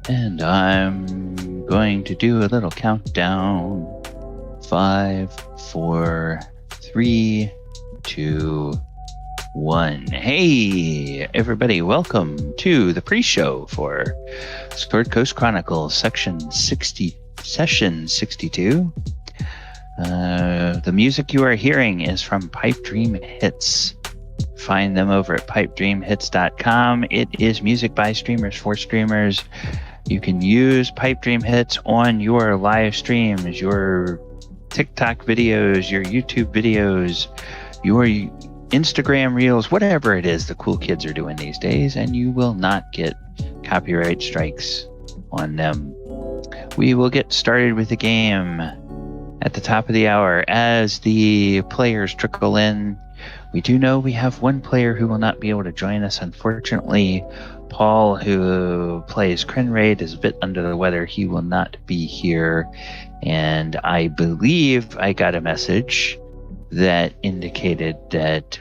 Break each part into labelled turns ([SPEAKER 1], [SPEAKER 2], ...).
[SPEAKER 1] And I'm going to do a little countdown. 5, 4, 3, 2, 1. Hey, everybody, welcome to the pre-show for Sword Coast Chronicles, session 62. The music you are hearing is from Pipe Dream Hits. Find them over at pipedreamhits.com. It is music by streamers for streamers. You can use Pipe Dream Hits on your live streams, your TikTok videos, your YouTube videos, your Instagram reels, whatever it is the cool kids are doing these days, and you will not get copyright strikes on them. We will get started with the game at the top of the hour as the players trickle in. We do know we have one player who will not be able to join us, unfortunately. Paul, who plays Crenraid, is a bit under the weather. He will not be here. And I believe I got a message that indicated that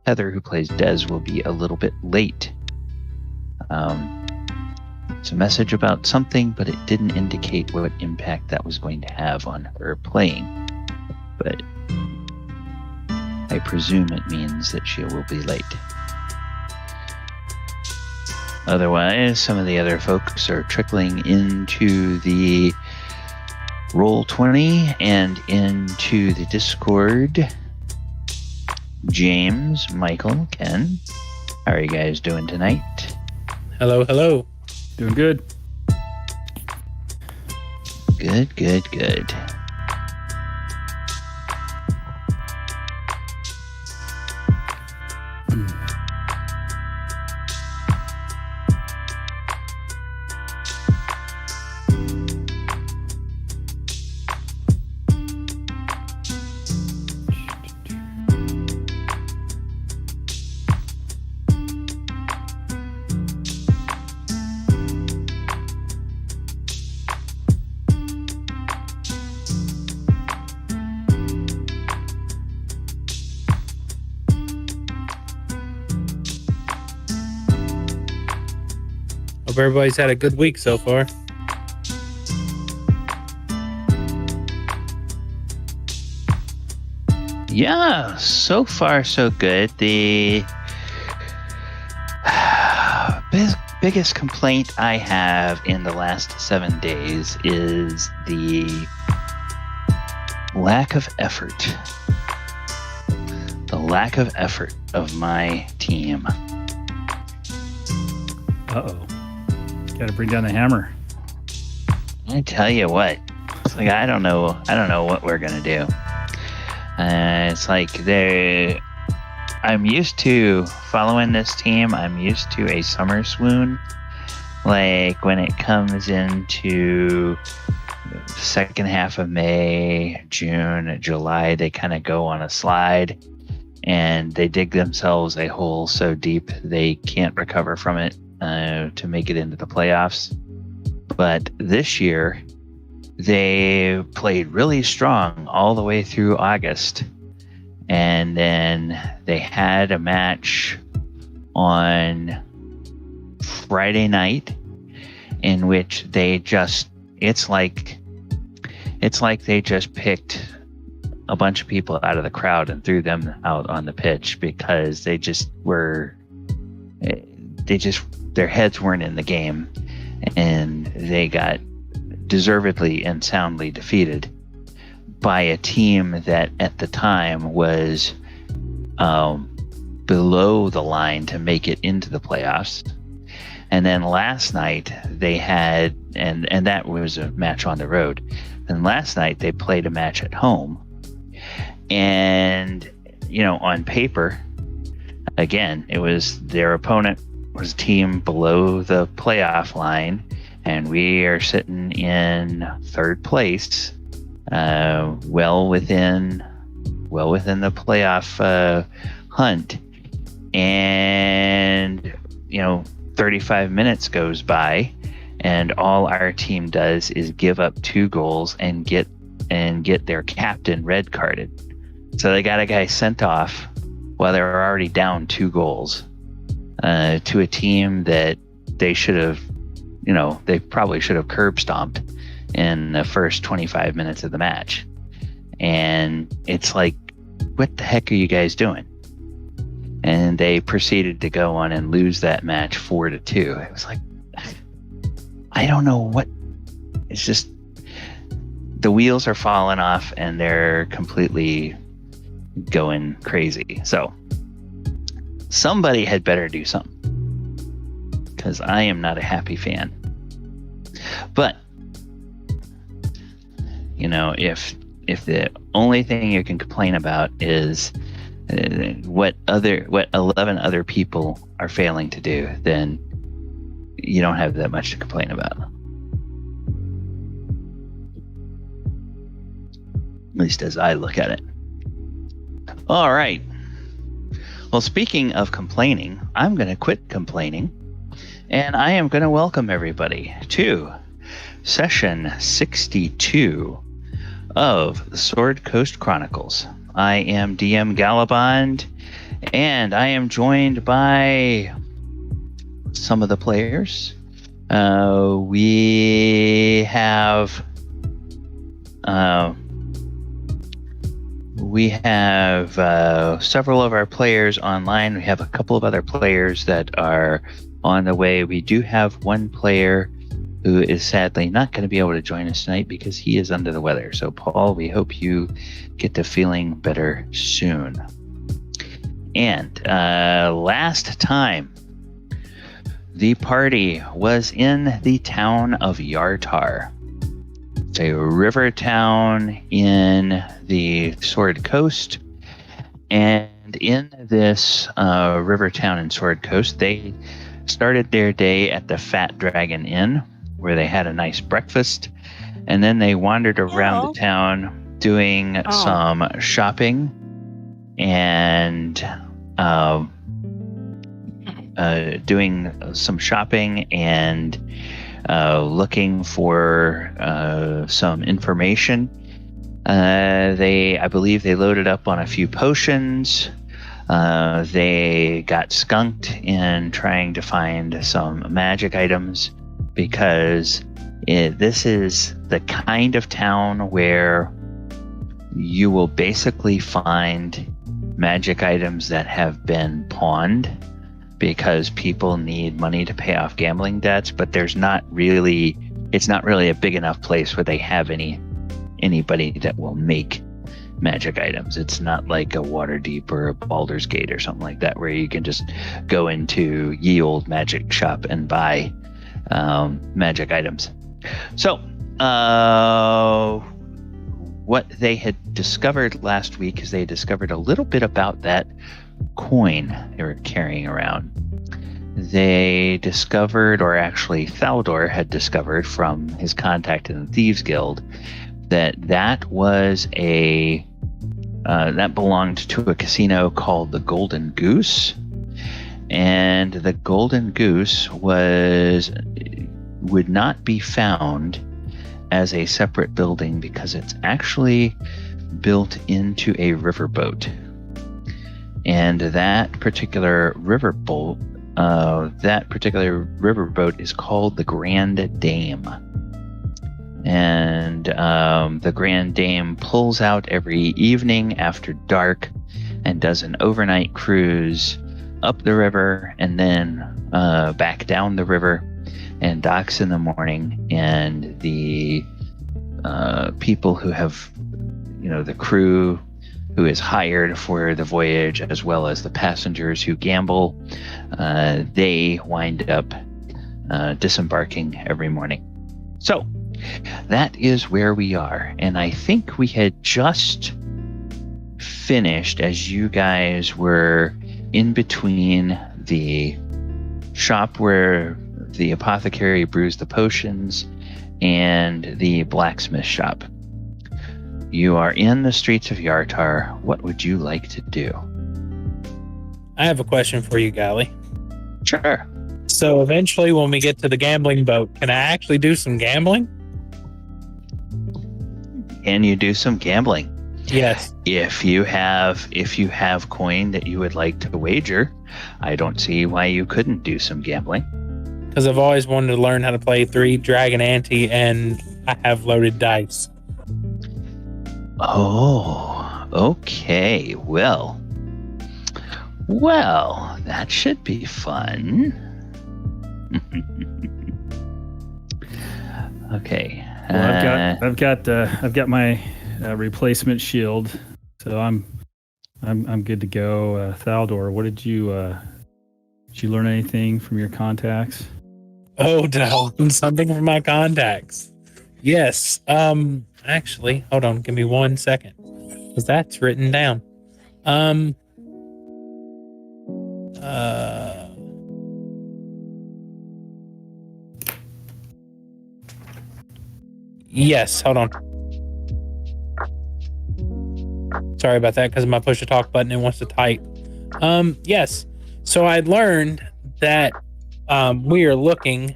[SPEAKER 1] Heather, who plays Dez, will be a little bit late. It's a message about something, but it didn't indicate what impact that was going to have on her playing. But I presume it means that she will be late. Otherwise, some of the other folks are trickling into the Roll20 and into the Discord. James, Michael, Ken, how are you guys doing tonight?
[SPEAKER 2] Hello, hello.
[SPEAKER 3] Doing good.
[SPEAKER 1] Good.
[SPEAKER 2] Hope everybody's had a good week so far.
[SPEAKER 1] Yeah, so far so good. The biggest complaint I have in the last 7 days is the lack of effort. The lack of effort of my team.
[SPEAKER 3] Uh-oh. Got to bring down the hammer.
[SPEAKER 1] I tell you what, it's like I don't know what we're gonna do. It's like I'm used to following this team. I'm used to a summer swoon. Like when it comes into the second half of May, June, July, they kind of go on a slide and they dig themselves a hole so deep they can't recover from it to make it into the playoffs. But this year, they played really strong all the way through August. And then they had a match on Friday night in which it's like they just picked a bunch of people out of the crowd and threw them out on the pitch because their heads weren't in the game, and they got deservedly and soundly defeated by a team that at the time was below the line to make it into the playoffs. And then last night they had, and that was a match on the road. And last night they played a match at home. And, on paper, again, it was their opponent was a team below the playoff line, and we are sitting in third place, well within the playoff hunt. And 35 minutes goes by, and all our team does is give up 2 goals and get their captain red carded. So they got a guy sent off while they were already down 2 goals. to a team that they should have, they probably should have curb stomped in the first 25 minutes of the match. And it's like, what the heck are you guys doing? And they proceeded to go on and lose that match 4-2. It was like, I don't know what. It's just the wheels are falling off and they're completely going crazy. So somebody had better do something, because I am not a happy fan. But if the only thing you can complain about is what 11 other people are failing to do, then you don't have that much to complain about. At least as I look at it. All right. Well, speaking of complaining, I'm going to quit complaining, and I am going to welcome everybody to session 62 of the Sword Coast Chronicles. I am DM Galabond, and I am joined by some of the players. We have several of our players online. We have a couple of other players that are on the way. We do have one player who is sadly not going to be able to join us tonight because he is under the weather. So, Paul, we hope you get to feeling better soon. And last time, the party was in the town of Yartar. It's a river town in the Sword Coast. And in this river town in Sword Coast, they started their day at the Fat Dragon Inn, where they had a nice breakfast. And then they wandered around the town doing some shopping and looking for some information. I believe they loaded up on a few potions. They got skunked in trying to find some magic items, because this is the kind of town where you will basically find magic items that have been pawned because people need money to pay off gambling debts, but it's not really a big enough place where they have anybody that will make magic items. It's not like a Waterdeep or a Baldur's Gate or something like that, where you can just go into ye old magic shop and buy magic items. So what they had discovered last week is they discovered a little bit about that coin they were carrying around. They discovered, or actually Thaldor had discovered from his contact in the Thieves Guild, that was that belonged to a casino called the Golden Goose. And the Golden Goose would not be found as a separate building because it's actually built into a riverboat. And that particular riverboat is called the Grand Dame. And the Grand Dame pulls out every evening after dark and does an overnight cruise up the river and then back down the river, and docks in the morning. And the people who have, the crew who is hired for the voyage, as well as the passengers who gamble, they wind up disembarking every morning. So that is where we are. And I think we had just finished as you guys were in between the shop where the apothecary brews the potions and the blacksmith shop. You are in the streets of Yartar. What would you like to do?
[SPEAKER 2] I have a question for you, Golly.
[SPEAKER 1] Sure.
[SPEAKER 2] So eventually when we get to the gambling boat, can I actually do some gambling?
[SPEAKER 1] Can you do some gambling?
[SPEAKER 2] Yes.
[SPEAKER 1] If you have coin that you would like to wager, I don't see why you couldn't do some gambling.
[SPEAKER 2] Because I've always wanted to learn how to play 3 Dragon Ante, and I have loaded dice.
[SPEAKER 1] Oh, okay. Well, that should be fun. Okay.
[SPEAKER 3] Well, I've got my replacement shield, so I'm good to go. Thaldor, what did you learn anything from your contacts?
[SPEAKER 2] Oh, no, something from my contacts. Yes. Actually, hold on, give me 1 second, because that's written down. Yes, hold on. Sorry about that, because of my push to talk button, it wants to type. Yes. So I learned that we are looking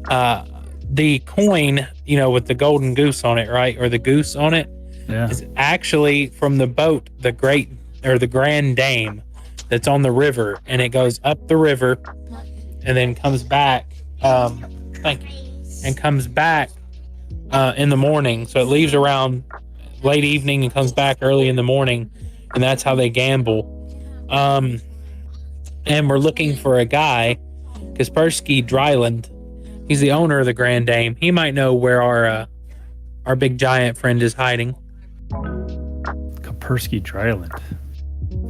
[SPEAKER 2] the coin, with the golden goose on it, right? Or the goose on it.
[SPEAKER 3] Yeah.
[SPEAKER 2] Is actually from the boat, the Grand Dame that's on the river, and it goes up the river and then comes back. Thank you. And comes back in the morning. So it leaves around late evening and comes back early in the morning, and that's how they gamble. And we're looking for a guy, Kaspersky Dryland. He's the owner of the Grand Dame. He might know where our big giant friend is hiding.
[SPEAKER 3] Kaspersky Dryland.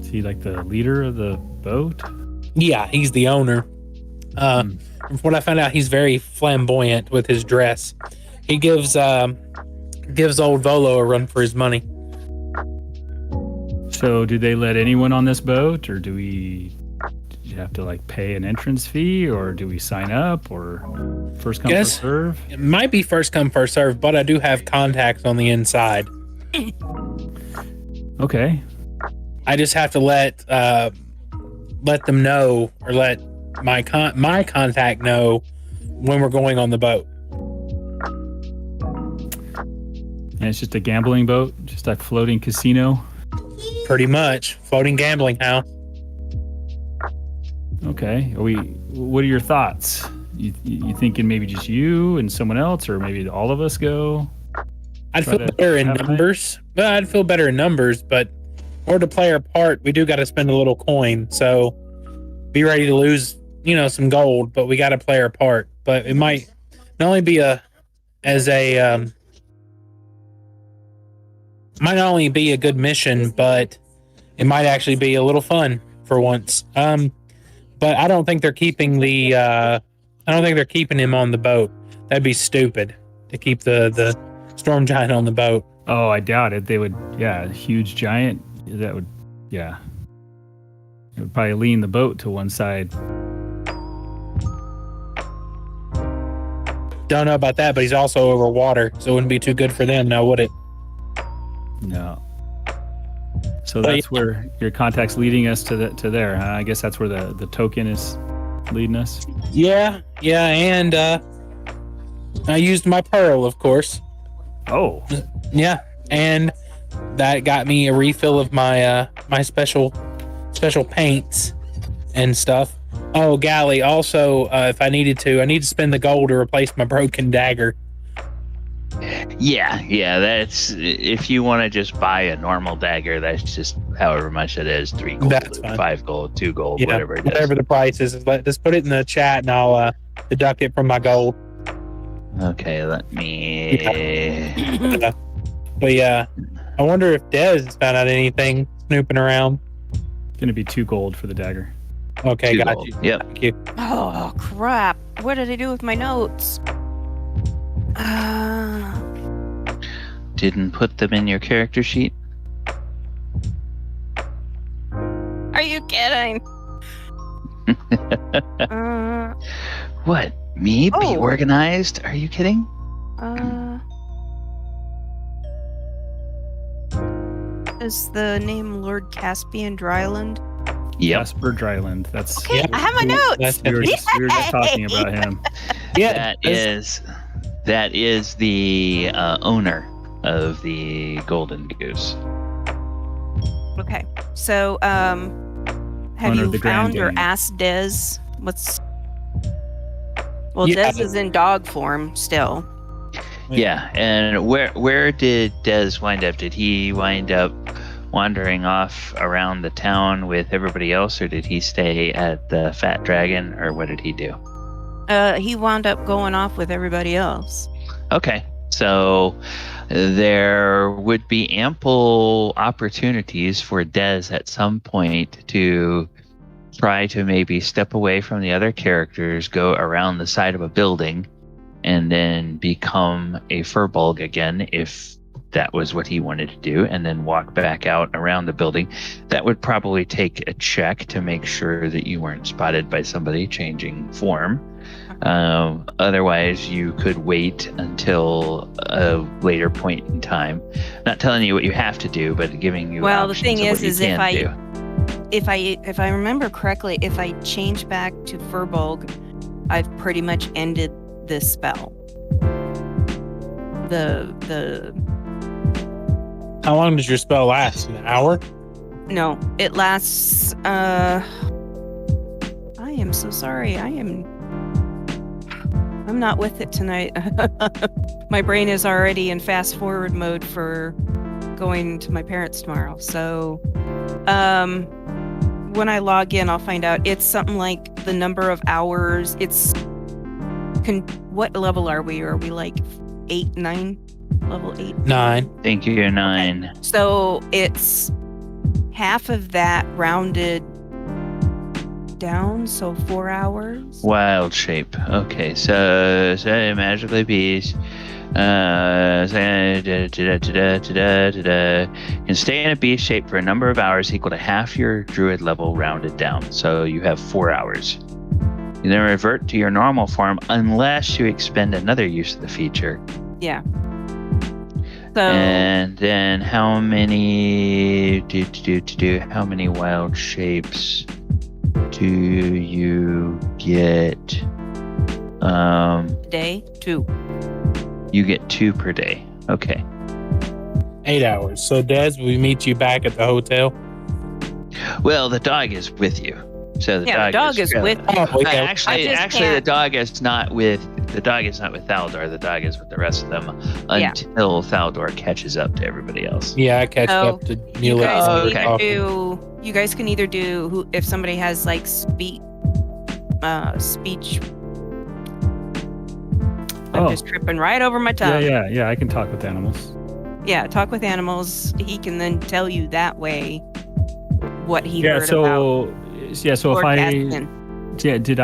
[SPEAKER 3] Is he like the leader of the boat?
[SPEAKER 2] Yeah, he's the owner. From what I found out, he's very flamboyant with his dress. He gives old Volo a run for his money.
[SPEAKER 3] So do they let anyone on this boat, or do you have to pay an entrance fee, or do we sign up, or first come first serve?
[SPEAKER 2] It might be first come first serve, but I do have contacts on the inside.
[SPEAKER 3] Okay.
[SPEAKER 2] I just have to let them know, or let my contact know when we're going on the boat.
[SPEAKER 3] And it's just a gambling boat, just a floating casino.
[SPEAKER 2] Pretty much, floating gambling house.
[SPEAKER 3] Okay. What are your thoughts? You thinking maybe just you and someone else, or maybe all of us go?
[SPEAKER 2] I'd feel better in numbers. Well, I'd feel better in numbers, but in order to play our part, we do got to spend a little coin. So be ready to lose, some gold, but we got to play our part. But it might not only be might not only be a good mission, but it might actually be a little fun for once. But I don't think they're keeping I don't think they're keeping him on the boat. That'd be stupid to keep the storm giant on the boat.
[SPEAKER 3] Oh, I doubt it. They would, a huge giant. That would, it would probably lean the boat to one side.
[SPEAKER 2] Don't know about that, but he's also over water, so it wouldn't be too good for them now, would it?
[SPEAKER 3] No. So that's where your contact's leading us to there, huh? I guess that's where the token is leading us.
[SPEAKER 2] Yeah, and I used my pearl, of course.
[SPEAKER 3] Oh.
[SPEAKER 2] Yeah, and that got me a refill of my my special paints and stuff. Oh, Gally, also, if I need to spend the gold to replace my broken dagger.
[SPEAKER 1] Yeah, that's, if you want to just buy a normal dagger, that's just however much it is, 3 gold,
[SPEAKER 2] That's fine.
[SPEAKER 1] 5 gold, 2 gold, whatever it is.
[SPEAKER 2] Whatever the price is, just put it in the chat and I'll deduct it from my gold.
[SPEAKER 1] Okay, let me...
[SPEAKER 2] But yeah, I wonder if Dez found out anything snooping around.
[SPEAKER 3] It's going to be 2 gold for the dagger.
[SPEAKER 2] Okay,
[SPEAKER 1] 2
[SPEAKER 2] got
[SPEAKER 1] gold.
[SPEAKER 2] you.
[SPEAKER 1] Yep.
[SPEAKER 2] Thank you.
[SPEAKER 4] Oh, crap. What did I do with my notes?
[SPEAKER 1] Didn't put them in your character sheet?
[SPEAKER 4] Are you kidding?
[SPEAKER 1] What? Me? Be
[SPEAKER 4] Oh.
[SPEAKER 1] organized? Are you kidding?
[SPEAKER 4] Is the name Lord Caspian Dryland?
[SPEAKER 1] Yep.
[SPEAKER 3] Jasper Dryland. That's
[SPEAKER 4] Okay,
[SPEAKER 2] Yeah.
[SPEAKER 4] I have my notes.
[SPEAKER 3] we were just talking about him.
[SPEAKER 2] Yeah,
[SPEAKER 1] That is the owner of the Golden Goose.
[SPEAKER 4] Okay. So, have
[SPEAKER 3] Owner of
[SPEAKER 4] you
[SPEAKER 3] the Grand
[SPEAKER 4] found or
[SPEAKER 3] Dame.
[SPEAKER 4] asked Dez what's... Well,
[SPEAKER 2] Yeah.
[SPEAKER 4] Dez is in dog form still.
[SPEAKER 1] Yeah, and where did Dez wind up? Did he wind up wandering off around the town with everybody else, or did he stay at the Fat Dragon, or what did he do?
[SPEAKER 4] He wound up going off with everybody else.
[SPEAKER 1] Okay, so there would be ample opportunities for Dez at some point to try to maybe step away from the other characters, go around the side of a building, and then become a furbulg again if that was what he wanted to do, and then walk back out around the building. That would probably take a check to make sure that you weren't spotted by somebody changing form. Otherwise, you could wait until a later point in time. Not telling you what you have to do, but giving you
[SPEAKER 4] Well, the
[SPEAKER 1] options
[SPEAKER 4] thing
[SPEAKER 1] of what
[SPEAKER 4] is
[SPEAKER 1] you
[SPEAKER 4] if
[SPEAKER 1] can
[SPEAKER 4] I-
[SPEAKER 1] do.
[SPEAKER 4] If I remember correctly, if I change back to Furbulg, I've pretty much ended this spell.
[SPEAKER 2] How long does your spell last? An hour?
[SPEAKER 4] No, it lasts. I am so sorry. I'm not with it tonight. My brain is already in fast forward mode for going to my parents tomorrow. So, when I log in, I'll find out. It's something like the number of hours. It's what level are we? Are we like 8, 9? Level 8?
[SPEAKER 2] 9.
[SPEAKER 1] Thank you, 9.
[SPEAKER 4] So it's half of that rounded down, so 4 hours.
[SPEAKER 1] Wild shape. Okay, so magically beast. Can stay in a beast shape for a number of hours equal to half your druid level rounded down. So you have 4 hours. You then revert to your normal form unless you expend another use of the feature.
[SPEAKER 4] Yeah. So
[SPEAKER 1] And then how many how many wild shapes do you get?
[SPEAKER 4] day 2.
[SPEAKER 1] You get 2 per day. Okay.
[SPEAKER 2] 8 hours. So, Des, we meet you back at the hotel.
[SPEAKER 1] Well, the dog is with you. So the
[SPEAKER 4] Yeah, the dog is with
[SPEAKER 2] Oh, yeah.
[SPEAKER 1] Actually,
[SPEAKER 4] I just
[SPEAKER 1] the
[SPEAKER 4] can't-
[SPEAKER 1] dog is not with Thaldor. The dog is with the rest of them
[SPEAKER 4] Yeah.
[SPEAKER 1] until Thaldor catches up to everybody else.
[SPEAKER 2] Yeah, I catch
[SPEAKER 4] Oh,
[SPEAKER 2] up to
[SPEAKER 4] You
[SPEAKER 2] Mulek.
[SPEAKER 4] guys,
[SPEAKER 1] Oh,
[SPEAKER 4] can
[SPEAKER 1] okay.
[SPEAKER 4] either do, you guys can either do if somebody has like speech. I'm
[SPEAKER 3] Oh.
[SPEAKER 4] just tripping right over my tongue.
[SPEAKER 3] Yeah. I can talk with animals.
[SPEAKER 4] Yeah, talk with animals. He can then tell you that way what he
[SPEAKER 3] Yeah.
[SPEAKER 4] heard about.
[SPEAKER 3] So if
[SPEAKER 4] Lord
[SPEAKER 3] I
[SPEAKER 4] Caspian.
[SPEAKER 3] did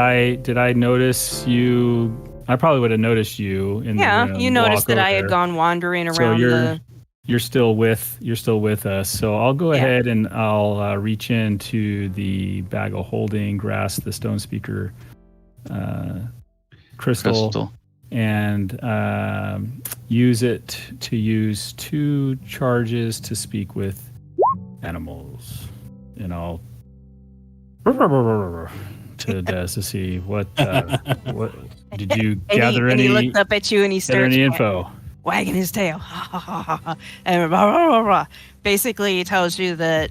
[SPEAKER 3] I notice you? I probably would have noticed you in the
[SPEAKER 4] Yeah,
[SPEAKER 3] room,
[SPEAKER 4] you noticed
[SPEAKER 3] walk
[SPEAKER 4] that I
[SPEAKER 3] over
[SPEAKER 4] had
[SPEAKER 3] there.
[SPEAKER 4] gone wandering
[SPEAKER 3] So
[SPEAKER 4] around
[SPEAKER 3] you're still with us. So I'll go
[SPEAKER 4] Yeah.
[SPEAKER 3] ahead and I'll reach into the bag of holding, grasp the stone speaker crystal, and use it to use 2 charges to speak with animals. And I'll to Des to see what did you gather
[SPEAKER 4] and
[SPEAKER 3] any
[SPEAKER 4] he looked up at you and he
[SPEAKER 3] gather
[SPEAKER 4] starts
[SPEAKER 3] any info?
[SPEAKER 4] wagging his tail. And blah, blah, blah, blah. Basically, he tells you that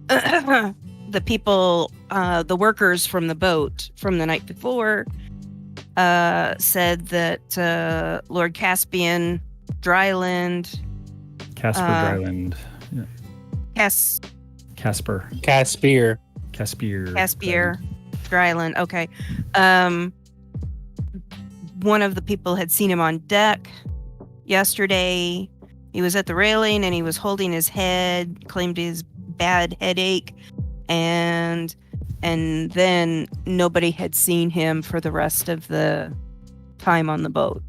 [SPEAKER 4] the people, the workers from the boat from the night before, said that Lord Caspian, Dryland,
[SPEAKER 3] Casper Dryland. Casper.
[SPEAKER 2] Caspier.
[SPEAKER 4] Caspier, Dryland. Okay. One of the people had seen him on deck yesterday. He was at the railing and he was holding his head, claimed his bad headache, and then nobody had seen him for the rest of the time on the boat.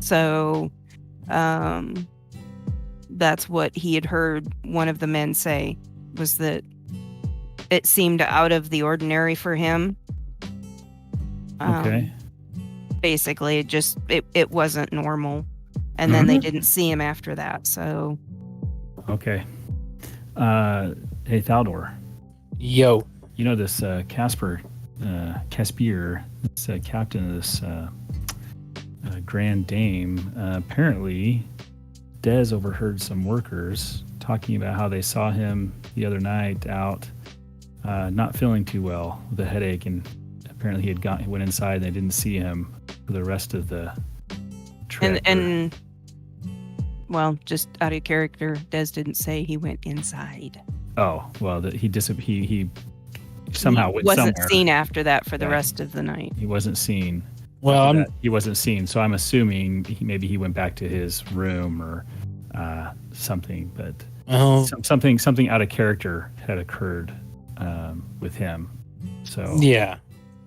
[SPEAKER 4] So that's what he had heard one of the men say, was that it seemed out of the ordinary for him.
[SPEAKER 3] Okay.
[SPEAKER 4] Basically, it wasn't normal. And then they didn't see him after that. So
[SPEAKER 3] Okay. Hey, Thaldor.
[SPEAKER 2] Yo.
[SPEAKER 3] You know this Caspier, this captain of this Grand Dame, apparently Des overheard some workers talking about how they saw him the other night out, not feeling too well with a headache, and apparently he went inside and they didn't see him for the rest of the trip.
[SPEAKER 4] And well, just out of character, Des didn't say he went inside.
[SPEAKER 3] Oh, well, he somehow went
[SPEAKER 4] wasn't
[SPEAKER 3] somewhere.
[SPEAKER 4] seen after that for the rest of the night.
[SPEAKER 3] He wasn't seen.
[SPEAKER 2] Well,
[SPEAKER 3] he wasn't seen, so I'm assuming maybe he went back to his room or something. But something out of character had occurred with him. So
[SPEAKER 2] yeah.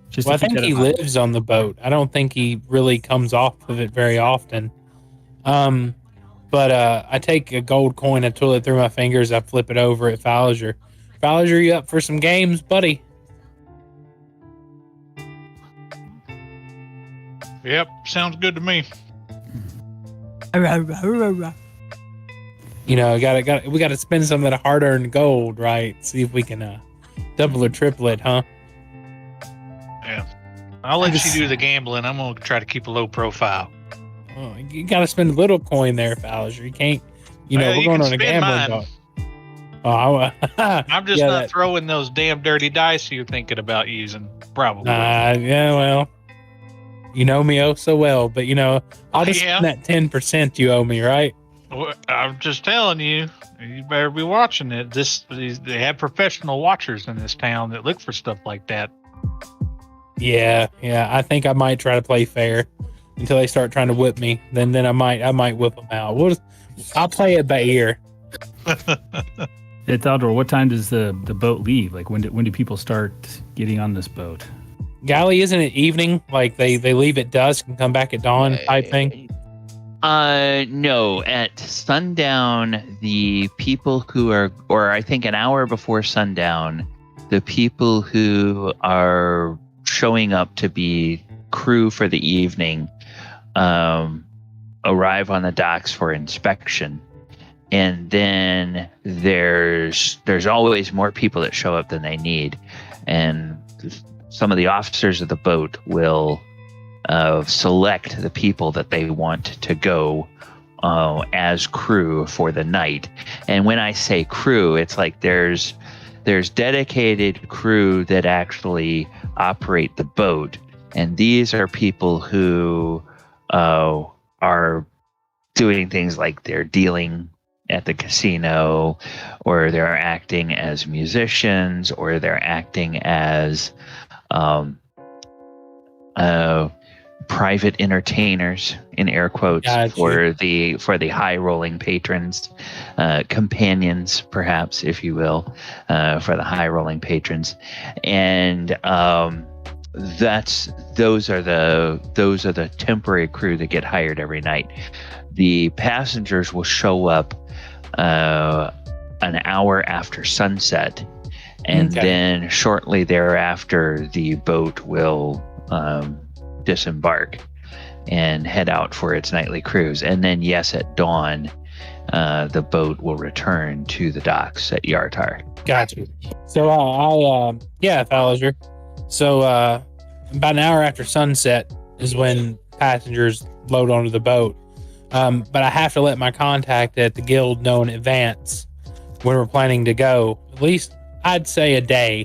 [SPEAKER 3] Just
[SPEAKER 2] I think he lives on the boat. I don't think he really comes off of it very often. But I take a gold coin, I twirl it through my fingers, I flip it over at Falliger. Falliger, you up for some games, buddy?
[SPEAKER 5] Yep, sounds good to me.
[SPEAKER 2] You know, we got to spend some of that hard-earned gold, right? See if we can double or triple it, huh?
[SPEAKER 5] Yeah. I'll let you do the gambling. I'm going to try to keep a low profile.
[SPEAKER 2] Oh, you got to spend a little coin there, Falliger. You can't, we're going on a gambling dog. Oh,
[SPEAKER 5] I'm just not throwing those damn dirty dice you're thinking about using. Probably.
[SPEAKER 2] Yeah, well, you know me oh so well, but I'll just spend that 10% you owe me, right?
[SPEAKER 5] Well, I'm just telling you, you better be watching it. They have professional watchers in this town that look for stuff like that.
[SPEAKER 2] Yeah. I think I might try to play fair until they start trying to whip me. Then I might whip them out. I'll play it by ear.
[SPEAKER 3] Hey, Theodore, what time does the boat leave? Like when do people start getting on this boat?
[SPEAKER 2] Galley, isn't it evening? Like they leave at dusk and come back at dawn type thing?
[SPEAKER 1] No. At sundown, the people who are, or I think an hour before sundown, the people who are showing up to be crew for the evening arrive on the docks for inspection. And then there's always more people that show up than they need. And some of the officers of the boat will select the people that they want to go as crew for the night. And when I say crew, it's like there's dedicated crew that actually operate the boat. And these are people who are doing things like they're dealing at the casino, or they're acting as musicians, or they're acting as private entertainers, in air quotes, for the high rolling patrons, companions, perhaps, if you will, for the high rolling patrons. And those are the temporary crew that get hired every night. The passengers will show up an hour after sunset, and then shortly thereafter the boat will disembark and head out for its nightly cruise. And then at dawn the boat will return to the docks at Yartar.
[SPEAKER 2] Gotcha. So Falliger. So about an hour after sunset is when passengers load onto the boat. But I have to let my contact at the guild know in advance when we're planning to go. At least I'd say a day.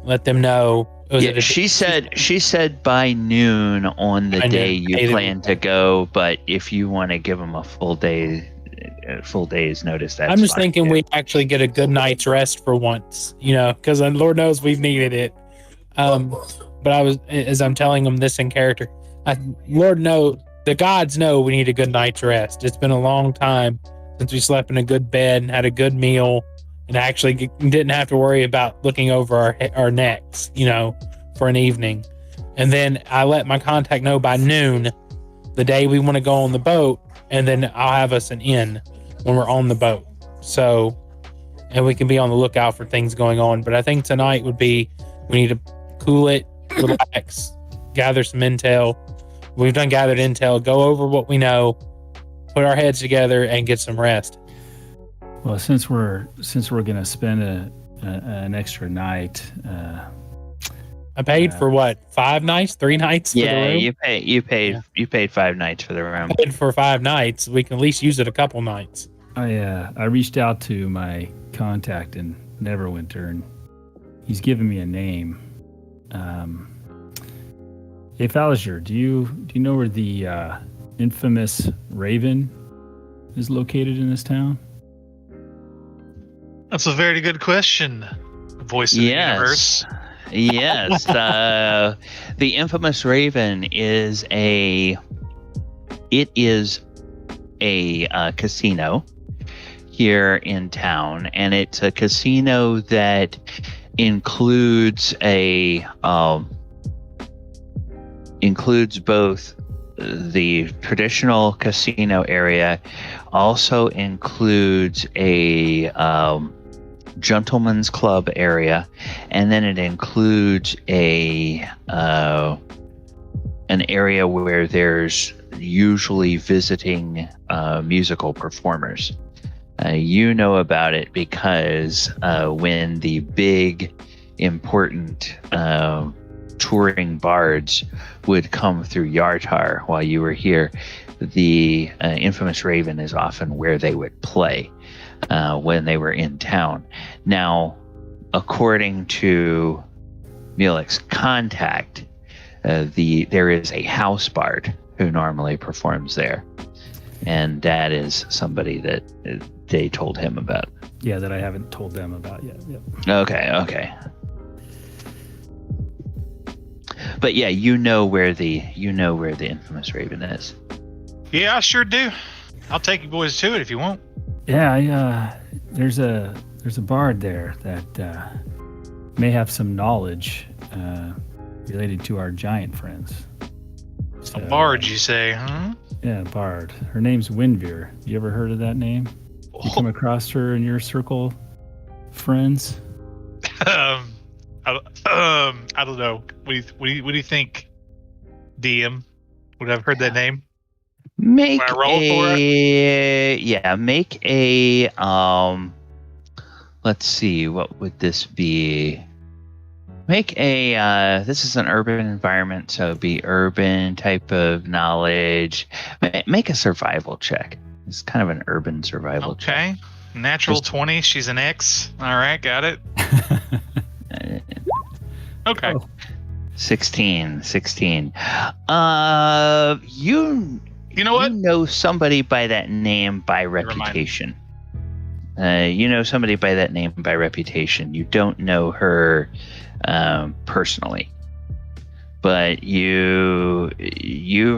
[SPEAKER 2] Let them know.
[SPEAKER 1] She said by noon on the day you plan to go. But if you want to give them a full day's notice, that's
[SPEAKER 2] I'm just thinking we actually get a good night's rest for once, because Lord knows we've needed it. But as I'm telling them this in character, Lord knows. The gods know we need a good night's rest. It's been a long time since we slept in a good bed and had a good meal and actually didn't have to worry about looking over our necks, for an evening. And then I let my contact know by noon the day we want to go on the boat, and then I'll have us an inn when we're on the boat. So, and we can be on the lookout for things going on. But I think tonight we need to cool it, relax, gather some intel. We've done gathered intel, go over what we know, put our heads together, and get some rest.
[SPEAKER 3] Well, since we're going to spend an extra night,
[SPEAKER 2] I paid for what? 5 nights, 3 nights for the
[SPEAKER 1] Yeah,
[SPEAKER 2] room.
[SPEAKER 1] you paid 5 nights for the room.
[SPEAKER 2] I paid for 5 nights. We can at least use it a couple nights.
[SPEAKER 3] I reached out to my contact in Neverwinter, and he's given me a name. Hey, Falliger, do you know where the infamous Raven is located in this town?
[SPEAKER 5] That's a very good question. Voice of the universe.
[SPEAKER 1] Yes. The infamous Raven is a casino here in town, and it's a casino that includes both the traditional casino area, also includes a gentleman's club area, and then it includes an area where there's usually visiting musical performers. You know about it because when the big important touring bards would come through Yartar while you were here, the infamous Raven is often where they would play when they were in town. Now, according to Mulek's contact, there is a house bard who normally performs there, and that is somebody that they told him about.
[SPEAKER 3] Yeah, that I haven't told them about yet. Yep.
[SPEAKER 1] Okay. But yeah, you know where the infamous Raven is.
[SPEAKER 5] Yeah, I sure do. I'll take you boys to it if you want.
[SPEAKER 3] Yeah, there's a bard there that may have some knowledge related to our giant friends.
[SPEAKER 5] A bard, you say, huh?
[SPEAKER 3] Yeah, bard. Her name's Wyndvere. You ever heard of that name? You come across her in your circle, friends?
[SPEAKER 5] I don't know. What do you think, DM? Would I have heard that name?
[SPEAKER 1] Make
[SPEAKER 5] When I roll for
[SPEAKER 1] a let's see, what would this be? Make a this is an urban environment, so it'd be urban type of knowledge. Make a survival check. It's kind of an urban survival check.
[SPEAKER 5] Okay. Natural 20. She's an X. All right, got it. Okay.
[SPEAKER 3] Oh.
[SPEAKER 1] 16. You
[SPEAKER 5] know what?
[SPEAKER 1] You know somebody by that name by reputation. You know somebody by that name by reputation. You don't know her personally, but you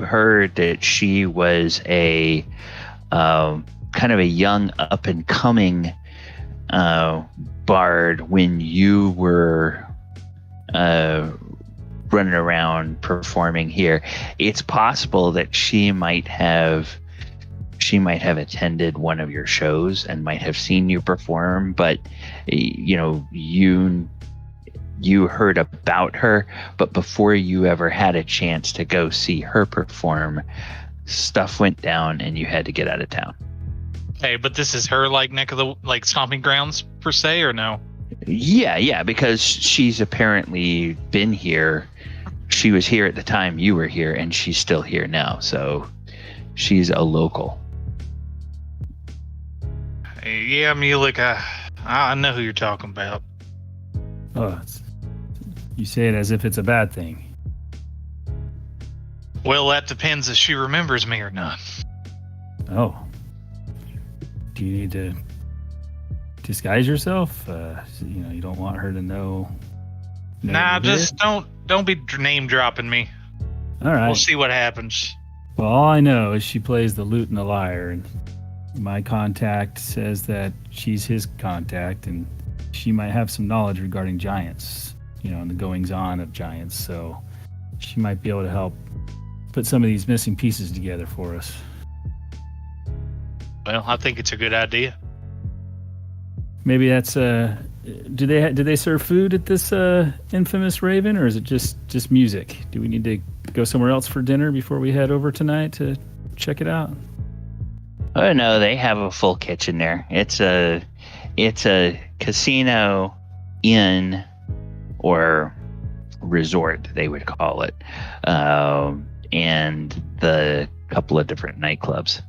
[SPEAKER 1] heard that she was a kind of a young up and coming bard when you were running around performing here. It's possible that she might have attended one of your shows and might have seen you perform, but you heard about her, but before you ever had a chance to go see her perform, stuff went down and you had to get out of town.
[SPEAKER 5] Hey, but this is her neck of the stomping grounds per se, or no?
[SPEAKER 1] Yeah, because she's apparently been here. She was here at the time you were here, and she's still here now, so she's a local.
[SPEAKER 5] Yeah, Mulek, I know who you're talking about.
[SPEAKER 3] Oh, you say it as if it's a bad thing.
[SPEAKER 5] Well, that depends if she remembers me or not.
[SPEAKER 3] Oh. Do you need to disguise yourself? You don't want her to know.
[SPEAKER 5] Nah, just don't be name dropping me.
[SPEAKER 3] All right.
[SPEAKER 5] We'll see what happens.
[SPEAKER 3] Well, all I know is she plays the lute and the lyre, and my contact says that she's his contact, and she might have some knowledge regarding giants, and the goings on of giants. So she might be able to help put some of these missing pieces together for us.
[SPEAKER 5] Well, I think it's a good idea.
[SPEAKER 3] Maybe that's do they serve food at this infamous Raven, or is it just music? Do we need to go somewhere else for dinner before we head over tonight to check it out?
[SPEAKER 1] Oh no, they have a full kitchen there. It's a casino inn or resort, they would call it, and the couple of different nightclubs.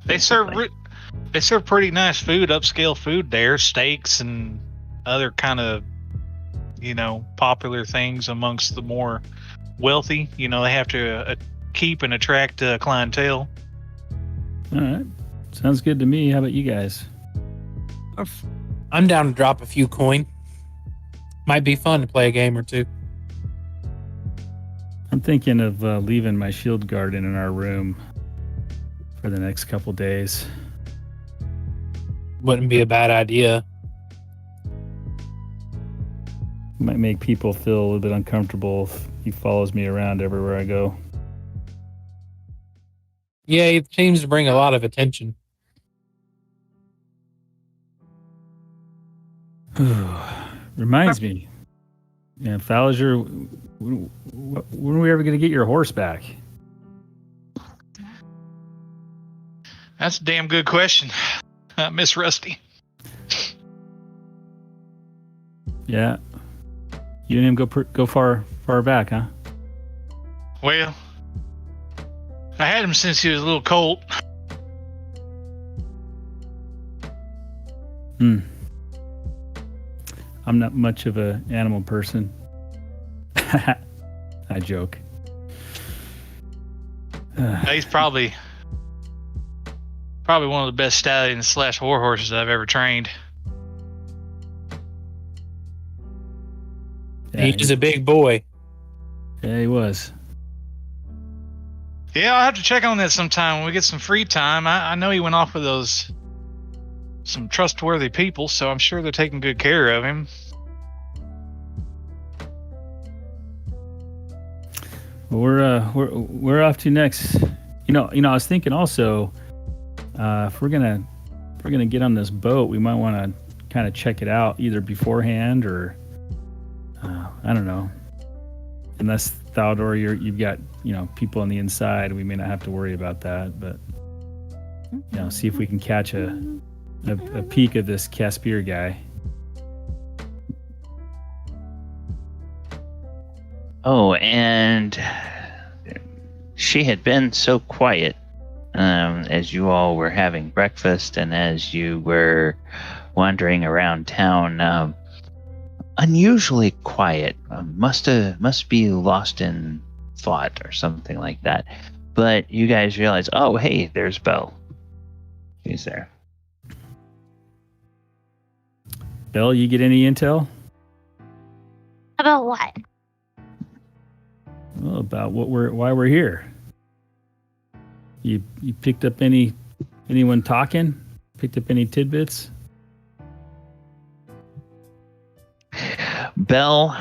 [SPEAKER 5] They serve pretty nice food, upscale food there, steaks and other kind of, popular things amongst the more wealthy. They have to keep and attract clientele.
[SPEAKER 3] All right. Sounds good to me. How about you guys?
[SPEAKER 2] I'm down to drop a few coin. Might be fun to play a game or two.
[SPEAKER 3] I'm thinking of leaving my shield garden in our room for the next couple days.
[SPEAKER 2] Wouldn't be a bad idea.
[SPEAKER 3] Might make people feel a little bit uncomfortable if he follows me around everywhere I go.
[SPEAKER 2] Yeah, it seems to bring a lot of attention.
[SPEAKER 3] Reminds me. Yeah, Falliger, when are we ever going to get your horse back?
[SPEAKER 5] That's a damn good question, Miss Rusty.
[SPEAKER 3] Yeah. You and him go far back, huh?
[SPEAKER 5] Well, I had him since he was a little colt.
[SPEAKER 3] I'm not much of an animal person. I joke.
[SPEAKER 5] He's probably one of the best stallions / war horses I've ever trained.
[SPEAKER 3] Yeah,
[SPEAKER 2] He's a big boy.
[SPEAKER 3] Yeah, he was.
[SPEAKER 5] Yeah, I'll have to check on that sometime when we get some free time. I know he went off with some trustworthy people, so I'm sure they're taking good care of him.
[SPEAKER 3] Well, we're off to next. I was thinking also, if we're gonna get on this boat, we might want to kind of check it out either beforehand or I don't know. Unless Theodore, you've got people on the inside, we may not have to worry about that. But see if we can catch a peek of this Caspier guy.
[SPEAKER 1] Oh, and she had been so quiet as you all were having breakfast and as you were wandering around town. Unusually quiet. Must be lost in thought or something like that. But you guys realize, oh, hey, there's Belle. She's there.
[SPEAKER 3] Belle, you get any intel?
[SPEAKER 6] About what?
[SPEAKER 3] Well, about why we're here. You picked up anyone talking? Picked up any tidbits?
[SPEAKER 1] Belle,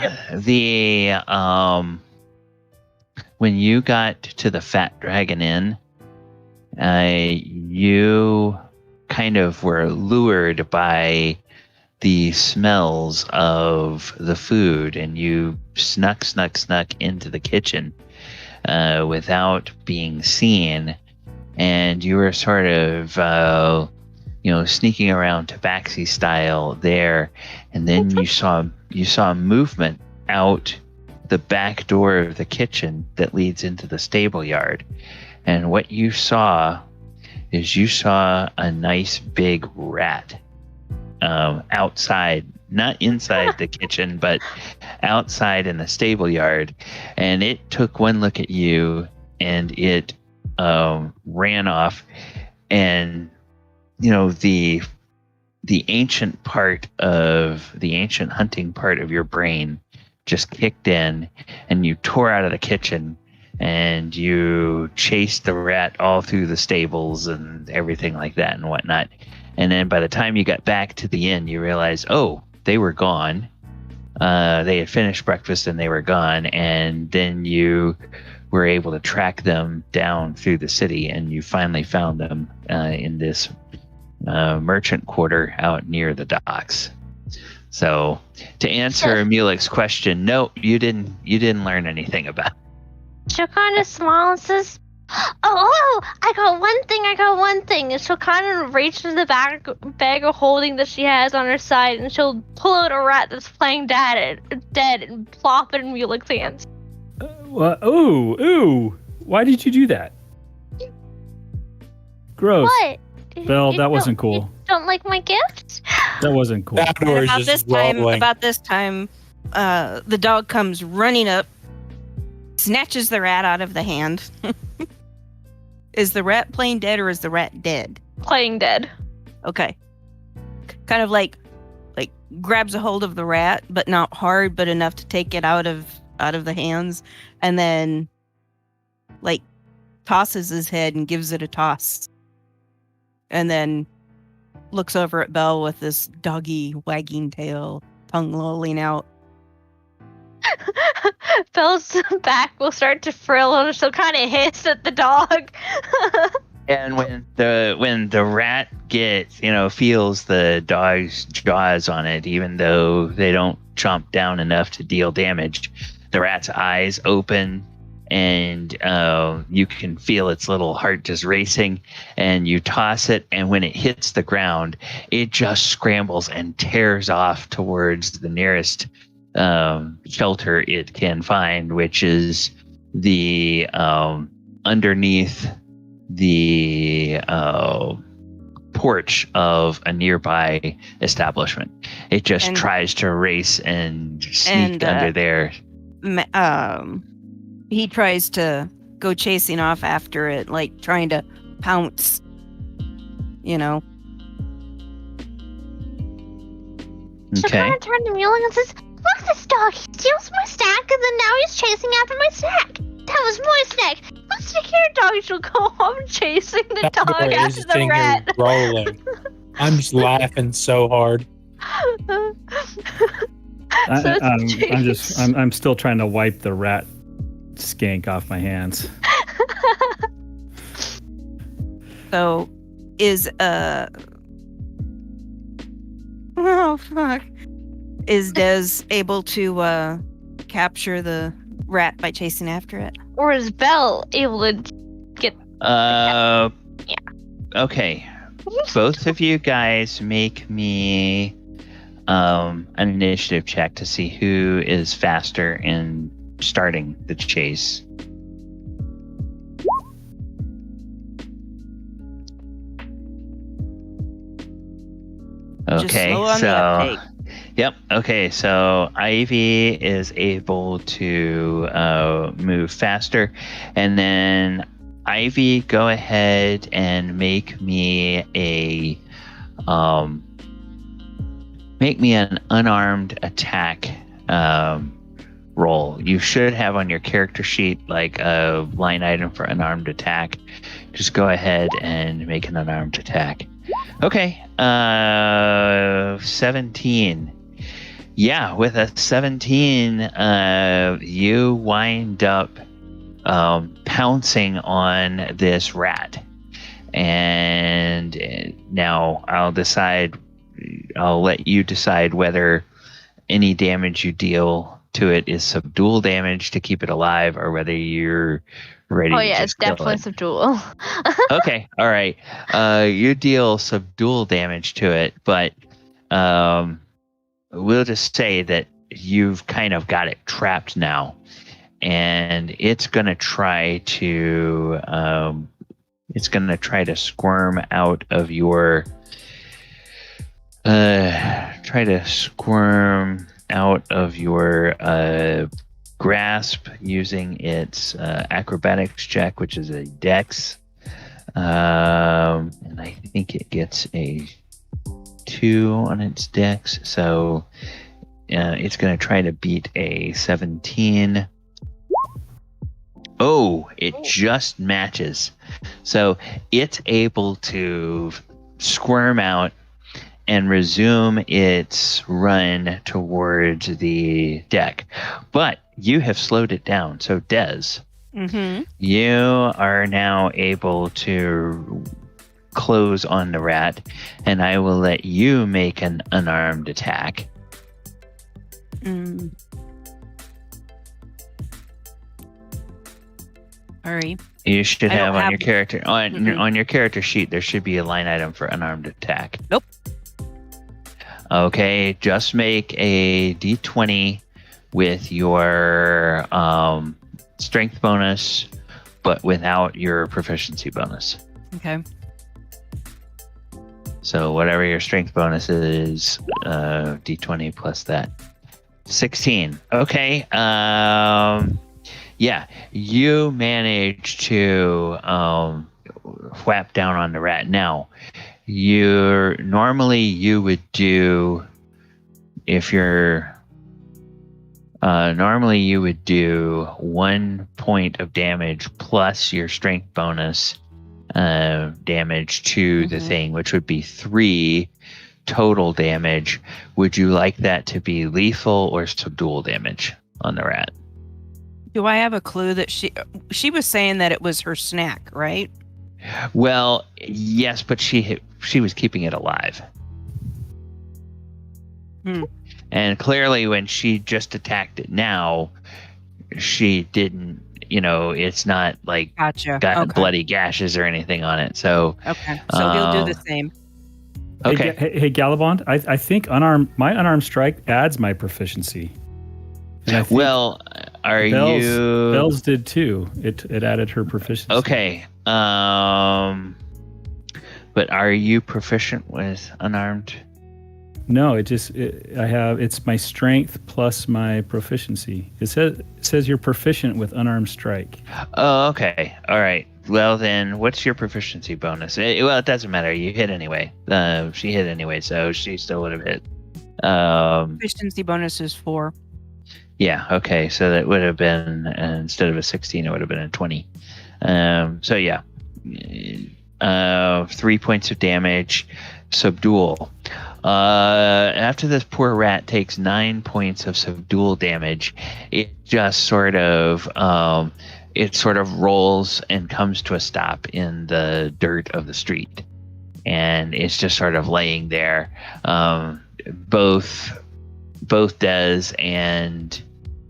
[SPEAKER 1] when you got to the Fat Dragon Inn, you kind of were lured by the smells of the food, and you snuck into the kitchen without being seen, and you were sort of sneaking around tabaxi style there, and then you saw movement out the back door of the kitchen that leads into the stable yard. And what you saw is a nice big rat outside, not inside the kitchen, but outside in the stable yard. And it took one look at you and it ran off. And the ancient hunting part of your brain just kicked in, and you tore out of the kitchen and you chased the rat all through the stables and everything like that and whatnot. And then by the time you got back to the inn, you realized, oh, they were gone. They had finished breakfast and they were gone. And then you were able to track them down through the city, and you finally found them in this merchant quarter out near the docks. So to answer Mulek's question, no, you didn't learn anything about it.
[SPEAKER 6] So kind of small. Is this Oh, I got one thing. And she'll kind of reach to the bag of holding that she has on her side, and she'll pull out a rat that's playing dead and plop it in Mulek's hands.
[SPEAKER 3] Ooh. Why did you do that? Gross.
[SPEAKER 6] What?
[SPEAKER 3] Belle, that wasn't cool.
[SPEAKER 6] You don't like my gift?
[SPEAKER 3] That wasn't cool.
[SPEAKER 2] That door is
[SPEAKER 4] About
[SPEAKER 2] just
[SPEAKER 4] this time, the dog comes running up, snatches the rat out of the hand. Is the rat playing dead or is the rat dead?
[SPEAKER 6] Playing dead.
[SPEAKER 4] Okay. Kind of like grabs a hold of the rat, but not hard, but enough to take it out of the hands, and then like tosses his head and gives it a toss. And then looks over at Belle with this doggy wagging tail, tongue lolling out.
[SPEAKER 6] Belle's back will start to frill and she'll kind of hiss at the dog.
[SPEAKER 1] And when the rat feels the dog's jaws on it, even though they don't chomp down enough to deal damage, the rat's eyes open, and you can feel its little heart just racing, and you toss it, and when it hits the ground, it just scrambles and tears off towards the nearest shelter it can find, which is the underneath the porch of a nearby establishment. It just tries to race and sneak under there.
[SPEAKER 4] He tries to go chasing off after it, like trying to pounce,
[SPEAKER 6] She'll
[SPEAKER 1] Okay.
[SPEAKER 6] kind of turn to Mulek and says, "Look, this dog, he steals my snack and then now he's chasing after my snack. That was my snack. Let's take care of dog." She'll go home chasing the
[SPEAKER 2] That
[SPEAKER 6] dog
[SPEAKER 2] door
[SPEAKER 6] after
[SPEAKER 2] is
[SPEAKER 6] the
[SPEAKER 2] finger
[SPEAKER 6] rat.
[SPEAKER 2] rolling. I'm just laughing so hard.
[SPEAKER 3] I'm still trying to wipe the rat skank off my hands.
[SPEAKER 4] So, is oh fuck, is Des able to capture the rat by chasing after it?
[SPEAKER 6] Or is Belle able to get...
[SPEAKER 1] Okay. Both of you guys make me an initiative check to see who is faster in starting the chase.
[SPEAKER 4] Just
[SPEAKER 1] Okay,
[SPEAKER 4] slow on the
[SPEAKER 1] so
[SPEAKER 4] uptake.
[SPEAKER 1] yep. Okay, so Ivy is able to move faster, and then Ivy, go ahead and make me an unarmed attack roll. You should have on your character sheet like a line item for unarmed attack. Just go ahead and make an unarmed attack. Okay, 17. Yeah, with a 17, you wind up pouncing on this rat. And now I'll let you decide whether any damage you deal to it is subdual damage to keep it alive, or whether you're ready to
[SPEAKER 6] it's
[SPEAKER 1] just kill
[SPEAKER 6] definitely
[SPEAKER 1] it.
[SPEAKER 6] subdual.
[SPEAKER 1] Okay, all right. You deal subdual damage to it, but we'll just say that you've kind of got it trapped now, and it's gonna try to squirm out of your grasp using its acrobatics check, which is a dex, and I think it gets a 2 on its dex, so it's going to try to beat a 17. Oh, it just matches. So it's able to squirm out and resume its run towards the deck. But you have slowed it down. So Des, you are now able to close on the rat, and I will let you make an unarmed attack.
[SPEAKER 4] Sorry.
[SPEAKER 1] You should
[SPEAKER 4] I don't
[SPEAKER 1] have on
[SPEAKER 4] have-
[SPEAKER 1] your character
[SPEAKER 4] Mm-mm.
[SPEAKER 1] on your character sheet. There should be a line item for unarmed attack.
[SPEAKER 4] Nope.
[SPEAKER 1] Okay, just make a d20 with your strength bonus, but without your proficiency bonus.
[SPEAKER 4] Okay.
[SPEAKER 1] So whatever your strength bonus is, d20 plus that. 16. Okay. Yeah, you managed to whap down on the rat. Now, normally you would do, if you're normally you would do 1 point of damage plus your strength bonus damage to the thing, which would be 3 total damage. Would you like that to be lethal or subdual damage on the rat?
[SPEAKER 4] Do I have a clue that she was saying that it was her snack, right?
[SPEAKER 1] Well, yes, but she was keeping it alive. And clearly when she just attacked it now, she didn't, it's not like
[SPEAKER 4] Gotcha.
[SPEAKER 1] got bloody gashes or anything on it. So
[SPEAKER 4] Okay. So he'll do the same.
[SPEAKER 1] Okay.
[SPEAKER 3] Hey, Galabond, I think my unarmed strike adds my proficiency. And I think
[SPEAKER 1] Well, are you
[SPEAKER 3] Bells did too. It added her proficiency.
[SPEAKER 1] Okay. But are you proficient with unarmed?
[SPEAKER 3] No, it's my strength plus my proficiency. It says you're proficient with unarmed strike.
[SPEAKER 1] Oh, okay. All right. Well, then, what's your proficiency bonus? It doesn't matter. You hit anyway. She hit anyway, so she still would have hit.
[SPEAKER 4] Proficiency bonus is 4.
[SPEAKER 1] Yeah. Okay. So that would have been, instead of a 16, it would have been a 20. So yeah, 3 points of damage. Subdual. After this poor rat takes 9 points of subdual damage, it just sort of rolls and comes to a stop in the dirt of the street, and it's just sort of laying there. Both Dez and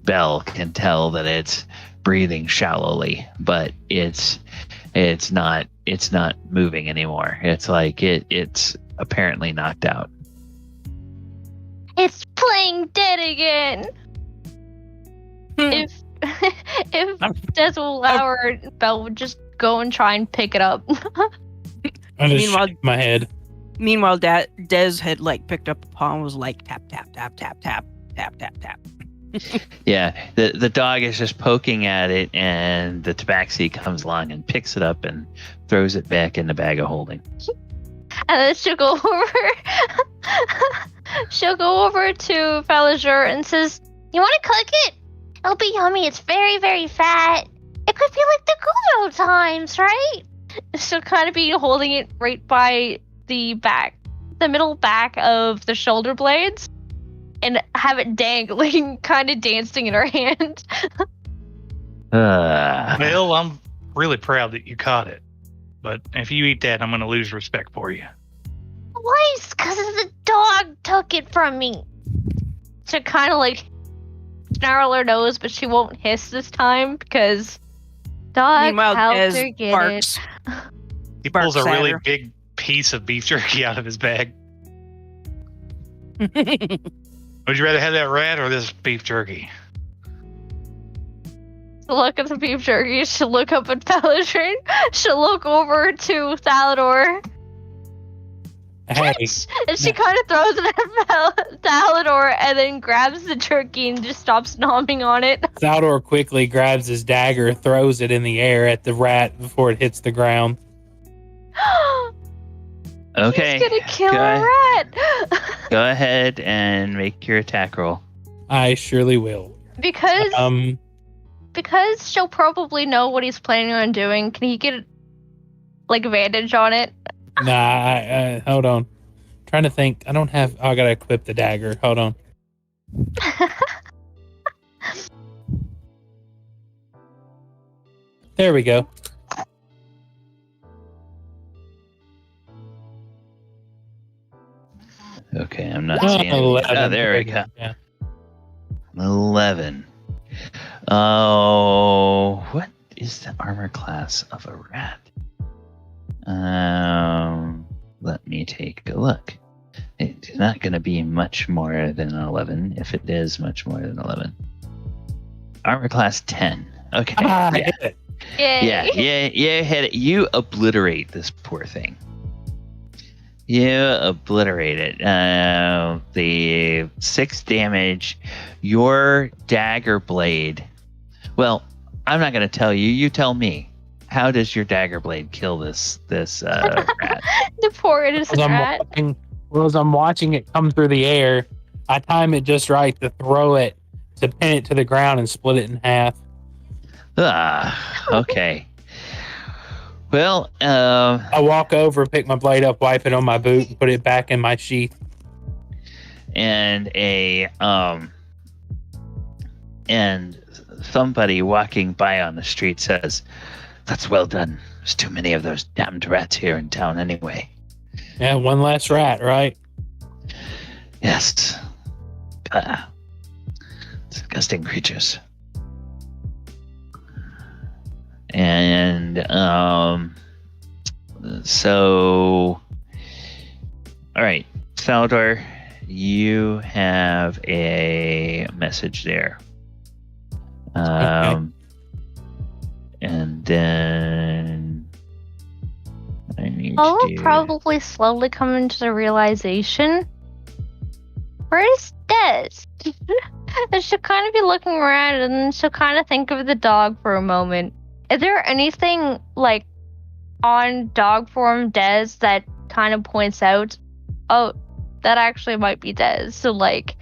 [SPEAKER 1] Bell can tell that it's breathing shallowly, but it's not moving anymore. It's like it's apparently knocked out.
[SPEAKER 6] It's playing dead again. If Des will allow her, Belle would just go and try and pick it up.
[SPEAKER 2] I just
[SPEAKER 4] Meanwhile-
[SPEAKER 2] shake my head.
[SPEAKER 4] Meanwhile, Des had picked up a paw and was like tap tap tap tap tap tap tap tap.
[SPEAKER 1] Yeah, the dog is just poking at it, and the tabaxi comes along and picks it up and throws it back in the bag of holding.
[SPEAKER 6] And then she'll go over. She'll go over to Faliger and says, "You want to cook it? It'll be yummy. It's very, very fat. It could be like the good old times, right?" She'll kind of be holding it right by the middle back of the shoulder blades, and have it dangling, kind of dancing in her hand.
[SPEAKER 5] Well, I'm really proud that you caught it. But if you eat that, I'm going to lose respect for you.
[SPEAKER 6] Why? Because the dog took it from me. She'll kind of snarl her nose, but she won't hiss this time because dog
[SPEAKER 4] Meanwhile,
[SPEAKER 6] helped her
[SPEAKER 4] Des
[SPEAKER 6] get
[SPEAKER 4] barks.
[SPEAKER 5] He pulls a
[SPEAKER 4] Barks at
[SPEAKER 5] really
[SPEAKER 4] her.
[SPEAKER 5] big piece of beef jerky out of his bag. Would you rather have that rat or this beef jerky?
[SPEAKER 6] Look at the beef jerky. She'll look up at Paladin. She'll look over to Thalador.
[SPEAKER 2] Hey,
[SPEAKER 6] And she kind of throws it at Thalador and then grabs the jerky and just stops nomming on it.
[SPEAKER 2] Thaldor quickly grabs his dagger, throws it in the air at the rat before it hits the ground.
[SPEAKER 1] Okay,
[SPEAKER 6] He's gonna kill
[SPEAKER 1] go
[SPEAKER 6] a
[SPEAKER 1] ahead.
[SPEAKER 6] rat.
[SPEAKER 1] Go ahead and make your attack roll.
[SPEAKER 2] I surely will.
[SPEAKER 6] because she'll probably know what he's planning on doing. Can he get advantage on it?
[SPEAKER 2] Nah, hold on. Trying to think. I don't have. I gotta equip the dagger. Hold on. There we go.
[SPEAKER 1] Okay, I'm not seeing it.
[SPEAKER 2] 11.
[SPEAKER 1] Oh, there we go.
[SPEAKER 2] Yeah.
[SPEAKER 1] 11. Oh, what is the armor class of a rat? Let me take a look. It's not going to be much more than 11, if it is much more than 11. Armor class 10. Okay.
[SPEAKER 2] I
[SPEAKER 1] Yeah.
[SPEAKER 2] hit it.
[SPEAKER 6] Yay.
[SPEAKER 1] Hit it. You obliterate this poor thing. You obliterate it. The 6 damage. Your dagger blade. Well, I'm not going to tell you. You tell me. How does your dagger blade kill this rat?
[SPEAKER 6] The poor innocent rat.
[SPEAKER 2] As I'm watching it come through the air, I time it just right to throw it, to pin it to the ground and split it in half.
[SPEAKER 1] Okay. Well,
[SPEAKER 2] I walk over, pick my blade up, wipe it on my boot, and put it back in my sheath.
[SPEAKER 1] and somebody walking by on the street says, "That's well done. There's too many of those damned rats here in town anyway."
[SPEAKER 2] Yeah, one less rat, right?
[SPEAKER 1] Yes. Disgusting creatures. And so, all right, Saldor, you have a message there.
[SPEAKER 2] Okay.
[SPEAKER 1] And then I need
[SPEAKER 6] I will
[SPEAKER 1] to
[SPEAKER 6] probably slowly come into the realization. Where's Des? And she'll kind of be looking around, and then she'll kind of think of the dog for a moment. Is there anything, like, on dog form Des that kind of points out, oh, that actually might be Des? So, like,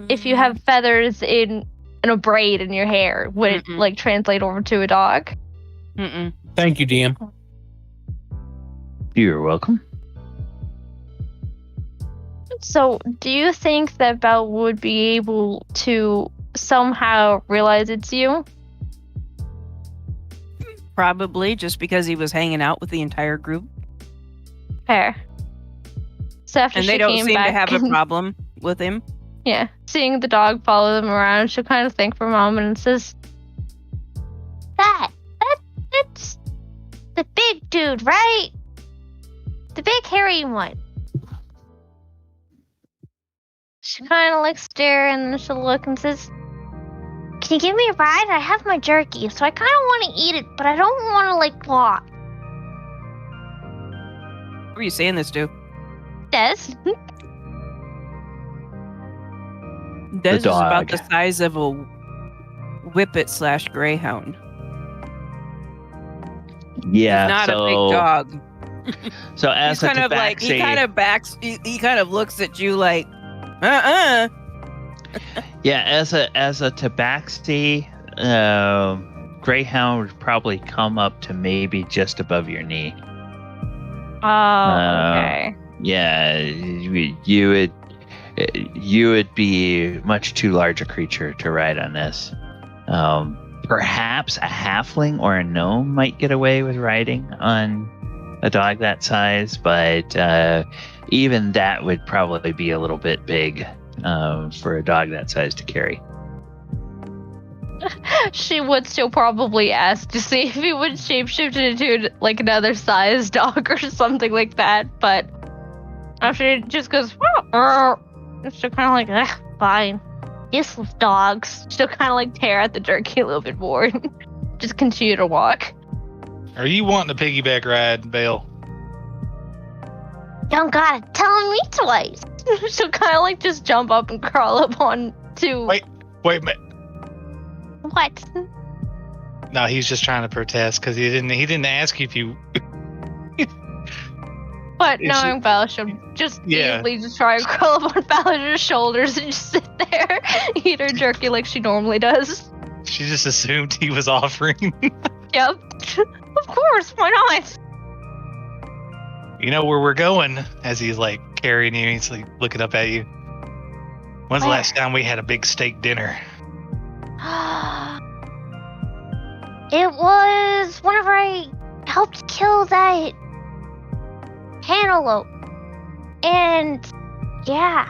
[SPEAKER 6] if you have feathers in a braid in your hair, would it, like, translate over to a dog?
[SPEAKER 2] Thank you, DM.
[SPEAKER 1] You're welcome.
[SPEAKER 6] So, do you think that Belle would be able to somehow realize it's you?
[SPEAKER 7] Probably, just because he was hanging out with the entire group.
[SPEAKER 6] Fair. So after
[SPEAKER 7] And
[SPEAKER 6] she
[SPEAKER 7] they don't
[SPEAKER 6] came
[SPEAKER 7] seem
[SPEAKER 6] back
[SPEAKER 7] to have a problem with him.
[SPEAKER 6] Yeah, seeing the dog follow them around, she'll kind of think for a moment and says, That's the big dude, right? The big hairy one. She kind of like stare and then she'll look and says, "Can you give me a ride? I have my jerky, so I kind of want to eat it, but I don't want to like walk."
[SPEAKER 7] Who are you saying this to?
[SPEAKER 6] Des?
[SPEAKER 7] Des is about
[SPEAKER 1] dog.
[SPEAKER 7] the size of a whippet/greyhound.
[SPEAKER 1] Yeah,
[SPEAKER 7] He's not
[SPEAKER 1] so,
[SPEAKER 7] a big dog.
[SPEAKER 1] So as
[SPEAKER 7] He's kind of like he kind of looks at you like,
[SPEAKER 1] Yeah, as a tabaxi, greyhound would probably come up to maybe just above your knee.
[SPEAKER 6] Oh, okay.
[SPEAKER 1] Yeah, you would be much too large a creature to ride on this. Perhaps a halfling or a gnome might get away with riding on a dog that size, but even that would probably be a little bit big for a dog that size to carry.
[SPEAKER 6] She would still probably ask to see if he would shapeshift into like another size dog or something like that, but after it just goes, she'll kind of like, fine. Useless dogs. She'll kind of like tear at the jerky a little bit more and just continue to walk.
[SPEAKER 5] Are you wanting a piggyback ride, Bale?
[SPEAKER 6] Don't gotta tell me twice. She'll kind of like just jump up and crawl up on to.
[SPEAKER 5] Wait a minute.
[SPEAKER 6] What?
[SPEAKER 5] No, he's just trying to protest because he didn't ask you if you.
[SPEAKER 6] But
[SPEAKER 5] Is
[SPEAKER 6] knowing Belle, she'll just easily just try and crawl up on Ballinger's shoulders and just sit there, eat her jerky like she normally does.
[SPEAKER 5] She just assumed he was offering.
[SPEAKER 6] Yep. Of course, why not?
[SPEAKER 5] You know where we're going? As he's like carrying you, he's like looking up at you. When's the last time we had a big steak dinner?
[SPEAKER 6] It was whenever I helped kill that antelope. And yeah.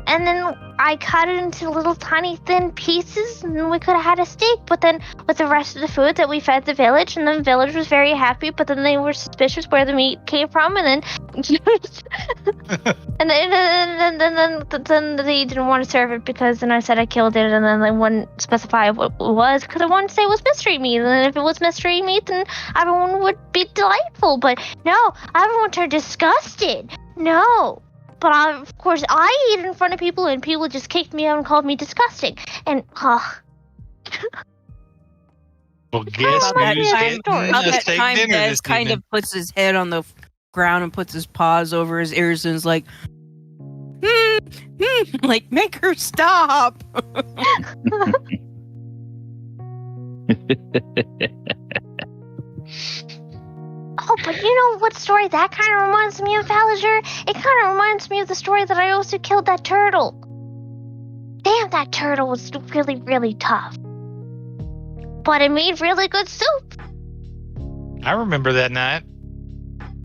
[SPEAKER 6] And then I cut it into little tiny thin pieces, and we could have had a steak. But then with the rest of the food that we fed the village, and the village was very happy. But then they were suspicious where the meat came from, and then then they didn't want to serve it because then I said I killed it, and then they wouldn't specify what it was because I wanted to say it was mystery meat. And then if it was mystery meat, then everyone would be delightful. But no, everyone turned disgusted. No. But of course, I ate it in front of people, and people just kicked me out and called me disgusting. And,
[SPEAKER 5] Well, guess who's getting
[SPEAKER 7] About
[SPEAKER 5] a
[SPEAKER 7] that
[SPEAKER 5] steak
[SPEAKER 7] time,
[SPEAKER 5] dinner
[SPEAKER 7] Des
[SPEAKER 5] this
[SPEAKER 7] kind
[SPEAKER 5] evening?
[SPEAKER 7] of puts his head on the ground and puts his paws over his ears and is like, like, make her stop.
[SPEAKER 6] oh, but you know what story that kind of reminds me of, Vallager? It kind of reminds me of the story that I also killed that turtle. Damn, that turtle was really, really tough. But it made really good soup.
[SPEAKER 5] I remember that night.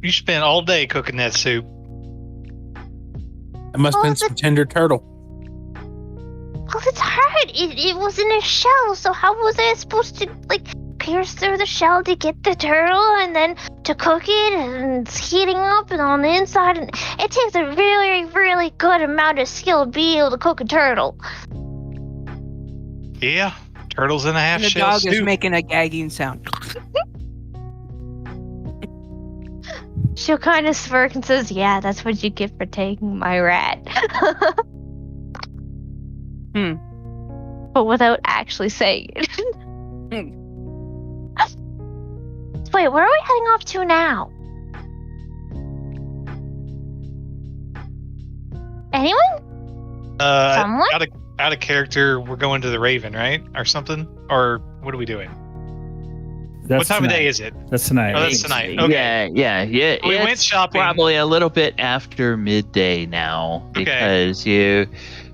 [SPEAKER 5] You spent all day cooking that soup.
[SPEAKER 2] It must have been some tender turtle.
[SPEAKER 6] Well, it's hard. It was in a shell, so how was I supposed to, like, pierce through the shell to get the turtle and then to cook it, and it's heating up and on the inside, and it takes a really, really good amount of skill to be able to cook a turtle.
[SPEAKER 5] Yeah, turtles in a half
[SPEAKER 7] And the
[SPEAKER 5] shell
[SPEAKER 7] dog
[SPEAKER 5] soup.
[SPEAKER 7] is making a gagging sound.
[SPEAKER 6] She'll kind of smirk and says, yeah, that's what you get for taking my rat. But without actually saying it. Wait, where are we heading off to now? Anyone? Someone?
[SPEAKER 5] Out of character, we're going to the Raven, right? Or something? Or what are we doing?
[SPEAKER 3] That's
[SPEAKER 5] What time
[SPEAKER 3] tonight.
[SPEAKER 5] of day is it?
[SPEAKER 3] That's tonight.
[SPEAKER 5] Oh, that's tonight. Okay.
[SPEAKER 1] Yeah.
[SPEAKER 5] We went
[SPEAKER 1] It's
[SPEAKER 5] shopping.
[SPEAKER 1] Probably a little bit after midday now
[SPEAKER 5] Okay.
[SPEAKER 1] because you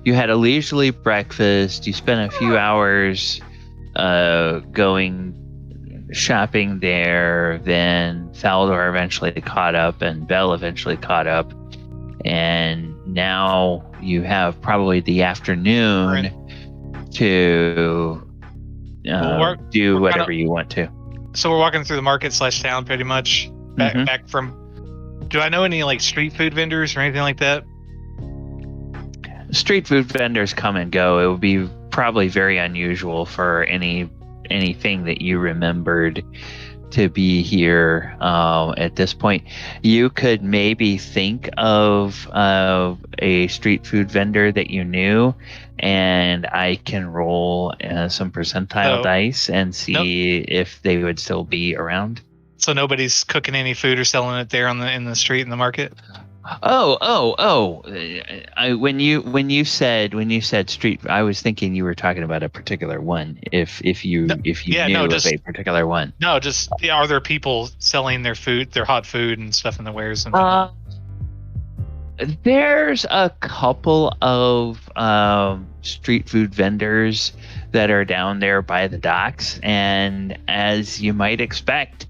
[SPEAKER 1] had a leisurely breakfast. You spent a few hours going shopping there. Then Thaldor eventually caught up, and Belle eventually caught up, and now you have probably the afternoon to do
[SPEAKER 5] we're
[SPEAKER 1] whatever
[SPEAKER 5] kinda-
[SPEAKER 1] you want to.
[SPEAKER 5] So we're walking through the market / town pretty much.
[SPEAKER 1] Mhm.
[SPEAKER 5] Back from. Do I know any like street food vendors or anything like that?
[SPEAKER 1] Street food vendors come and go. It would be probably very unusual for anything that you remembered to be here at this point. You could maybe think of a street food vendor that you knew, and I can roll some percentile dice and see if they would still be around.
[SPEAKER 5] So nobody's cooking any food or selling it there in the street in the market.
[SPEAKER 1] When you said street, I was thinking you were talking about a particular one. If you knew of a particular one.
[SPEAKER 5] No, just are there people selling their food, their hot food and stuff in the wares and whatnot?
[SPEAKER 1] There's a couple of street food vendors that are down there by the docks, and as you might expect,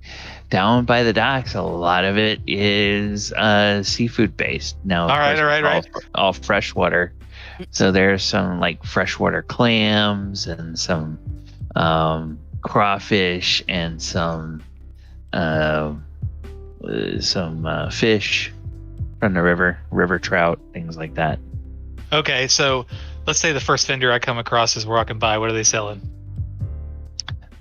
[SPEAKER 1] down by the docks, a lot of it is seafood based. Now,
[SPEAKER 5] All right.
[SPEAKER 1] all freshwater. So there's some like freshwater clams and some crawfish and some fish from the river trout, things like that.
[SPEAKER 5] Okay, so let's say the first vendor I come across is walking by. What are they selling?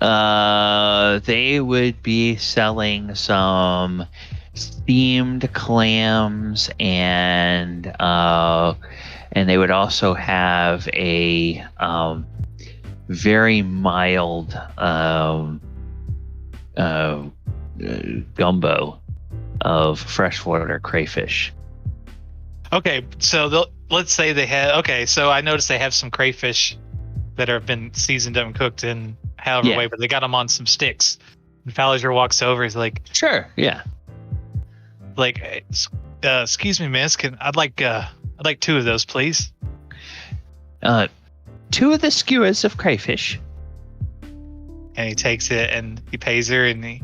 [SPEAKER 1] They would be selling some steamed clams, and they would also have a very mild gumbo of freshwater crayfish.
[SPEAKER 5] Okay, so let's say they have. Okay, so I noticed they have some crayfish that have been seasoned and cooked in however way, but they got them on some sticks. And Fallager walks over. He's like,
[SPEAKER 1] "Sure, yeah."
[SPEAKER 5] Like, excuse me, miss. I'd like 2 of those, please.
[SPEAKER 1] 2 of the skewers of crayfish.
[SPEAKER 5] And he takes it and he pays her and he.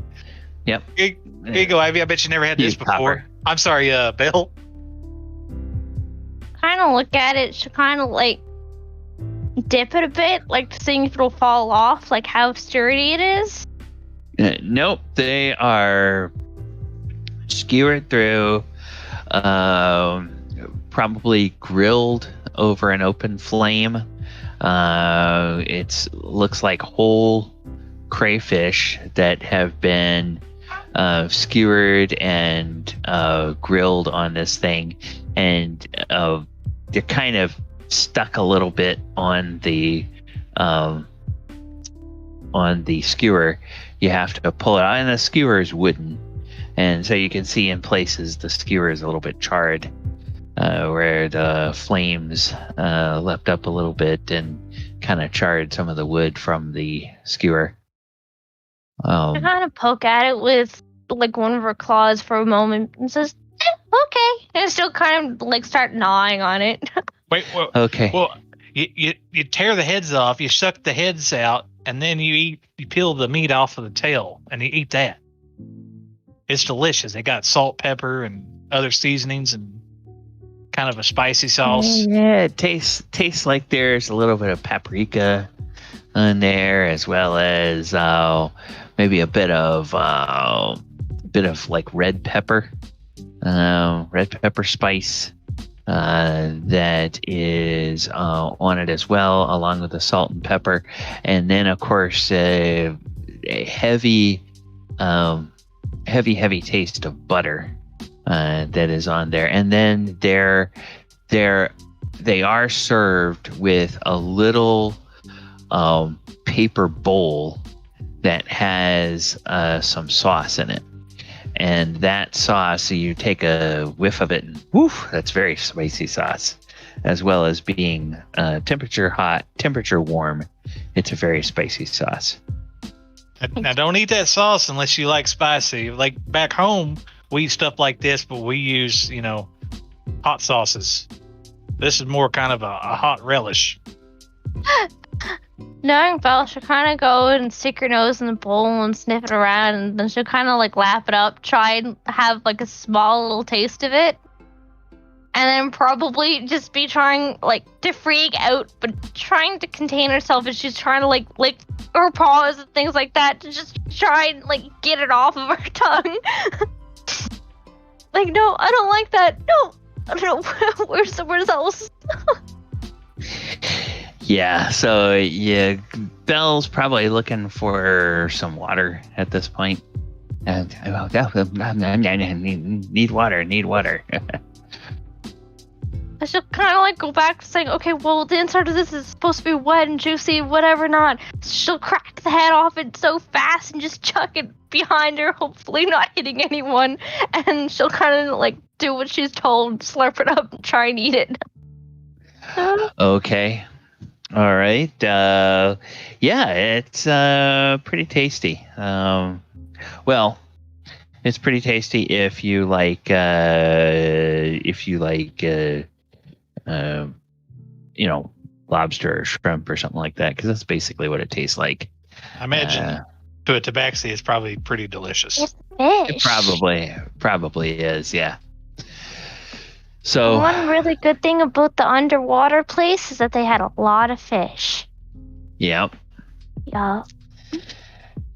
[SPEAKER 1] Yep.
[SPEAKER 5] Here you go, Ivy. I bet you never had this before.
[SPEAKER 1] Copper.
[SPEAKER 5] I'm sorry, Bill.
[SPEAKER 6] Kind of look at it. She kind of like dip it a bit, like seeing if it'll fall off, like how sturdy it is?
[SPEAKER 1] Nope, they are skewered through, probably grilled over an open flame. It looks like whole crayfish that have been skewered and grilled on this thing, and they're kind of stuck a little bit on the skewer. You have to pull it out, and the skewer is wooden, and so you can see in places the skewer is a little bit charred, where the flames leapt up a little bit and kind of charred some of the wood from the skewer.
[SPEAKER 6] I kind of poke at it with like one of her claws for a moment and says, okay, and still kind of like start gnawing on it.
[SPEAKER 5] Wait, well,
[SPEAKER 1] Okay.
[SPEAKER 5] Well, you tear the heads off, you suck the heads out, and then you peel the meat off of the tail, and you eat that. It's delicious. They got salt, pepper, and other seasonings, and kind of a spicy sauce.
[SPEAKER 1] Yeah, it tastes like there's a little bit of paprika in there, as well as maybe a bit of like red pepper spice that is on it as well, along with the salt and pepper, and then of course a heavy taste of butter that is on there, and then they are served with a little paper bowl that has some sauce in it. And that sauce, you take a whiff of it, and woof, that's very spicy sauce. As well as being temperature hot, temperature warm, it's a very spicy sauce.
[SPEAKER 5] Now, don't eat that sauce unless you like spicy. Like back home, we eat stuff like this, but we use, hot sauces. This is more kind of a hot relish.
[SPEAKER 6] Knowing Belle, she'll kind of go and stick her nose in the bowl and sniff it around, and then she'll kind of like lap it up, try and have like a small little taste of it, and then probably just be trying like to freak out, but trying to contain herself as she's trying to like lick her paws and things like that to just try and like get it off of her tongue. Like, no, I don't like that. No, I don't know. Where's else?
[SPEAKER 1] Yeah, so Belle's probably looking for some water at this point. And need water.
[SPEAKER 6] I should kind of like go back to saying, okay, well, the inside of this is supposed to be wet and juicy, whatever not. She'll crack the head off it so fast and just chuck it behind her, hopefully not hitting anyone. And she'll kind of like do what she's told, slurp it up and try and eat it.
[SPEAKER 1] Okay. All right. Yeah, it's pretty tasty. Well, it's pretty tasty if you like lobster or shrimp or something like that, because that's basically what it tastes like.
[SPEAKER 5] I imagine to a tabaxi, it's probably pretty delicious.
[SPEAKER 6] It's fish.
[SPEAKER 1] It probably is, yeah. So
[SPEAKER 6] one really good thing about the underwater place is that they had a lot of fish.
[SPEAKER 1] Yep.
[SPEAKER 6] Yeah.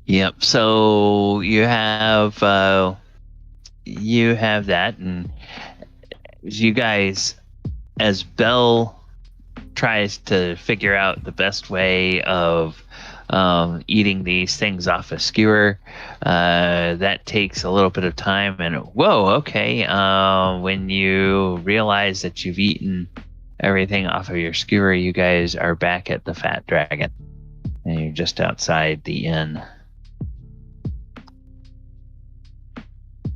[SPEAKER 1] Yep. So you have that, and you guys, as Belle tries to figure out the best way of eating these things off a skewer, that takes a little bit of time, and when you realize that you've eaten everything off of your skewer, you guys are back at the Fat Dragon, and you're just outside the inn.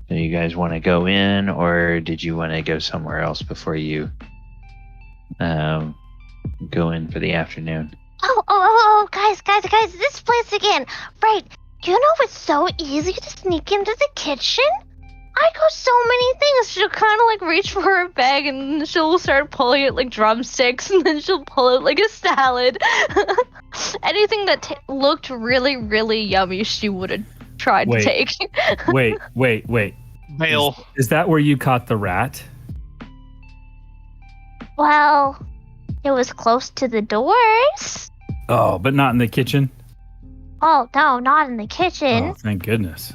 [SPEAKER 1] Do you guys want to go in, or did you want to go somewhere else before you go in for the afternoon?
[SPEAKER 6] Oh, guys, this place again. Right, you know it's so easy to sneak into the kitchen? I got so many things. She'll kind of like reach for her bag and she'll start pulling it like drumsticks, and then she'll pull it like a salad. Anything that looked really, really yummy, she would have tried to take.
[SPEAKER 3] Wait.
[SPEAKER 5] Male.
[SPEAKER 3] Is that where you caught the rat?
[SPEAKER 6] Well, It was close to the doors.
[SPEAKER 3] Oh, but not in the kitchen?
[SPEAKER 6] Oh, no, not in the kitchen.
[SPEAKER 3] Oh, thank goodness.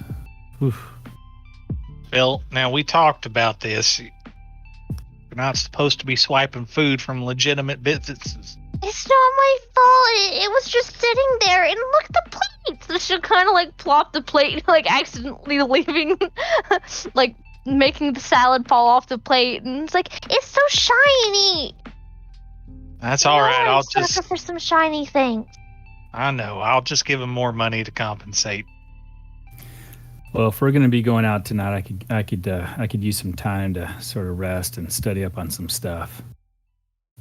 [SPEAKER 3] Oof.
[SPEAKER 5] Phil, now we talked about this. You're not supposed to be swiping food from legitimate businesses.
[SPEAKER 6] It's not my fault. It was just sitting there, and look at the plate. So she'll kind of like plop the plate, like accidentally leaving, like making the salad fall off the plate, and it's like it's so shiny.
[SPEAKER 5] That's all right. I'll
[SPEAKER 6] sucker
[SPEAKER 5] just.
[SPEAKER 6] for some shiny things.
[SPEAKER 5] I know. I'll just give him more money to compensate.
[SPEAKER 3] Well, if we're going to be going out tonight, I could use some time to sort of rest and study up on some stuff.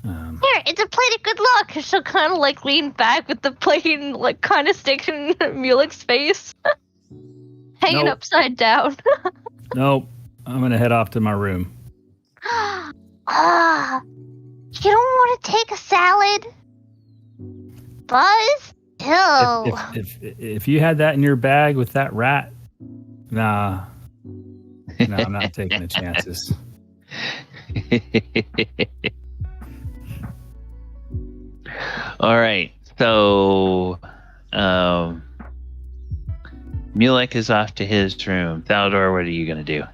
[SPEAKER 6] Here, it's a plate of good luck. She'll kind of like lean back with the plate and like kind of stick in Mulek's face, hanging
[SPEAKER 3] Nope.
[SPEAKER 6] upside down.
[SPEAKER 3] Nope. I'm going to head off to my room.
[SPEAKER 6] You don't want to take a salad, Buzz? Ew.
[SPEAKER 3] If you had that in your bag with that rat, nah. No, I'm not taking the chances.
[SPEAKER 1] All right. So, Mulek is off to his room. Thaldor, what are you gonna do?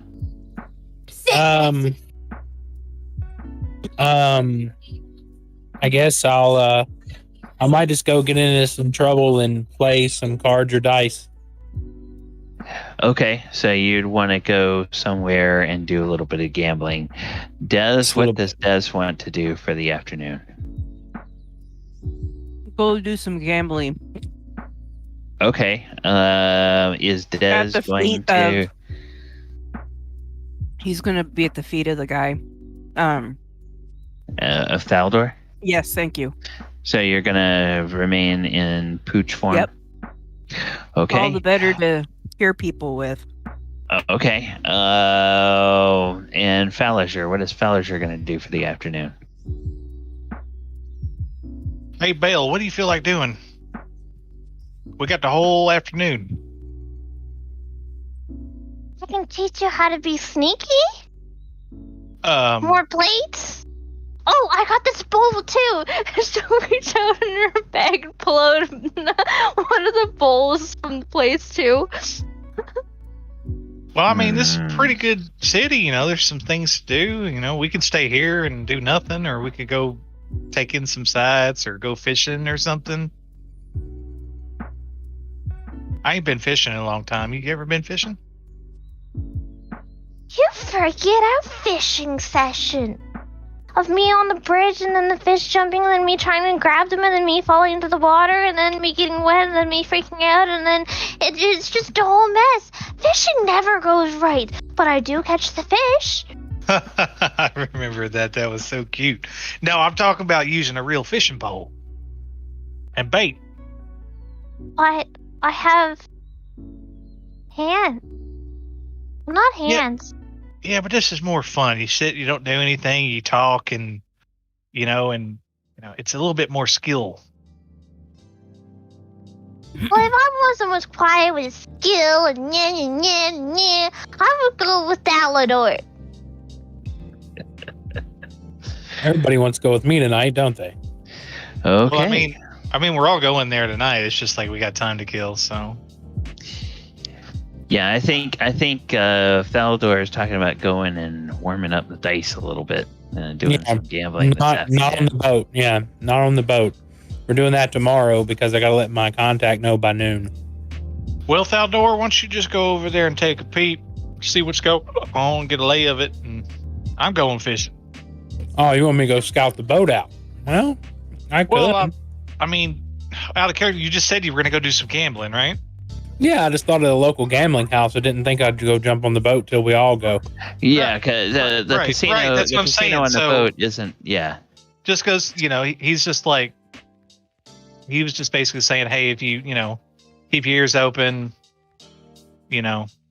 [SPEAKER 2] I guess I might just go get into some trouble and play some cards or dice.
[SPEAKER 1] Okay, so you'd want to go somewhere and do a little bit of gambling. What does Des want to do for the afternoon?
[SPEAKER 7] Go do some gambling.
[SPEAKER 1] Okay. Is Des
[SPEAKER 7] At the
[SPEAKER 1] going
[SPEAKER 7] feet
[SPEAKER 1] to?
[SPEAKER 7] He's gonna be at the feet of the guy.
[SPEAKER 1] Of Thaldor?
[SPEAKER 7] Yes, thank you.
[SPEAKER 1] So you're gonna remain in pooch form?
[SPEAKER 7] Yep.
[SPEAKER 1] Okay.
[SPEAKER 7] All the better to hear people with.
[SPEAKER 1] Okay. And Falliger, what is Falliger gonna do for the afternoon?
[SPEAKER 5] Hey, Bale, what do you feel like doing? We got the whole afternoon.
[SPEAKER 6] I can teach you how to be sneaky. More plates. Oh, I got this bowl too. She'll reach out in her bag and pull out one of the bowls from the place too.
[SPEAKER 5] Well, I mean, this is a pretty good city. You know, there's some things to do. You know, we can stay here and do nothing, or we could go take in some sights or go fishing or something. I ain't been fishing in a long time. You ever been fishing?
[SPEAKER 6] You forget our fishing session. Of me on the bridge and then the fish jumping and then me trying to grab them and then me falling into the water and then me getting wet and then me freaking out and then it's just a whole mess. Fishing never goes right, but I do catch the fish.
[SPEAKER 5] I remember that. That was so cute. No, I'm talking about using a real fishing pole and bait.
[SPEAKER 6] But I have hands. Not hands.
[SPEAKER 5] Yeah, but this is more fun. You sit, you don't do anything, you talk, and it's a little bit more skill.
[SPEAKER 6] Well, if I wasn't as quiet with skill and I would go with Dalador.
[SPEAKER 2] Everybody wants to go with me tonight, don't they?
[SPEAKER 1] Okay.
[SPEAKER 5] Well, I mean, we're all going there tonight. It's just like we got time to kill, so.
[SPEAKER 1] Yeah, I think Thaldor is talking about going and warming up the dice a little bit and doing some gambling.
[SPEAKER 2] Not on the boat. Yeah, not on the boat. We're doing that tomorrow because I got to let my contact know by noon.
[SPEAKER 5] Well, Thaldor, why don't you just go over there and take a peep, see what's going on, get a lay of it, and I'm going fishing.
[SPEAKER 2] Oh, you want me to go scout the boat out? Well, I could.
[SPEAKER 5] Well, I mean, out of character, you just said you were going to go do some gambling, right?
[SPEAKER 2] Yeah, I just thought of the local gambling house. I didn't think I'd go jump on the boat till we all go.
[SPEAKER 1] Yeah, because the casino,
[SPEAKER 5] that's what I'm saying.
[SPEAKER 1] on the
[SPEAKER 5] So,
[SPEAKER 1] boat isn't. Yeah.
[SPEAKER 5] Just because he's just like, he was just basically saying, hey, if you keep your ears open,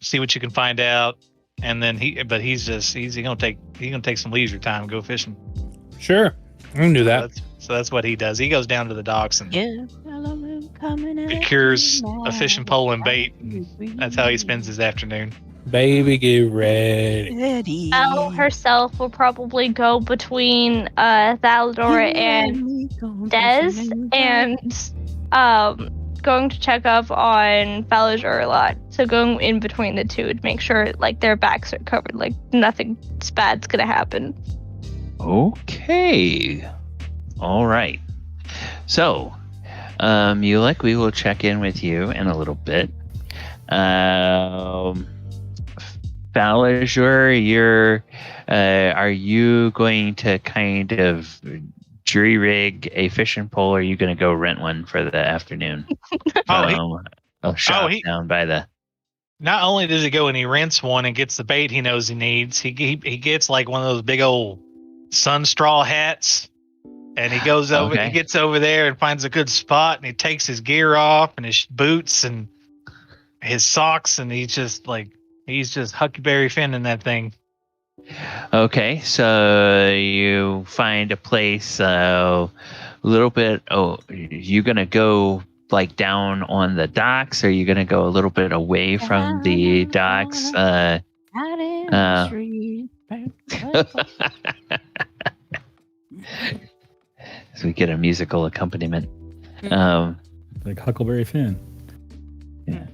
[SPEAKER 5] see what you can find out, and then he's gonna take some leisure time and go fishing.
[SPEAKER 2] Sure, I can do that.
[SPEAKER 5] So that's what he does. He goes down to the docks and
[SPEAKER 7] Coming
[SPEAKER 5] procures a fishing pole and bait, and that's how he spends his afternoon.
[SPEAKER 2] Baby, get ready.
[SPEAKER 7] Eddie.
[SPEAKER 6] Elle herself will probably go between Thaldor and Dez, and going to check up on Falador a lot. So going in between the two to make sure like their backs are covered, like nothing bad's gonna happen.
[SPEAKER 1] Okay. All right. So, Mulek, we will check in with you in a little bit. Falador, are you going to kind of jury rig a fishing pole, or are you going to go rent one for the afternoon? A shop down by the.
[SPEAKER 5] Not only does he go and he rents one and gets the bait he knows he needs, he gets like one of those big old sun straw hats, and he goes over.
[SPEAKER 1] Okay.
[SPEAKER 5] He gets over there and finds a good spot, and he takes his gear off and his boots and his socks, and he's just Huckleberry Finn in that thing.
[SPEAKER 1] Okay, so you find a place a little bit. Oh, you gonna go like down on the docks, or are you gonna go a little bit away from the docks? So we get a musical accompaniment.
[SPEAKER 3] Like Huckleberry Finn.
[SPEAKER 1] Yeah.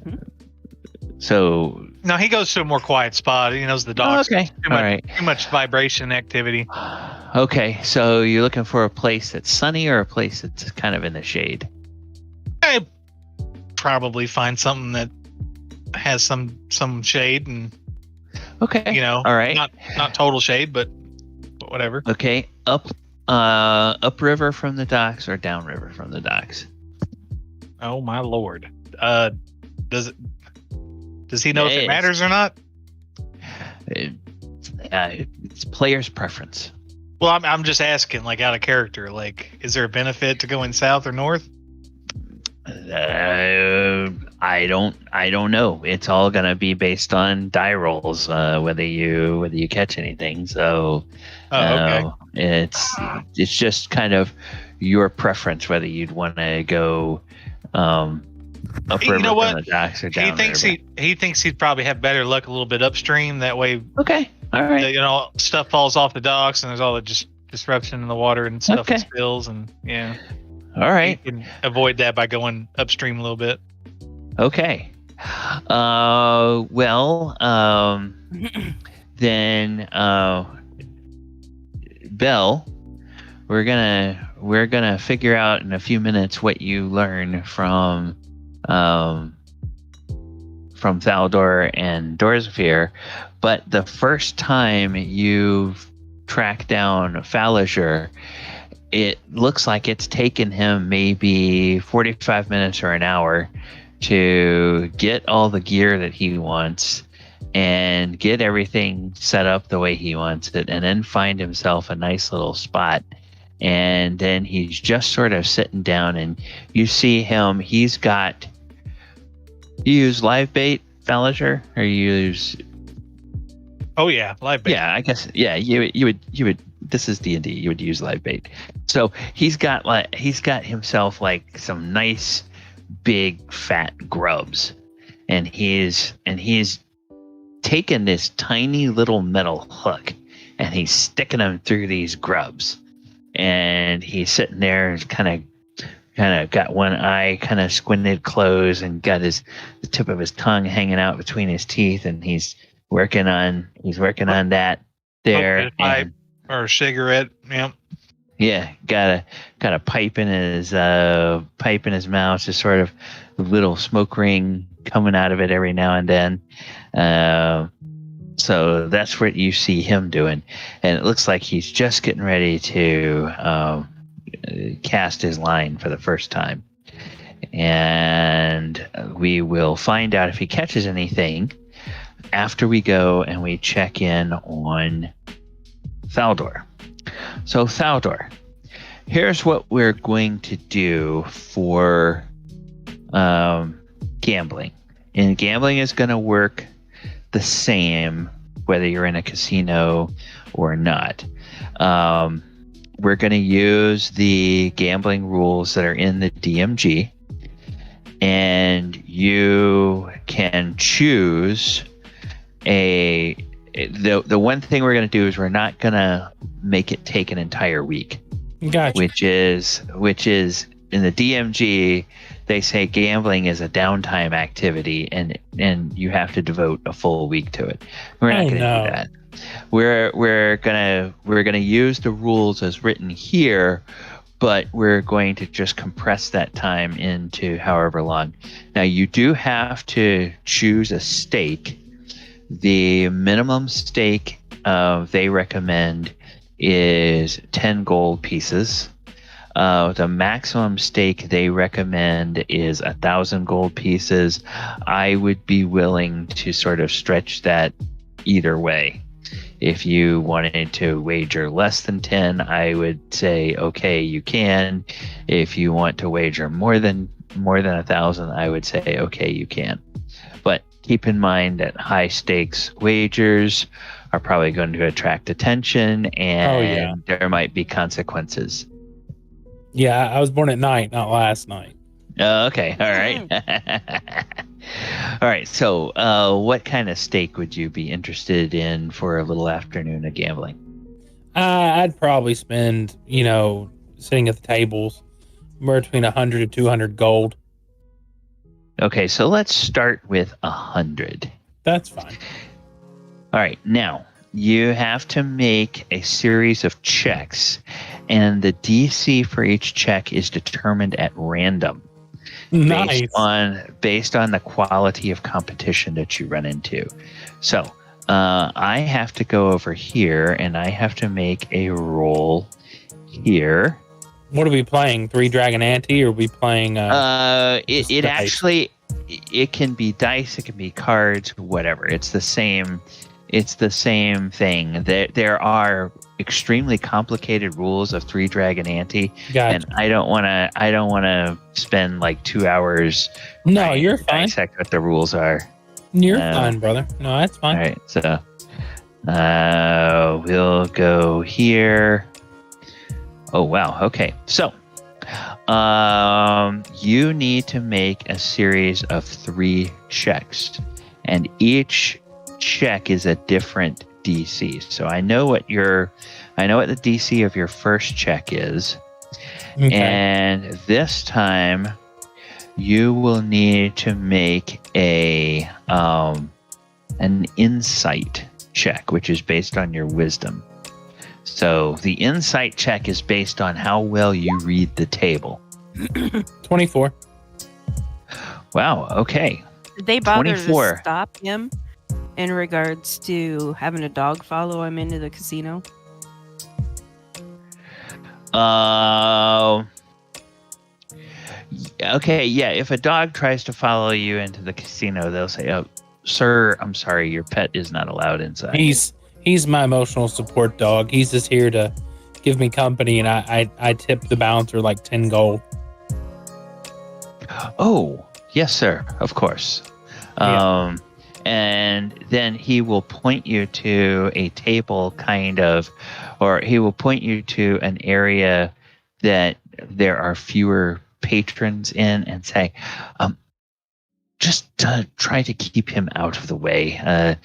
[SPEAKER 1] So
[SPEAKER 5] no, he goes to a more quiet spot. He knows the docks.
[SPEAKER 1] Okay,
[SPEAKER 5] Too much vibration activity.
[SPEAKER 1] Okay, so you're looking for a place that's sunny or a place that's kind of in the shade?
[SPEAKER 5] I probably find something that has some shade and
[SPEAKER 1] okay,
[SPEAKER 5] all
[SPEAKER 1] right,
[SPEAKER 5] not total shade, but whatever.
[SPEAKER 1] Okay, upriver from the docks or downriver from the docks?
[SPEAKER 5] Oh my lord! Does he know if it matters or not?
[SPEAKER 1] It's player's preference.
[SPEAKER 5] Well, I'm just asking, like out of character. Like, is there a benefit to going south or north?
[SPEAKER 1] I don't know. It's all gonna be based on die rolls, whether you catch anything. So,
[SPEAKER 5] okay.
[SPEAKER 1] It's just kind of your preference whether you'd want to go upriver
[SPEAKER 5] you know what?
[SPEAKER 1] from the docks or downriver.
[SPEAKER 5] He thinks he'd probably have better luck a little bit upstream. That way,
[SPEAKER 1] okay, all right.
[SPEAKER 5] Stuff falls off the docks and there's all the disruption in the water and stuff that spills and
[SPEAKER 1] All right.
[SPEAKER 5] You can avoid that by going upstream a little bit.
[SPEAKER 1] Okay. Then Belle, we're gonna figure out in a few minutes what you learn from Thaldor and Dorsvere, but the first time you've tracked down Falador, it looks like it's taken him maybe 45 minutes or an hour to get all the gear that he wants and get everything set up the way he wants it, and then find himself a nice little spot. And then he's just sort of sitting down, and you see him. You use live bait, Falador, or you use?
[SPEAKER 5] Oh yeah, live bait.
[SPEAKER 1] Yeah, I guess. Yeah, you would. This is D&D. You would use live bait. So he's got himself like some nice big fat grubs, and he's taken this tiny little metal hook and he's sticking them through these grubs, and he's sitting there kind of got one eye kind of squinted closed and got the tip of his tongue hanging out between his teeth, and he's working on that there.
[SPEAKER 5] Or a cigarette,
[SPEAKER 1] yeah. Got a pipe in his mouth, just sort of a little smoke ring coming out of it every now and then. So that's what you see him doing, and it looks like he's just getting ready to cast his line for the first time. And we will find out if he catches anything after we go and we check in on Thaldor. So Thaldor, here's what we're going to do for gambling. And gambling is going to work the same whether you're in a casino or not. We're going to use the gambling rules that are in the DMG, and you can choose the one thing we're going to do is we're not going to make it take an entire week.
[SPEAKER 2] Gotcha.
[SPEAKER 1] Which is in the DMG, they say gambling is a downtime activity, and you have to devote a full week to it. We're not going to do that. We're gonna use the rules as written here, but we're going to just compress that time into however long. Now you do have to choose a stake. The minimum stake they recommend is 10 gold pieces. The maximum stake they recommend is 1,000 gold pieces. I would be willing to sort of stretch that either way. If you wanted to wager less than 10, I would say, okay, you can. If you want to wager more than 1,000, I would say, okay, you can. But keep in mind that high stakes wagers are probably going to attract attention, and there might be consequences.
[SPEAKER 2] Yeah, I was born at night, not last night.
[SPEAKER 1] Okay, all right. All right, so what kind of stake would you be interested in for a little afternoon of gambling?
[SPEAKER 2] I'd probably spend, sitting at the tables, between 100 to 200 gold.
[SPEAKER 1] Okay, so let's start with 100.
[SPEAKER 2] That's fine.
[SPEAKER 1] All right, now you have to make a series of checks, and the DC for each check is determined at random.
[SPEAKER 2] Nice.
[SPEAKER 1] Based on the quality of competition that you run into. So I have to go over here, and I have to make a roll here.
[SPEAKER 2] What are we playing? 3 Dragon Ante, or are we playing?
[SPEAKER 1] It actually, it can be dice, it can be cards, whatever. It's the same. It's the same thing. There are extremely complicated rules of 3 Dragon Ante,
[SPEAKER 2] Gotcha.
[SPEAKER 1] and I don't want to spend like 2 hours.
[SPEAKER 2] No, you're fine.
[SPEAKER 1] Dissect what the rules are.
[SPEAKER 2] You're fine, brother. No, that's fine.
[SPEAKER 1] All right, so we'll go here. Oh wow. Okay, so you need to make a series of 3 checks, and each check is a different DC. So I know what the DC of your first check is. Okay. And this time you will need to make an insight check, which is based on your wisdom. So the insight check is based on how well you read the table.
[SPEAKER 2] 24.
[SPEAKER 1] Wow, okay.
[SPEAKER 4] Did they bother
[SPEAKER 1] 24.
[SPEAKER 4] to stop him in regards to having a dog follow him into the casino?
[SPEAKER 1] Okay, yeah. If a dog tries to follow you into the casino, they'll say, "Oh, sir, I'm sorry, your pet is not allowed inside."
[SPEAKER 2] He's my emotional support dog. He's just here to give me company, and I tip the bouncer like 10 gold.
[SPEAKER 1] Oh, yes, sir. Of course.
[SPEAKER 2] Yeah.
[SPEAKER 1] And then he will point you to a table, or he will point you to an area that there are fewer patrons in, and say, just try to keep him out of the way.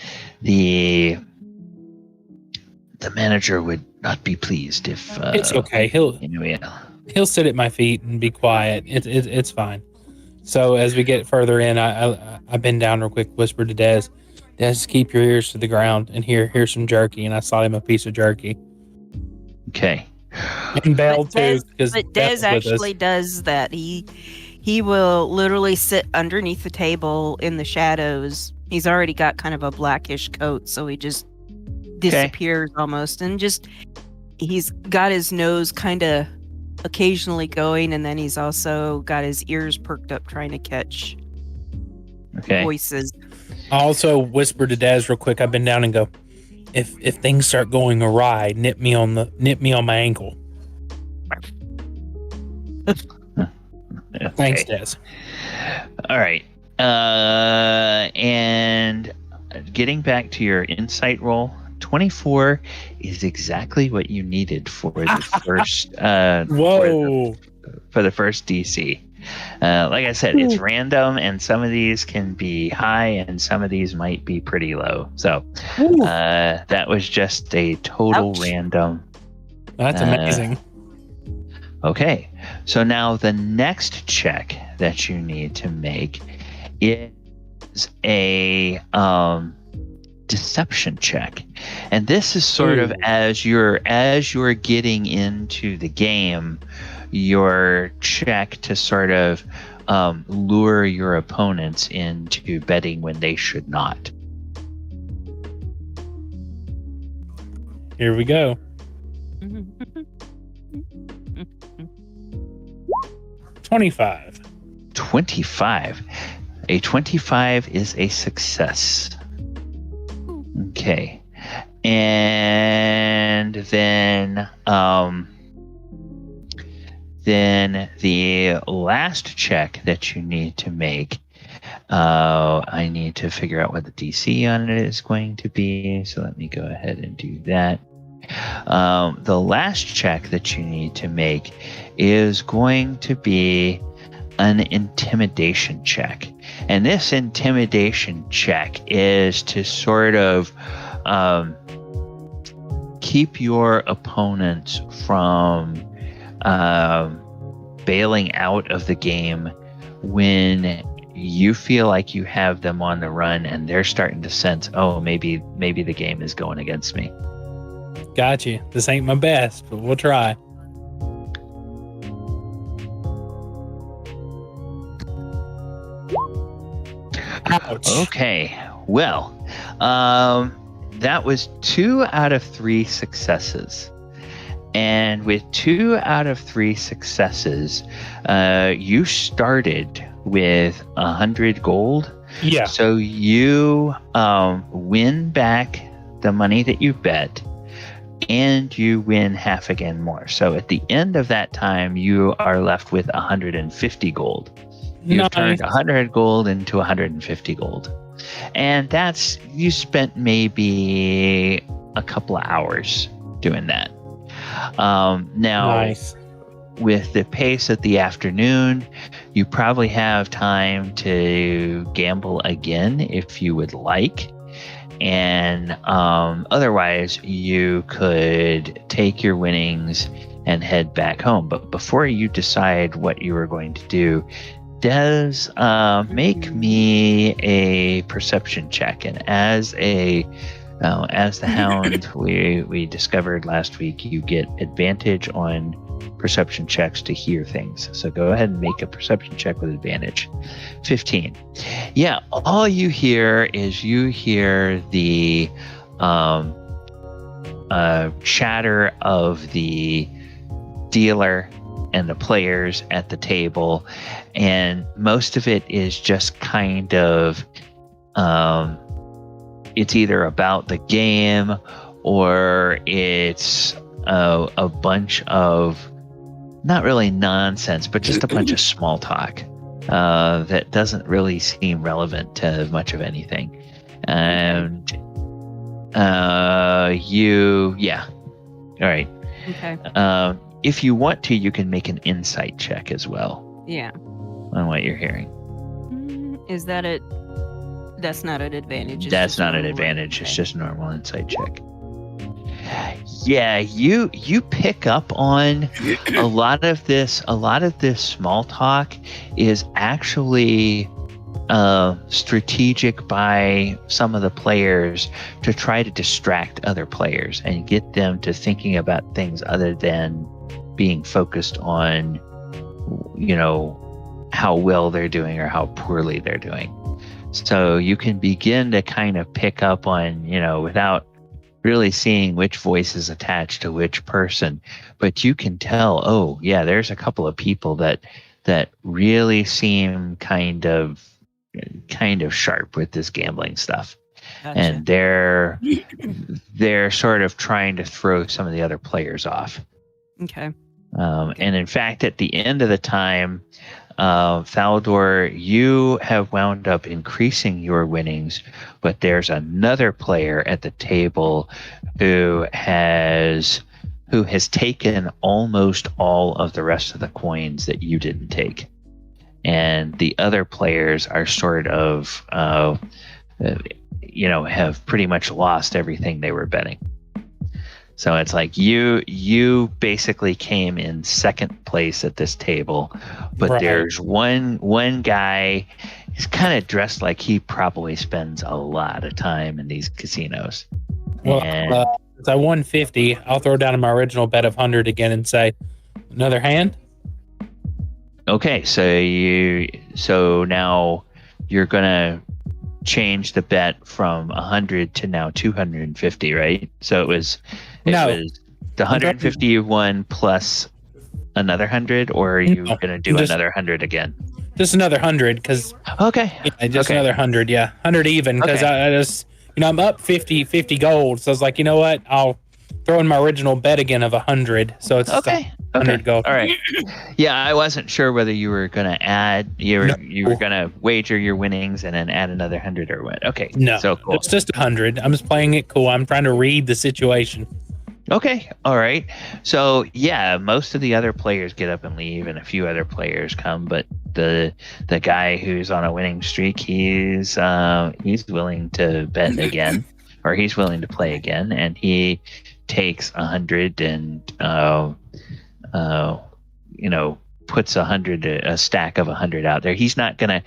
[SPEAKER 1] The manager would not be pleased if.
[SPEAKER 2] It's okay. He'll sit at my feet and be quiet. It's fine. So as we get further in, I bend down real quick, whisper to Dez, keep your ears to the ground, and here's some jerky, and I slide him a piece of jerky.
[SPEAKER 1] Okay.
[SPEAKER 2] And Belle too, because
[SPEAKER 4] Dez actually does that. He will literally sit underneath the table in the shadows. He's already got kind of a blackish coat, so he just disappears almost, and he's got his nose kind of occasionally going, and then he's also got his ears perked up trying to catch voices.
[SPEAKER 2] I also whisper to Daz real quick. I bend down and go, if things start going awry, nip me on my ankle.
[SPEAKER 1] Okay.
[SPEAKER 2] Thanks, Daz.
[SPEAKER 1] All right. And getting back to your insight roll, 24 is exactly what you needed for the first
[SPEAKER 2] Whoa.
[SPEAKER 1] for the first DC. Like I said, it's random, and some of these can be high, and some of these might be pretty low. So that was just a total random.
[SPEAKER 2] That's amazing.
[SPEAKER 1] Okay, so now the next check that you need to make is a deception check, and this is sort of as you're getting into the game, your check to sort of lure your opponents into betting when they should not.
[SPEAKER 2] Here we go. 25.
[SPEAKER 1] 25. A 25 is a success. Okay. And then the last check that you need to make, I need to figure out what the DC on it is going to be. So let me go ahead and do that. The last check that you need to make is going to be an intimidation check. And this intimidation check is to sort of keep your opponents from bailing out of the game when you feel like you have them on the run and they're starting to sense, oh, maybe the game is going against me.
[SPEAKER 2] Got you. This ain't my best, but we'll try. Ouch.
[SPEAKER 1] Okay. Well, that was 2 out of 3 successes. And with 2 out of 3 successes, you started with 100 gold.
[SPEAKER 2] Yeah.
[SPEAKER 1] So you win back the money that you bet, and you win half again more. So at the end of that time, you are left with 150 gold. You've turned 100 gold into 150 gold. And that's, you spent maybe a couple of hours doing that. Now, with the pace of the afternoon, you probably have time to gamble again if you would like. And otherwise, you could take your winnings and head back home. But before you decide what you are going to do, Des, make me a perception check. And as the hound we discovered last week, you get advantage on perception checks to hear things. So go ahead and make a perception check with advantage. 15. Yeah, all you hear is the chatter of the dealer and the players at the table, and most of it is just kind of it's either about the game or it's a bunch of not really nonsense, but just a bunch of small talk that doesn't really seem relevant to much of anything. And all right.
[SPEAKER 4] Okay.
[SPEAKER 1] If you want to, you can make an insight check as well.
[SPEAKER 4] Yeah.
[SPEAKER 1] On what you're hearing.
[SPEAKER 4] Is that it? That's not an advantage.
[SPEAKER 1] That's not an advantage. Okay. It's just a normal insight check. Yeah, you pick up on a lot of this small talk is actually strategic by some of the players to try to distract other players and get them to thinking about things other than being focused on, how well they're doing or how poorly they're doing. So you can begin to kind of pick up on, without really seeing which voice is attached to which person, but you can tell, oh yeah, there's a couple of people that really seem kind of sharp with this gambling stuff. Gotcha. And they're sort of trying to throw some of the other players off.
[SPEAKER 4] Okay.
[SPEAKER 1] And in fact, at the end of the time, Thaldor, you have wound up increasing your winnings, but there's another player at the table who has taken almost all of the rest of the coins that you didn't take. and the other players are sort of, have pretty much lost everything they were betting. So it's like you basically came in second place at this table, but
[SPEAKER 2] Right.
[SPEAKER 1] there's one guy. He's kind of dressed like he probably spends a lot of time in these casinos.
[SPEAKER 2] Well,
[SPEAKER 1] And-
[SPEAKER 2] since I won 50, I'll throw down my original bet of 100 again and say, another hand?
[SPEAKER 1] Okay, so now you're gonna change the bet from 100 to now 250, right? So it was the 150 you won plus another 100, or are you gonna do another 100 again?
[SPEAKER 2] Just another 100, because
[SPEAKER 1] Okay.
[SPEAKER 2] another 100, yeah, 100 even, because I just, I'm up 50 gold, so I was like, you know what, I'll throw in my original bet again of 100, so it's
[SPEAKER 1] Okay.
[SPEAKER 2] 100 gold.
[SPEAKER 1] All right. Yeah, I wasn't sure whether you were gonna add you were gonna wager your winnings and then add another 100 or what. Okay.
[SPEAKER 2] No,
[SPEAKER 1] So cool.
[SPEAKER 2] it's just 100. I'm just playing it cool. I'm trying to read the situation.
[SPEAKER 1] Okay. All right. So yeah, most of the other players get up and leave, and a few other players come, but the guy who's on a winning streak, he's willing to bet again, or he's willing to play again, and he takes 100 and puts a stack of 100 out there. He's not gonna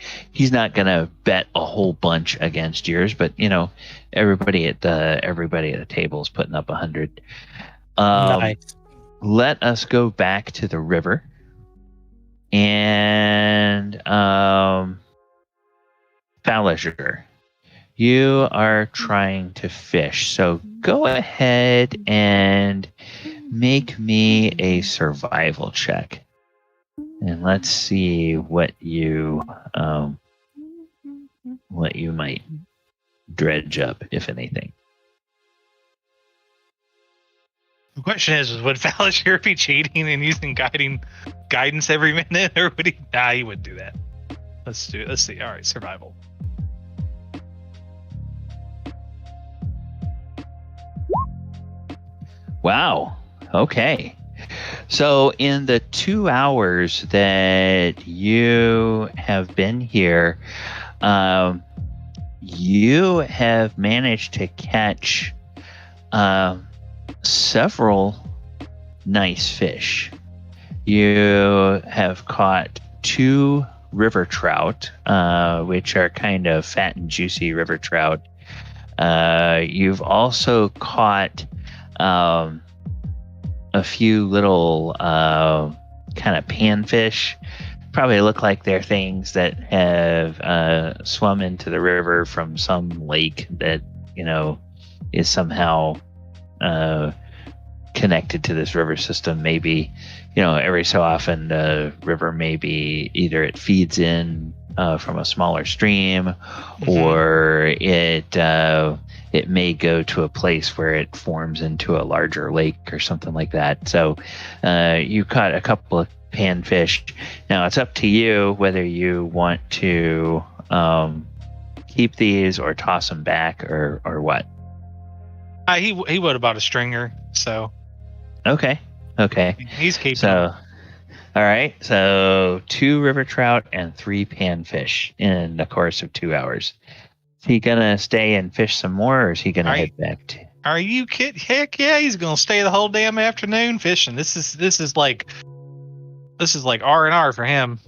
[SPEAKER 1] bet a whole bunch against yours, but everybody at the table is putting up 100.
[SPEAKER 2] Nice.
[SPEAKER 1] Let us go back to the river, and Falliger, you are trying to fish, so go ahead and make me a survival check, and let's see what you might dredge up, if anything.
[SPEAKER 5] The question is would Falliger be cheating and using guidance every minute, or would he? Nah, he wouldn't do that. Let's see. All right, survival.
[SPEAKER 1] Wow. Okay. So in the 2 hours that you have been here, you have managed to catch several nice fish. You have caught 2 river trout, which are kind of fat and juicy river trout. You've also caught a few little kind of panfish. Probably look like they're things that have swum into the river from some lake that is somehow connected to this river system. Maybe every so often the river maybe either it feeds in from a smaller stream, or it may go to a place where it forms into a larger lake or something like that. So you caught a couple of panfish. Now it's up to you whether you want to keep these or toss them back or what.
[SPEAKER 5] He would have bought a stringer, so.
[SPEAKER 1] Okay.
[SPEAKER 5] He's keeping
[SPEAKER 1] So, all right. So 2 river trout and 3 panfish in the course of 2 hours. Is he gonna stay and fish some more, or is he gonna head back to?
[SPEAKER 5] Are you kidding? Heck yeah, he's gonna stay the whole damn afternoon fishing. This is like R&R for him.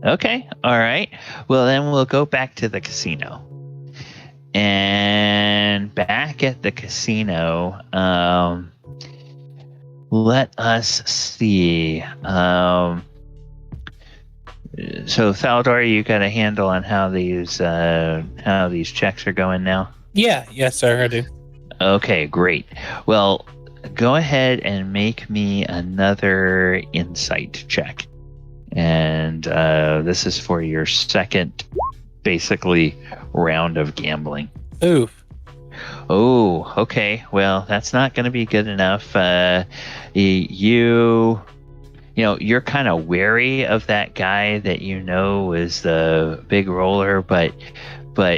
[SPEAKER 1] Okay. All right. Well, then we'll go back to the casino. And back at the casino, let us see. So Thaldor, you got a handle on how these checks are going now?
[SPEAKER 2] Yes, sir, I do.
[SPEAKER 1] Okay, great. Well, go ahead and make me another insight check. And this is for your second, basically, round of gambling.
[SPEAKER 2] Oof.
[SPEAKER 1] Oh, okay. Well, that's not going to be good enough. You're kind of wary of that guy that is the big roller, but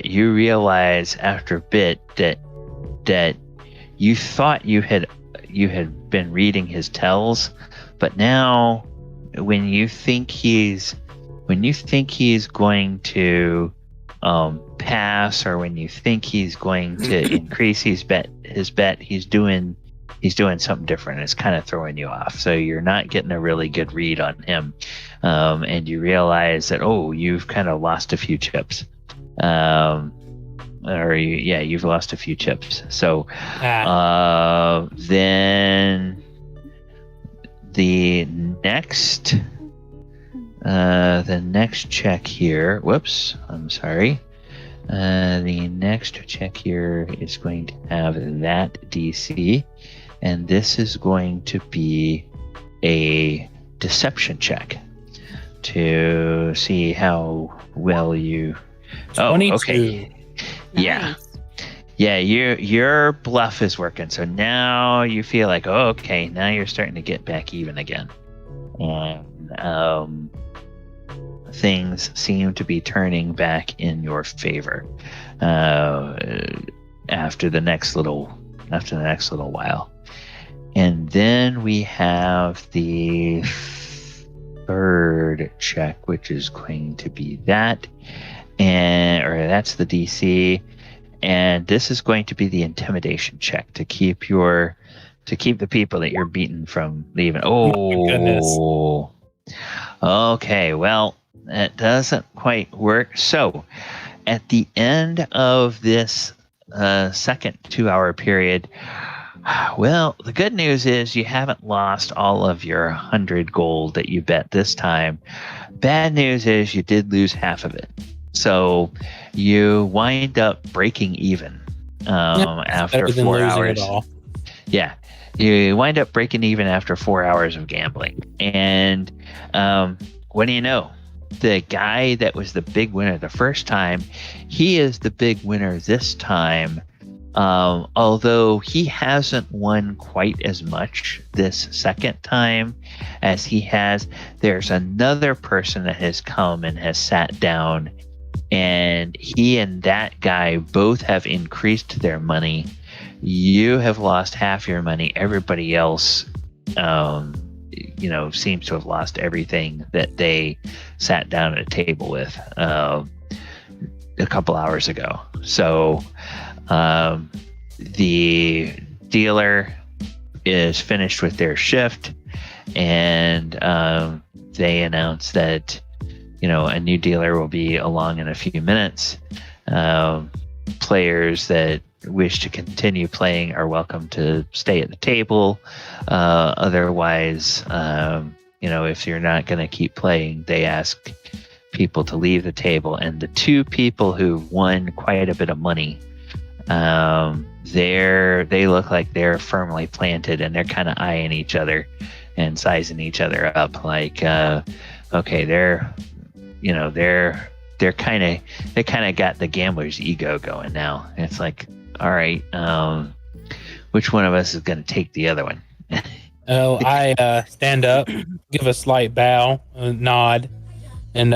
[SPEAKER 1] you realize after a bit that you thought you had been reading his tells, but now when you think he's when you think he's going to pass, or when you think he's going to increase his bet, he's doing something different. It's kind of throwing you off. So you're not getting a really good read on him, and you realize that you've kind of lost a few chips, you've lost a few chips. So then the next check here. Whoops, I'm sorry. The next check here is going to have that DC, and this is going to be a deception check to see how well you.
[SPEAKER 2] 22.
[SPEAKER 1] Okay. Yeah. Yeah, your bluff is working. So now you feel like, okay, now you're starting to get back even again. And things seem to be turning back in your favor after the next little while. And then we have the third check, which is going to be that, that's the DC. And this is going to be the intimidation check to keep the people that you're beating from leaving.
[SPEAKER 2] Oh, goodness.
[SPEAKER 1] Okay, well, that doesn't quite work. So at the end of this second 2-hour period, well, the good news is you haven't lost all of your 100 gold that you bet this time. Bad news is you did lose half of it. So you wind up breaking even after 4 hours. Yeah, you wind up breaking even after 4 hours of gambling. And what do you know? The guy that was the big winner the first time, he is the big winner this time. Although he hasn't won quite as much this second time as he has, there's another person that has come and has sat down, and he and that guy both have increased their money. You have lost half your money. Everybody else, seems to have lost everything that they sat down at a table with a couple hours ago. So the dealer is finished with their shift, and they announce that a new dealer will be along in a few minutes. Players that wish to continue playing are welcome to stay at the table. Otherwise, if you're not going to keep playing, they ask people to leave the table. And the two people who won quite a bit of money, they look like they're firmly planted, and they're kind of eyeing each other and sizing each other up. Like, okay, they're kind of got the gambler's ego going now. And it's like, all right, which one of us is going to take the other one?
[SPEAKER 2] I stand up, give a slight bow, a nod, and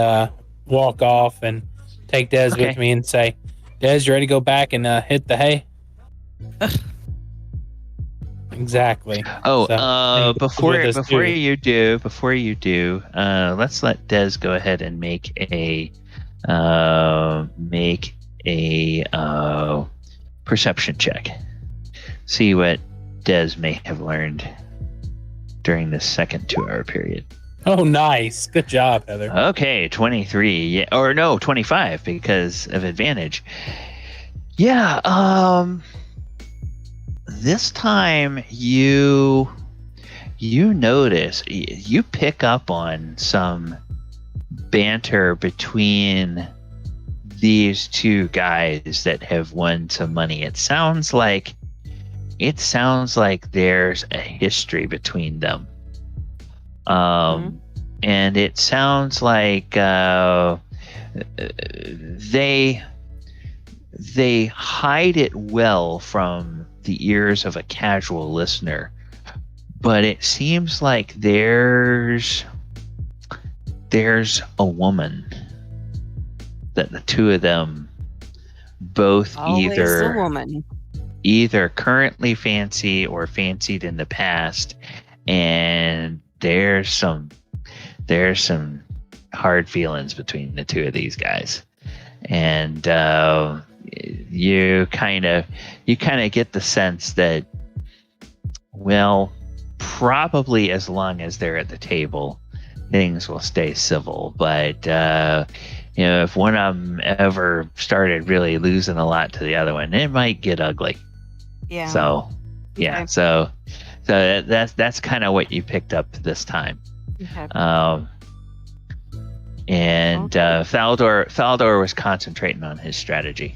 [SPEAKER 2] walk off and take Des with me and say, Des, you ready to go back and hit the hay? Exactly.
[SPEAKER 1] Before you do, let's let Des go ahead and make a perception check. See what Des may have learned during this second 2-hour period.
[SPEAKER 2] Oh, nice. Good job, Heather.
[SPEAKER 1] Okay, 23. Yeah, or no, 25 because of advantage. Yeah, this time you notice, you pick up on some banter between these two guys that have won some money. It sounds like there's a history between them. And it sounds like they hide it well from the ears of a casual listener, but it seems like there's a woman that the two of them both either currently fancy or fancied in the past, and there's some hard feelings between the two of these guys, and you kind of get the sense that, well, probably as long as they're at the table, things will stay civil. But if one of them ever started really losing a lot to the other one, it might get ugly.
[SPEAKER 4] Yeah.
[SPEAKER 1] So, yeah.
[SPEAKER 4] Okay.
[SPEAKER 1] So that's kind of what you picked up this time.
[SPEAKER 4] Okay.
[SPEAKER 1] Thaldor was concentrating on his strategy.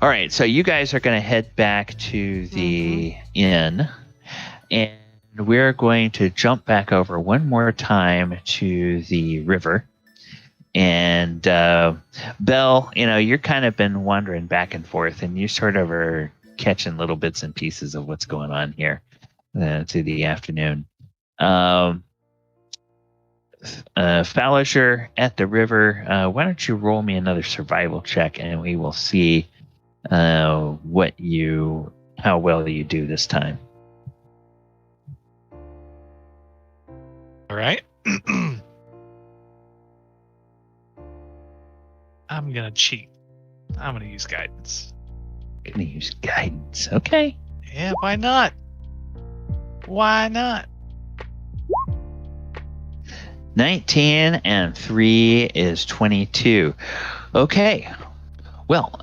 [SPEAKER 1] All right, so you guys are going to head back to the inn, and we're going to jump back over one more time to the river. And Belle, you're kind of been wandering back and forth, and you sort of are catching little bits and pieces of what's going on here through the afternoon. Falliger at the river, why don't you roll me another survival check, and we will see how well you do this time.
[SPEAKER 5] All right. I'm gonna cheat. I'm gonna use guidance.
[SPEAKER 1] Gonna use guidance. Okay.
[SPEAKER 5] Yeah, why not? Why not?
[SPEAKER 1] 19 and 3 is 22. Okay. Well,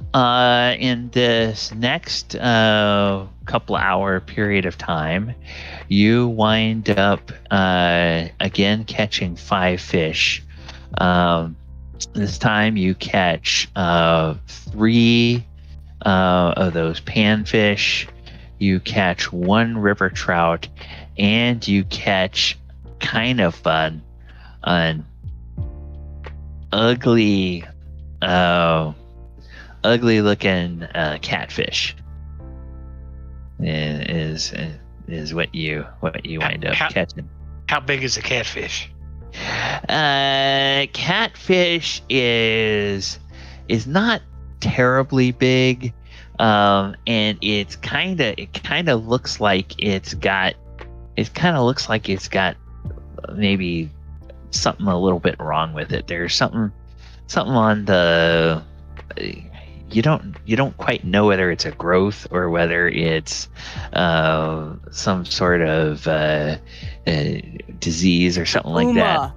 [SPEAKER 1] in this next couple hour period of time, you wind up again catching 5 fish. This time you catch 3 of those panfish. You catch 1 river trout, and you catch kind of an ugly looking catfish. Is what you wind up catching.
[SPEAKER 5] How big is a catfish?
[SPEAKER 1] Catfish is not terribly big, and it kind of looks like it's got maybe something a little bit wrong with it. There's something on the you don't quite know whether it's a growth or whether it's some sort of disease or something like that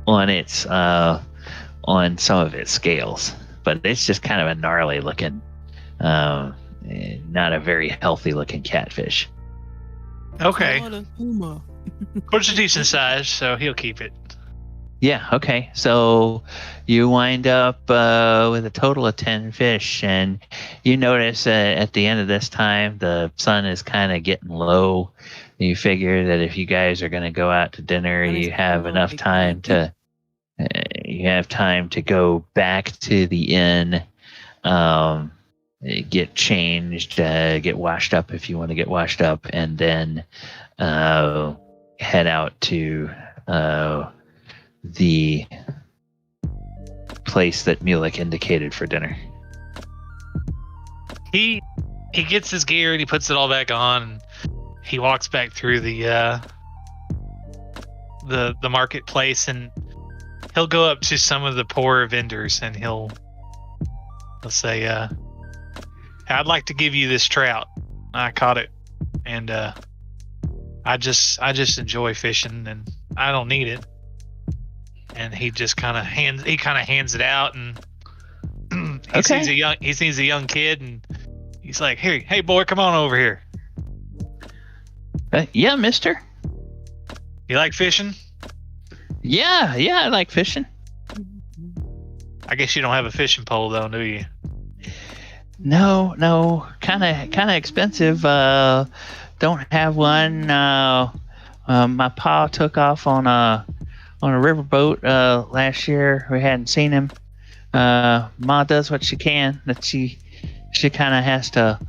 [SPEAKER 1] on its on some of its scales. But it's just kind of a gnarly looking, not a very healthy looking catfish.
[SPEAKER 5] Okay. It's a decent size, so he'll keep it.
[SPEAKER 1] Yeah, okay. So you wind up with a total of 10 fish, and you notice at the end of this time, the sun is kind of getting low. You figure that if you guys are going to go out to dinner, you have enough time to go back to the inn, get changed, get washed up if you want to get washed up, and then head out to the place that Mulek indicated for dinner.
[SPEAKER 5] He gets his gear and he puts it all back on. And he walks back through the marketplace, and he'll go up to some of the poorer vendors and he'll say, "I'd like to give you this trout. I caught it, and I just enjoy fishing, and I don't need it." And he just kind of hands it out, and he sees a young kid, and he's like, "Hey boy, come on over here."
[SPEAKER 1] Yeah, mister.
[SPEAKER 5] You like fishing?
[SPEAKER 1] Yeah, I like fishing.
[SPEAKER 5] I guess you don't have a fishing pole though, do you?
[SPEAKER 1] No, kind of expensive. Don't have one. My pa took off on a riverboat last year. We hadn't seen him. Ma does what she can. That she kind of has to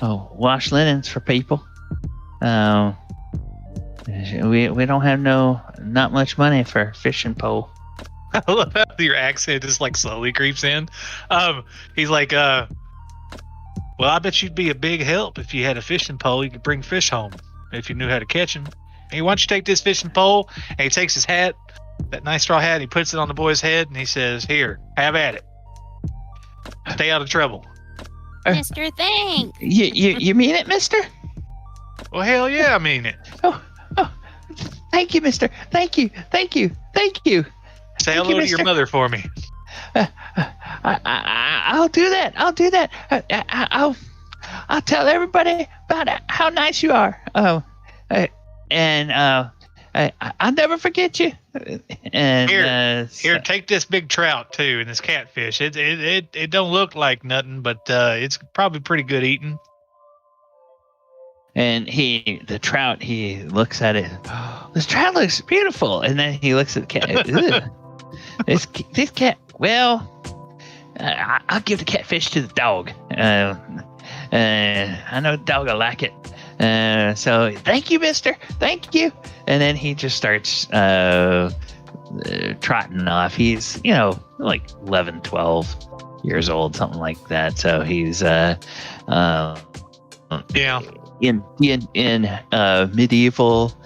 [SPEAKER 1] wash linens for people. We don't have not much money for a fishing pole.
[SPEAKER 5] I love how your accent just like slowly creeps in. He's like, well, I bet you'd be a big help if you had a fishing pole. You could bring fish home if you knew how to catch them. Hey, why don't you take this fishing pole? And he takes his hat that nice straw hat. He puts it on the boy's head and he says, "Here, have at it. Stay out of trouble."
[SPEAKER 8] Mr. Thanks.
[SPEAKER 1] You mean it, Mister?
[SPEAKER 5] Well, hell yeah, I mean it.
[SPEAKER 1] Oh, thank you, Mister. Thank you.
[SPEAKER 5] Say hello to your mother for me.
[SPEAKER 1] I'll do that. I'll tell everybody about how nice you are. I'll never forget you. And
[SPEAKER 5] here, take this big trout too, and this catfish. It don't look like nothing, but it's probably pretty good eating.
[SPEAKER 1] And the trout, he looks at it. Oh, this trout looks beautiful. And then he looks at the cat. This cat. Well, I'll give the catfish to the dog. I know the dog will like it. So thank you, Mister. Thank you. And then he just starts trotting off. He's, like 11, 12 years old, something like that. So he's in medieval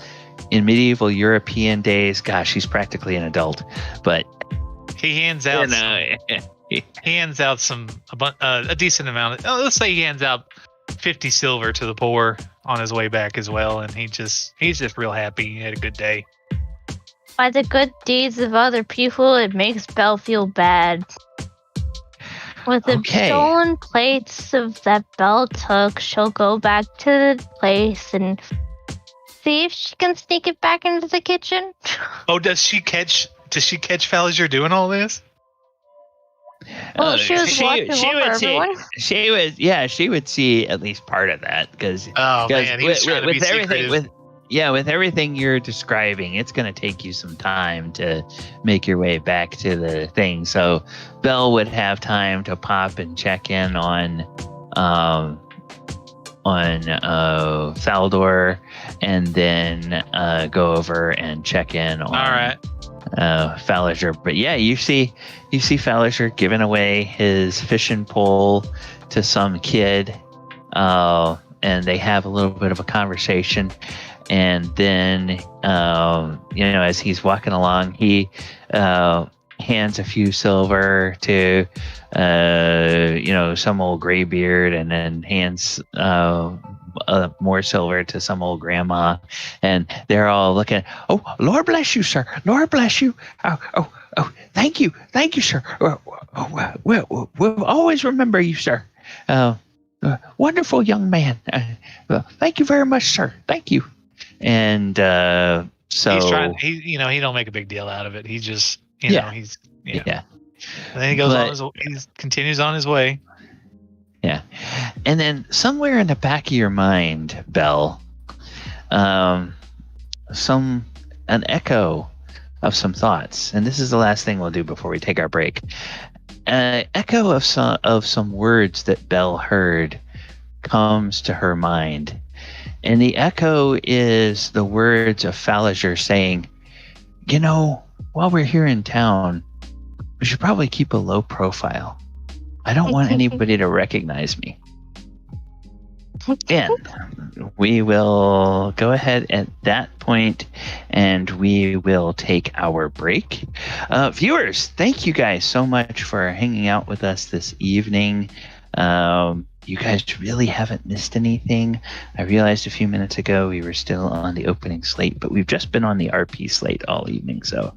[SPEAKER 1] European days. Gosh, he's practically an adult. But
[SPEAKER 5] he hands out a decent amount. Let's say he hands out 50 silver to the poor on his way back as well, and he's just real happy. He had a good day.
[SPEAKER 6] By the good deeds of other people, it makes Belle feel bad. With the stolen plates that Belle took, she'll go back to the place and see if she can sneak it back into the kitchen.
[SPEAKER 5] Oh, does she catch Faerun doing all this?
[SPEAKER 6] Well, she was watching everyone.
[SPEAKER 1] She would see at least part of that because with everything you're describing, it's going to take you some time to make your way back to the thing. So Belle would have time to pop and check in on Thaldor, and then go over and check in on. All right. Faerun. But yeah, you see Faerun giving away his fishing pole to some kid, and they have a little bit of a conversation, and then as he's walking along, he hands a few silver to some old graybeard, and then hands more silver to some old grandma, and they're all looking. Oh, Lord bless you, sir. Lord bless you. Oh, thank you, sir. We'll always remember you, sir. Wonderful young man. Thank you very much, sir. Thank you. And so
[SPEAKER 5] he's trying. He don't make a big deal out of it. He just he's. And then he goes he continues on his way.
[SPEAKER 1] Yeah. And then somewhere in the back of your mind, Belle, an echo of some thoughts. And this is the last thing we'll do before we take our break. An echo of some words that Belle heard comes to her mind. And the echo is the words of Faerun saying, while we're here in town, we should probably keep a low profile. I don't want anybody to recognize me. And we will go ahead at that point, and we will take our break. Viewers, thank you guys so much for hanging out with us this evening. You guys really haven't missed anything. I realized a few minutes ago we were still on the opening slate, but we've just been on the RP slate all evening, so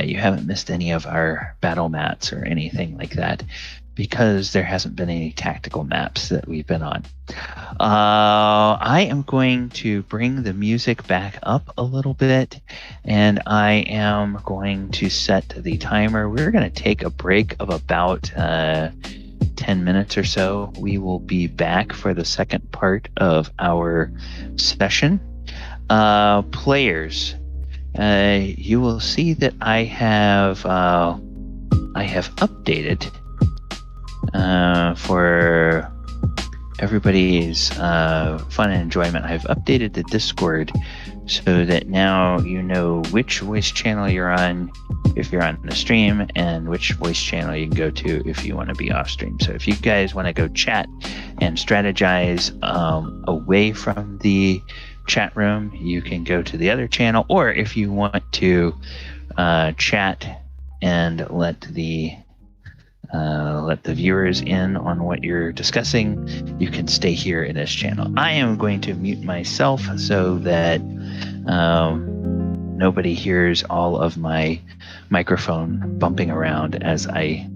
[SPEAKER 1] you haven't missed any of our battle mats or anything like that, because there hasn't been any tactical maps that we've been on. I am going to bring the music back up a little bit, and I am going to set the timer. We're going to take a break of about 10 minutes or so. We will be back for the second part of our session. Players, you will see that I have updated for everybody's fun and enjoyment. I've updated the Discord so that now you know which voice channel you're on if you're on the stream, and which voice channel you can go to if you want to be off stream. So if you guys want to go chat and strategize away from the chat room, you can go to the other channel, or if you want to chat and let the viewers in on what you're discussing, you can stay here in this channel. I am going to mute myself so that nobody hears all of my microphone bumping around as I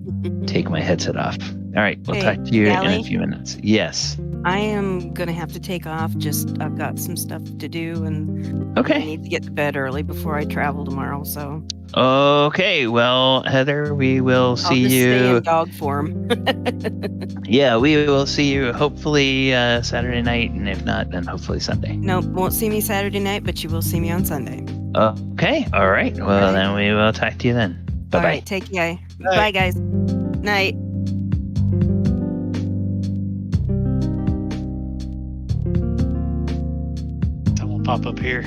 [SPEAKER 1] take my headset off. All right, we'll talk to you in a few minutes. Yes.
[SPEAKER 4] I am gonna have to take off. I've got some stuff to do, and I need to get to bed early before I travel tomorrow. So.
[SPEAKER 1] Okay, well, Heather, we will see
[SPEAKER 4] I'll just
[SPEAKER 1] you.
[SPEAKER 4] Stay in dog form.
[SPEAKER 1] Yeah, we will see you hopefully Saturday night, and if not, then hopefully Sunday.
[SPEAKER 4] Nope, won't see me Saturday night, but you will see me on Sunday.
[SPEAKER 1] Okay, all right. Well, then we will talk to you then. Bye-bye.
[SPEAKER 4] All right, take care. Bye, guys. Night.
[SPEAKER 5] Someone pop up here.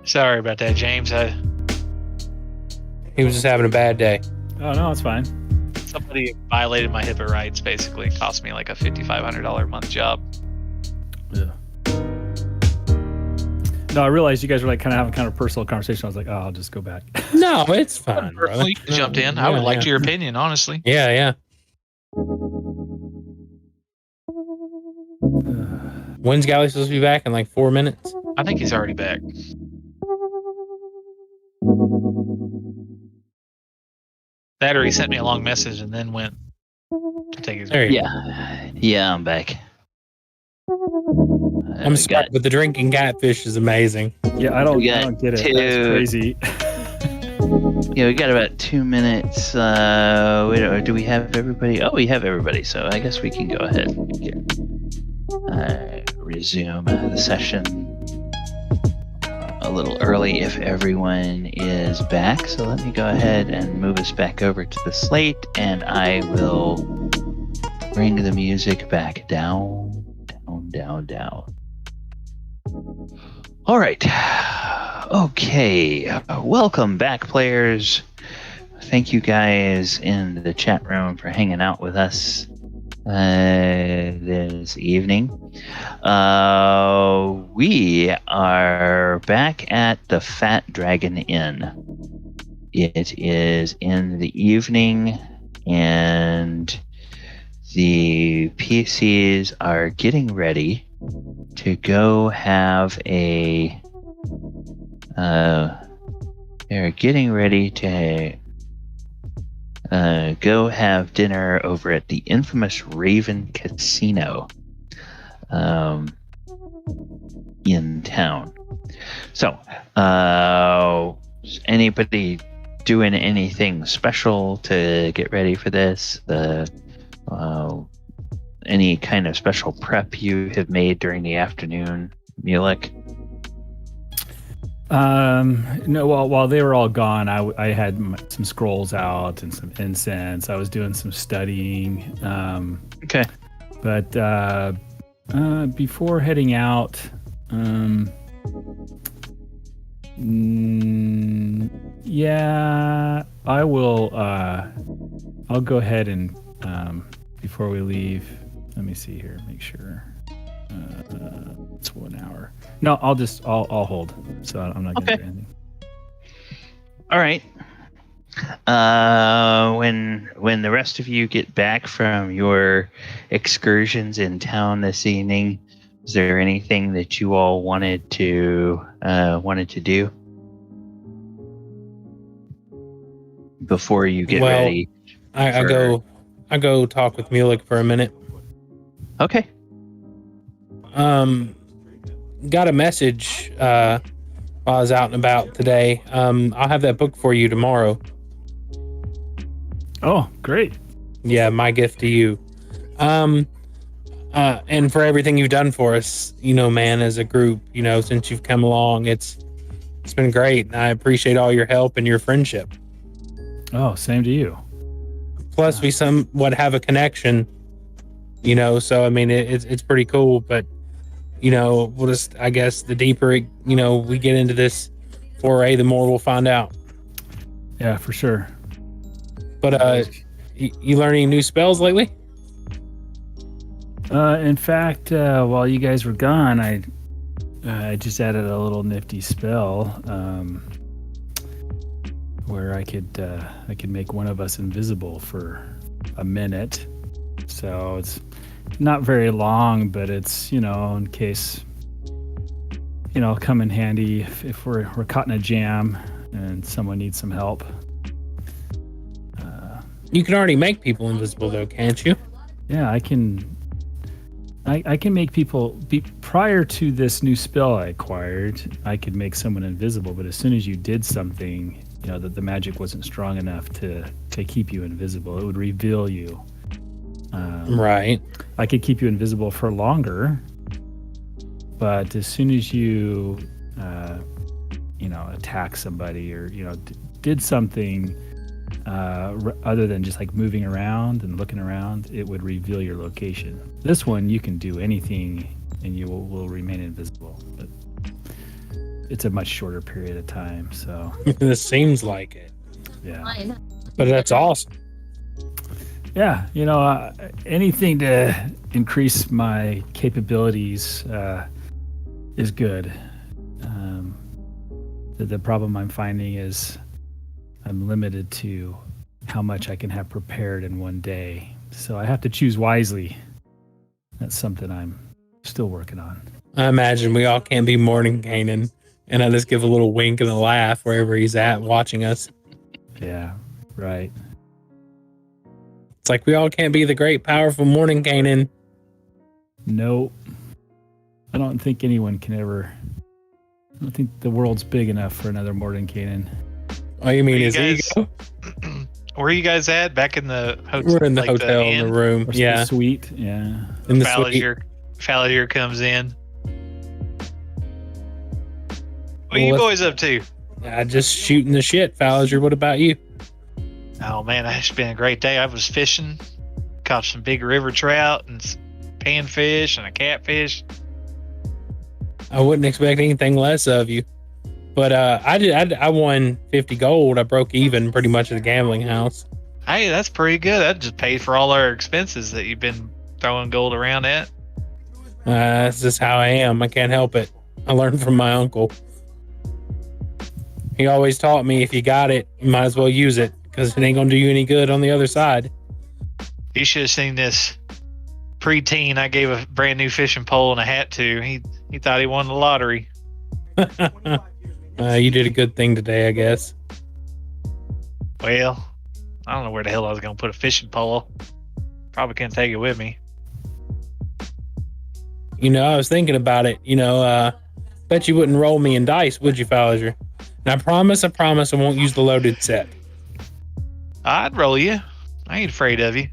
[SPEAKER 5] Sorry about that, James.
[SPEAKER 2] He was just having a bad day.
[SPEAKER 3] Oh no, it's fine.
[SPEAKER 5] Somebody violated my HIPAA rights. Basically, it cost me like a $5,500 a month job.
[SPEAKER 3] Yeah. No, I realized you guys were like kind of having kind of personal conversation. I was like, oh, I'll just go back.
[SPEAKER 2] No, it's fine, brother.
[SPEAKER 5] Well, you could have jumped in. I would have liked your opinion, honestly.
[SPEAKER 2] Yeah. When's Galley supposed to be back? In like 4 minutes?
[SPEAKER 5] I think he's already back. That or he sent me a long message and then went to take his.
[SPEAKER 2] There you
[SPEAKER 1] go. Yeah, I'm back.
[SPEAKER 2] I'm smart, but the drinking catfish is amazing.
[SPEAKER 3] Yeah, I don't get it. That's crazy.
[SPEAKER 1] Yeah, we got about 2 minutes. Do we have everybody? Oh, we have everybody. So I guess we can go ahead and resume the session a little early if everyone is back. So let me go ahead and move us back over to the slate, and I will bring the music back down. All right. Okay. Welcome back, players. Thank you guys in the chat room for hanging out with us this evening. We are back at the Fat Dragon Inn. It is in the evening, and the PCs are getting ready to go have they're getting ready to go have dinner over at the infamous Raven Casino in town. So, anybody doing anything special to get ready for this? Any kind of special prep you have made during the afternoon, Mulek?
[SPEAKER 3] No. Well, while they were all gone, I had some scrolls out and some incense. I was doing some studying.
[SPEAKER 1] Okay.
[SPEAKER 3] But before heading out, yeah, I will. I'll go ahead and before we leave. Let me see here. Make sure. It's 1 hour. No, I'll hold. So I'm not gonna do anything.
[SPEAKER 1] All right. When the rest of you get back from your excursions in town this evening, is there anything that you all wanted to do before you get ready?
[SPEAKER 2] I go talk with Mulek for a minute.
[SPEAKER 1] Okay.
[SPEAKER 2] Got a message while I was out and about today. I'll have that book for you tomorrow.
[SPEAKER 3] Oh, great.
[SPEAKER 2] Yeah, my gift to you. And for everything you've done for us, man, as a group, since you've come along, it's been great. And I appreciate all your help and your friendship.
[SPEAKER 3] Oh, same to you.
[SPEAKER 2] Plus, we somewhat have a connection, so I mean, it's pretty cool, but we'll just, I guess, the deeper, we get into this foray, the more we'll find out.
[SPEAKER 3] Yeah, for sure.
[SPEAKER 2] But, you learning new spells lately?
[SPEAKER 3] In fact, while you guys were gone, I just added a little nifty spell, where I could make one of us invisible for a minute. So it's not very long, but it's, in case, come in handy if we're caught in a jam and someone needs some help.
[SPEAKER 2] You can already make people invisible though, can't you?
[SPEAKER 3] Yeah, I can make people prior to this new spell I acquired, I could make someone invisible, but as soon as you did something, that the magic wasn't strong enough to keep you invisible, it would reveal you.
[SPEAKER 2] Right.
[SPEAKER 3] I could keep you invisible for longer, but as soon as you, attack somebody or, did something other than just like moving around and looking around, it would reveal your location. This one, you can do anything and you will remain invisible. But it's a much shorter period of time. So
[SPEAKER 2] This seems like it,
[SPEAKER 3] yeah,
[SPEAKER 2] but that's awesome.
[SPEAKER 3] yeah. Anything to increase my capabilities is good. The problem I'm finding is I'm limited to how much I can have prepared in one day. So I have to choose wisely. That's something I'm still working on.
[SPEAKER 2] I imagine we all can't be Mordenkainen, and I just give a little wink and a laugh wherever he's at watching us.
[SPEAKER 3] Yeah, right.
[SPEAKER 2] It's like we all can't be the great, powerful Mordenkainen.
[SPEAKER 3] Nope. I don't think anyone can ever. I don't think the world's big enough for another Mordenkainen.
[SPEAKER 2] Oh, you mean his
[SPEAKER 5] guys-
[SPEAKER 2] ego?
[SPEAKER 5] Where are you guys at? Back in the hotel?
[SPEAKER 2] We're in the hotel in the room.
[SPEAKER 3] Or
[SPEAKER 2] Yeah,
[SPEAKER 3] the suite. Yeah.
[SPEAKER 2] in the suite.
[SPEAKER 5] Falliger comes in. What are you
[SPEAKER 2] Well,
[SPEAKER 5] boys up to?
[SPEAKER 2] Just shooting the shit, Falliger. What about you?
[SPEAKER 5] Oh man, it's been a great day. I was fishing, caught some big river trout and panfish and a catfish.
[SPEAKER 2] I wouldn't expect anything less of you. But I won 50 gold. I broke even pretty much at the gambling house.
[SPEAKER 5] Hey, that's pretty good. That just paid for all our expenses that you've been throwing gold around at.
[SPEAKER 2] That's just how I am. I can't help it. I learned from my uncle. He always taught me if you got it, you might as well use it because it ain't gonna do you any good on the other side.
[SPEAKER 5] You should have seen this preteen I gave a brand new fishing pole and a hat to. He thought he won the lottery.
[SPEAKER 2] You did a good thing today, I guess.
[SPEAKER 5] Well, I don't know where the hell I was going to put a fishing pole. Probably couldn't take it with me.
[SPEAKER 2] I was thinking about it. Bet you wouldn't roll me in dice, would you, Falliger? And I promise I won't use the loaded set.
[SPEAKER 5] I'd roll you. I ain't afraid of you.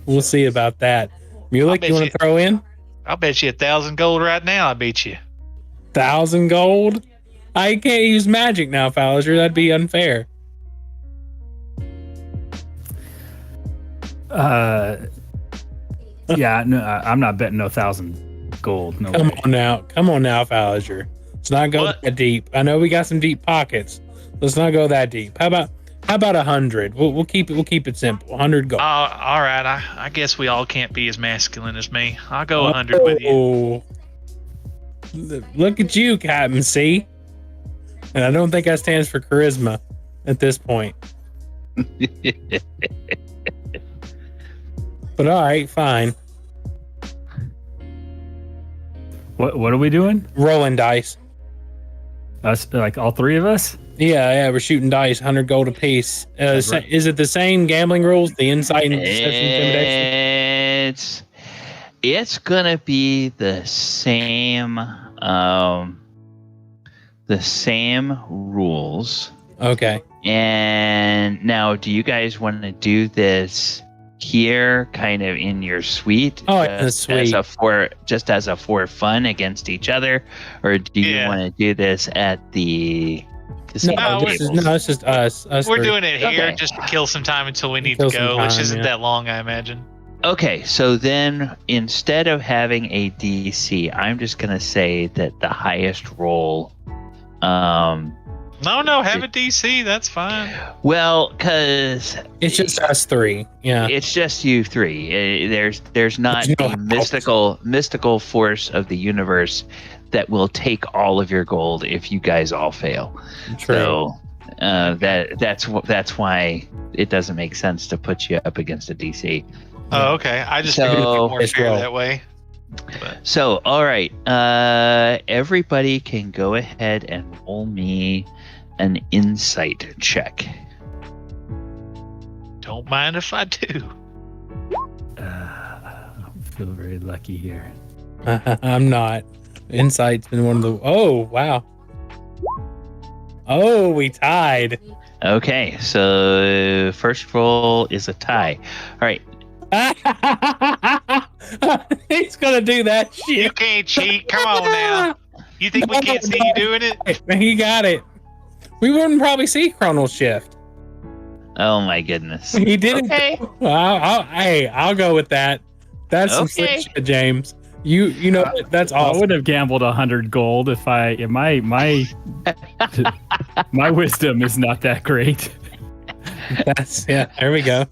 [SPEAKER 2] We'll see about that. Mulek, you want to throw in?
[SPEAKER 5] I'll bet you 1,000 gold right now. I beat you.
[SPEAKER 2] 1,000 gold? I can't use magic now, Falliger. That'd be unfair.
[SPEAKER 3] Yeah, no, I'm not betting no 1,000 gold. No
[SPEAKER 2] Come
[SPEAKER 3] way.
[SPEAKER 2] on now, Falliger. Let's not go that deep. I know we got some deep pockets. Let's not go that deep. How about 100? We'll keep it simple. 100 gold.
[SPEAKER 5] All right. I guess we all can't be as masculine as me. I'll go 100 with you.
[SPEAKER 2] Oh, look at you, Captain C. And I don't think that stands for charisma at this point. But all right, fine.
[SPEAKER 3] What are we doing?
[SPEAKER 2] Rolling dice.
[SPEAKER 3] Us, like all three of us?
[SPEAKER 2] Yeah, we're shooting dice, 100 gold apiece.
[SPEAKER 3] Right.
[SPEAKER 2] Is it the same gambling rules? The insight and deception, intimidation?
[SPEAKER 1] It's gonna be the same rules.
[SPEAKER 2] Okay.
[SPEAKER 1] And now, do you guys want to do this here, kind of in your suite?
[SPEAKER 2] Oh, in the suite.
[SPEAKER 1] Just as a for fun against each other, or do you want to do this at the casino tables?
[SPEAKER 2] It's just us.
[SPEAKER 5] We're
[SPEAKER 2] three.
[SPEAKER 5] doing it here
[SPEAKER 1] Okay.
[SPEAKER 5] just to kill some time until we need
[SPEAKER 2] Kill
[SPEAKER 5] to
[SPEAKER 2] some
[SPEAKER 5] go, which
[SPEAKER 2] time,
[SPEAKER 5] isn't
[SPEAKER 2] yeah.
[SPEAKER 5] that long, I imagine.
[SPEAKER 1] Okay, so then instead of having a DC, I'm just gonna say that the highest roll.
[SPEAKER 5] No, have a DC. That's fine.
[SPEAKER 1] Well, because
[SPEAKER 2] It's just us three. Yeah.
[SPEAKER 1] it's just you three. There's not
[SPEAKER 2] There's no
[SPEAKER 1] a mystical force of the universe that will take all of your gold if you guys all fail.
[SPEAKER 2] True.
[SPEAKER 1] So that's why it doesn't make sense to put you up against a DC.
[SPEAKER 5] Oh, okay. I just
[SPEAKER 1] So-
[SPEAKER 5] figured it'd be more
[SPEAKER 2] It's
[SPEAKER 5] fair
[SPEAKER 2] roll.
[SPEAKER 5] that way.
[SPEAKER 1] So, all right, everybody can go ahead and roll me an insight check.
[SPEAKER 5] Don't mind if I do.
[SPEAKER 3] I feel very lucky here.
[SPEAKER 2] I'm not. Insight's been one of the. Oh, wow. Oh, we tied.
[SPEAKER 1] Okay, so first roll is a tie. All right,
[SPEAKER 2] He's gonna do that shit.
[SPEAKER 5] You can't cheat. Come on now. You think we can't see you doing it?
[SPEAKER 2] He got it. We wouldn't probably see Chronal Shift.
[SPEAKER 1] oh my goodness.
[SPEAKER 2] He didn't.
[SPEAKER 1] Okay.
[SPEAKER 2] Well, I'll go with that. That's some slick
[SPEAKER 1] Okay.
[SPEAKER 2] shit, James. You know that's
[SPEAKER 3] I
[SPEAKER 2] awesome.
[SPEAKER 3] would have gambled 100 gold if my my wisdom is not that great.
[SPEAKER 2] There we go.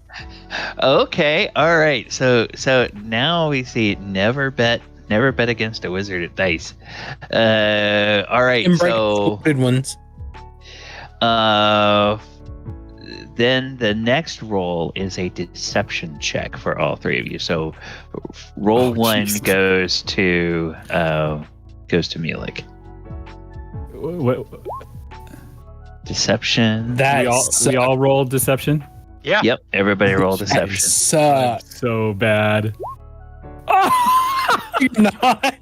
[SPEAKER 1] Okay, all right. So now we see never bet against a wizard at dice. All right. So
[SPEAKER 2] good ones.
[SPEAKER 1] Then the next roll is a deception check for all three of you. So roll one
[SPEAKER 3] Jesus.
[SPEAKER 1] goes to Mulek.
[SPEAKER 3] What,
[SPEAKER 1] Deception.
[SPEAKER 3] we all rolled deception.
[SPEAKER 5] Yeah.
[SPEAKER 1] Yep. Everybody roll deception.
[SPEAKER 2] Suck.
[SPEAKER 3] So bad.
[SPEAKER 2] You're not.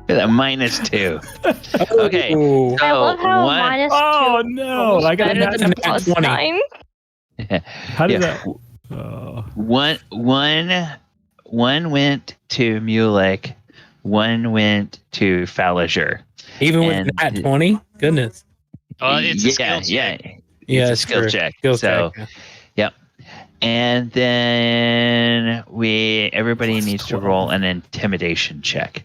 [SPEAKER 1] -2. Okay.
[SPEAKER 2] Oh.
[SPEAKER 1] So
[SPEAKER 6] I love how
[SPEAKER 1] one,
[SPEAKER 6] minus
[SPEAKER 3] Oh
[SPEAKER 6] two
[SPEAKER 3] no! I got
[SPEAKER 6] better than a plus
[SPEAKER 2] 20.
[SPEAKER 6] 9.
[SPEAKER 3] How did
[SPEAKER 1] yeah.
[SPEAKER 3] that? Oh.
[SPEAKER 1] One went to Mulek, one went to Faerun.
[SPEAKER 2] Even with
[SPEAKER 1] And-
[SPEAKER 2] that 20? Goodness.
[SPEAKER 5] It's a skill check.
[SPEAKER 1] Yeah.
[SPEAKER 2] Yeah,
[SPEAKER 1] It's a
[SPEAKER 2] it's
[SPEAKER 1] skill
[SPEAKER 2] true.
[SPEAKER 1] check.
[SPEAKER 2] Skill
[SPEAKER 1] So,
[SPEAKER 2] check.
[SPEAKER 1] and then everybody
[SPEAKER 3] Plus
[SPEAKER 1] needs
[SPEAKER 3] 12.
[SPEAKER 1] to roll an intimidation check.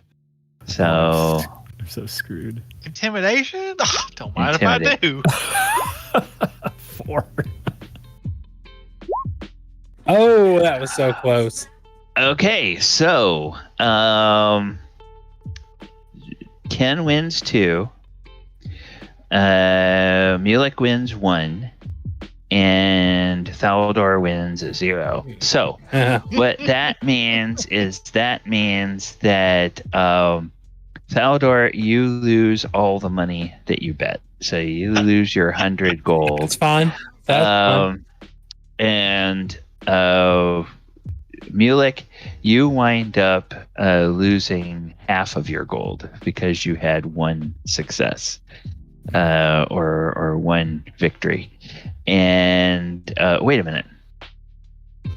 [SPEAKER 1] So,
[SPEAKER 3] I'm so screwed.
[SPEAKER 5] Intimidation? Don't mind if I do.
[SPEAKER 3] 4.
[SPEAKER 2] Oh, that was so close.
[SPEAKER 1] okay. So, Ken wins 2. Mulek wins 1. And Thaldor wins 0. So, what that means is that Thaldor, you lose all the money that you bet. So you lose your 100 gold.
[SPEAKER 2] That's fine. That's fine.
[SPEAKER 1] And Mulek, you wind up losing half of your gold because you had one success or one victory. And wait a minute.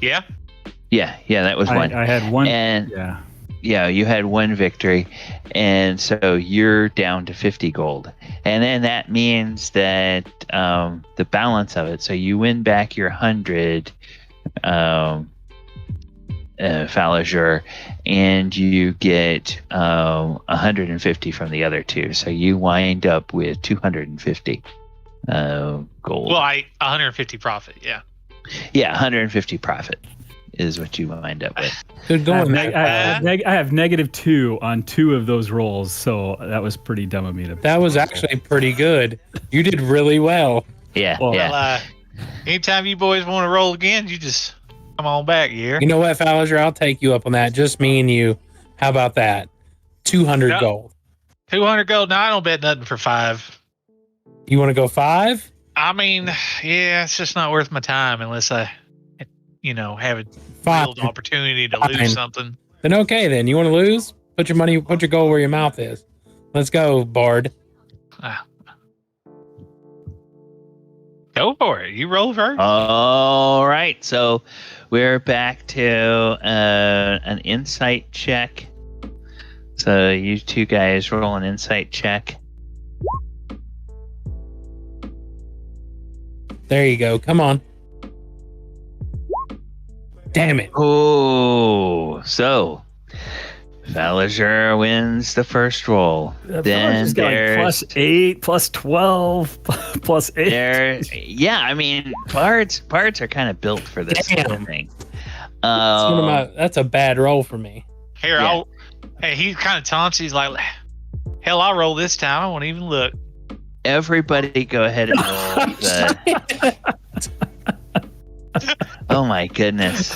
[SPEAKER 5] Yeah.
[SPEAKER 1] Yeah, that was one.
[SPEAKER 3] I had one.
[SPEAKER 1] And
[SPEAKER 3] yeah.
[SPEAKER 1] you had one victory, and so you're down to 50 gold. And then that means that the balance of it, so you win back your 100 Faerun, and you get 150 from the other two. So you wind up with 250 gold.
[SPEAKER 5] Well, 150 profit. Yeah.
[SPEAKER 1] Yeah, 150 profit is what you wind up with.
[SPEAKER 2] Good going.
[SPEAKER 3] I have -2 on 2 of those rolls, so that was pretty dumb of me to.
[SPEAKER 2] That was actually pretty good. You did really well.
[SPEAKER 1] Yeah,
[SPEAKER 3] Well,
[SPEAKER 1] yeah.
[SPEAKER 5] Well, anytime you boys want to roll again, you just come on back here.
[SPEAKER 2] You know what, Faerun? I'll take you up on that. Just me and you. How about that? 200
[SPEAKER 5] No.
[SPEAKER 2] gold.
[SPEAKER 5] 200 gold. No, I don't bet nothing for 5.
[SPEAKER 2] You want to go 5?
[SPEAKER 5] I mean, yeah, it's just not worth my time unless I, have a
[SPEAKER 2] Fine.
[SPEAKER 5] real opportunity to
[SPEAKER 2] Fine.
[SPEAKER 5] lose something.
[SPEAKER 2] Then okay, then. You want to lose? Put your gold where your mouth is. Let's go, Bard.
[SPEAKER 5] Go for it. You roll first.
[SPEAKER 1] All right, so we're back to an insight check. So you two guys roll an insight check.
[SPEAKER 2] There you go. Come on. Damn it.
[SPEAKER 1] Oh, so Faerun wins the first roll. Then
[SPEAKER 3] just got
[SPEAKER 1] there's
[SPEAKER 3] +8, +12, +8.
[SPEAKER 1] there. Yeah, I mean, bards are kind of built for this kind of
[SPEAKER 2] Damn.
[SPEAKER 1] thing.
[SPEAKER 2] That's a bad roll for me.
[SPEAKER 5] Here,
[SPEAKER 1] Yeah.
[SPEAKER 5] he kind of taunts. He's like, hell, I'll roll this time. I won't even look.
[SPEAKER 1] Everybody, go ahead and roll the. Oh my goodness.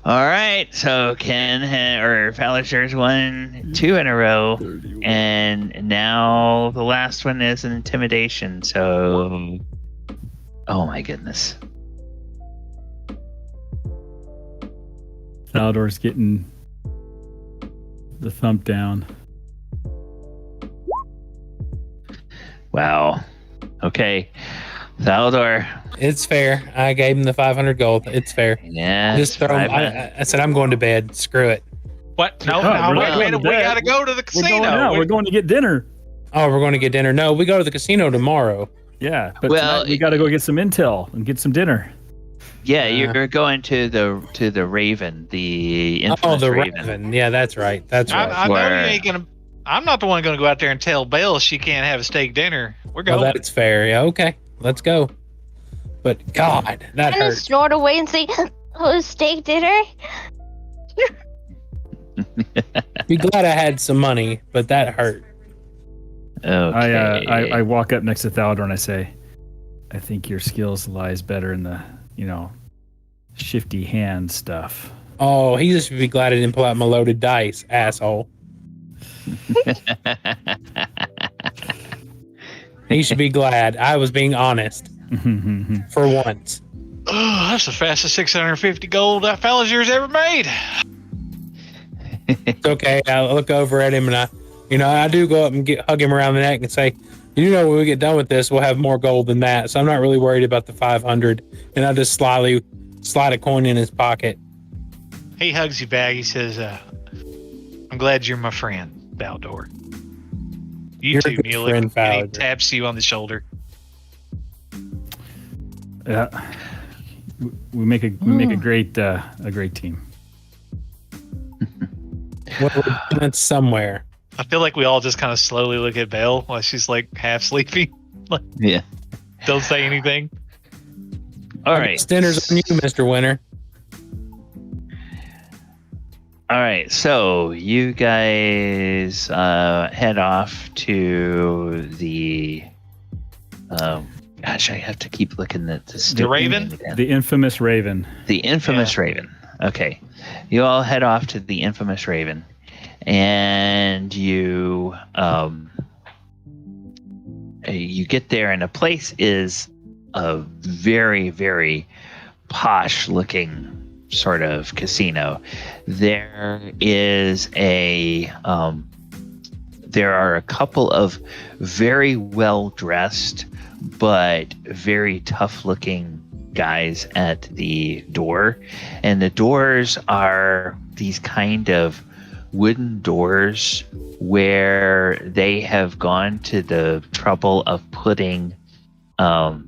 [SPEAKER 1] All right, so Ken or Faerun's won 2 in a row, and now the last one is an intimidation. So, oh my goodness.
[SPEAKER 3] Thaldor's getting the thump down.
[SPEAKER 1] Wow. Okay, Thaldor.
[SPEAKER 2] It's fair. I gave him the 500 gold. It's fair.
[SPEAKER 1] Yeah.
[SPEAKER 2] Just throw him. I said, I'm going to bed. Screw it.
[SPEAKER 5] What? No,
[SPEAKER 3] we're not
[SPEAKER 5] wait a minute.
[SPEAKER 3] going to
[SPEAKER 5] We
[SPEAKER 3] bed.
[SPEAKER 5] got to go to the casino.
[SPEAKER 3] We're going to get dinner.
[SPEAKER 2] Oh, we're going to get dinner. No, we go to the casino tomorrow.
[SPEAKER 3] Yeah, but
[SPEAKER 1] Well,
[SPEAKER 3] tonight we got to go get some intel and get some dinner.
[SPEAKER 1] Yeah, you're going to the Raven, the infamous
[SPEAKER 2] Raven. Yeah, that's right. That's right.
[SPEAKER 5] I know you ain't gonna. I'm not the one gonna go out there and tell Belle she can't have a steak dinner. We're going.
[SPEAKER 2] Well, that's fair. Yeah, okay, let's go. But God, that hurt.
[SPEAKER 6] Snort away and say, "Oh, steak dinner."
[SPEAKER 2] Be glad I had some money, but that hurt.
[SPEAKER 1] Okay.
[SPEAKER 3] I walk up next to Thaldor and I say, I think your skills lies better in the, shifty hand stuff.
[SPEAKER 2] Oh, he just would be glad I didn't pull out my loaded dice, asshole. He should be glad. I was being honest. For once.
[SPEAKER 5] Oh, that's the fastest 650 gold that Falazir's ever made.
[SPEAKER 2] It's okay. I look over at him and I do go up and hug him around the neck and say, when we get done with this, we'll have more gold than that. So I'm not really worried about the 500. And I just slyly slide a coin in his pocket.
[SPEAKER 5] He hugs you back. He says, I'm glad you're my friend, Baldor. You too, Mulek. And he taps you on the shoulder.
[SPEAKER 3] Yeah, we make a great team.
[SPEAKER 2] Well, that's somewhere.
[SPEAKER 5] I feel like we all just kind of slowly look at Belle while she's like half sleeping.
[SPEAKER 1] Yeah.
[SPEAKER 5] Don't say anything.
[SPEAKER 1] All right.
[SPEAKER 2] Dinner's on you, Mr. Winter.
[SPEAKER 1] All right. So you guys head off to the. Gosh, I have to keep looking at this.
[SPEAKER 5] The Raven?
[SPEAKER 3] The infamous Raven.
[SPEAKER 1] The infamous Raven. Okay. You all head off to the infamous Raven. And you get there, and the place is a very, very posh looking sort of casino. There is there are a couple of very well dressed but very tough looking guys at the door, and the doors are these kind of wooden doors where they have gone to the trouble of putting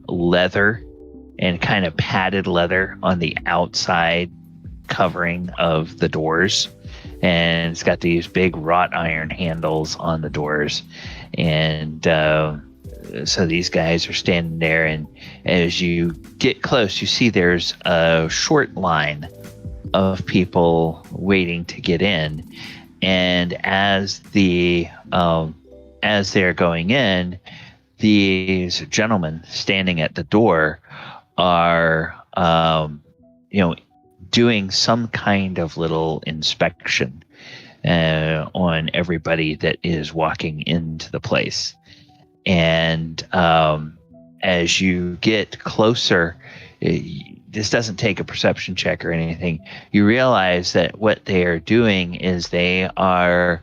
[SPEAKER 1] leather and kind of padded leather on the outside covering of the doors, and it's got these big wrought iron handles on the doors, and so these guys are standing there, and as you get close, you see there's a short line of people waiting to get in, and as they're going in, these gentlemen standing at the door are doing some kind of little inspection on everybody that is walking into the place. And as you get closer, this doesn't take a perception check or anything. You realize that what they are doing is they are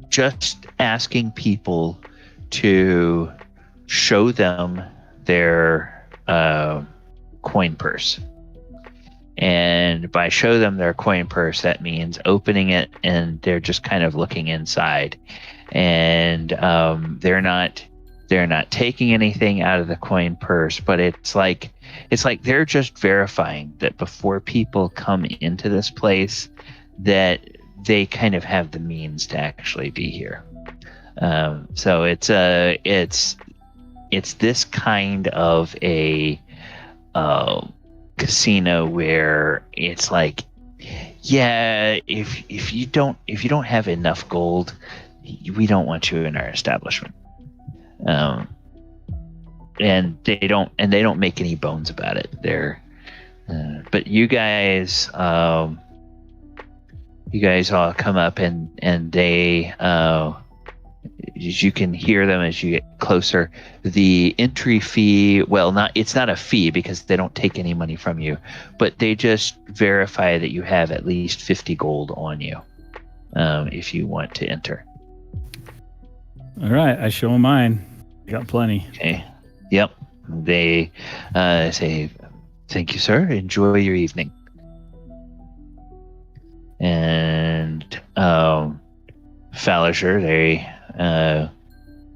[SPEAKER 1] just asking people to show them their coin purse. And by show them their coin purse, that means opening it, and they're just kind of looking inside, and they're not taking anything out of the coin purse, but it's like they're just verifying that before people come into this place that they kind of have the means to actually be here. So it's this kind of a casino where it's like, yeah, if you don't have enough gold, we don't want you in our establishment. And they don't make any bones about it. But you guys all come up, and they you can hear them as you get closer. The entry fee, it's not a fee because they don't take any money from you, but they just verify that you have at least 50 gold on you if you want to enter.
[SPEAKER 3] All right, I show them mine. I got plenty.
[SPEAKER 1] Okay. Yep. They say, "Thank you, sir. Enjoy your evening." And Falazir, they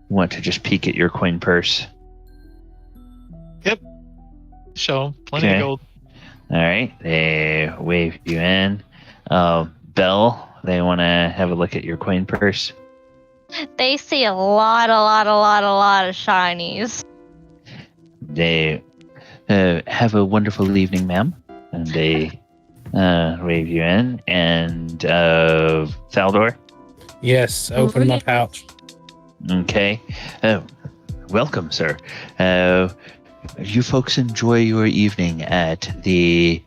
[SPEAKER 1] want to just peek at your coin purse.
[SPEAKER 5] Show 'em plenty
[SPEAKER 1] Okay.
[SPEAKER 5] of gold.
[SPEAKER 1] All right. They wave you in. Belle, they want to have a look at your coin purse.
[SPEAKER 6] They see a lot of shinies.
[SPEAKER 1] They have a wonderful evening, ma'am. And they wave you in. And Thaldor?
[SPEAKER 2] Yes, open my pouch.
[SPEAKER 1] Okay. Welcome, sir. You folks enjoy your evening at the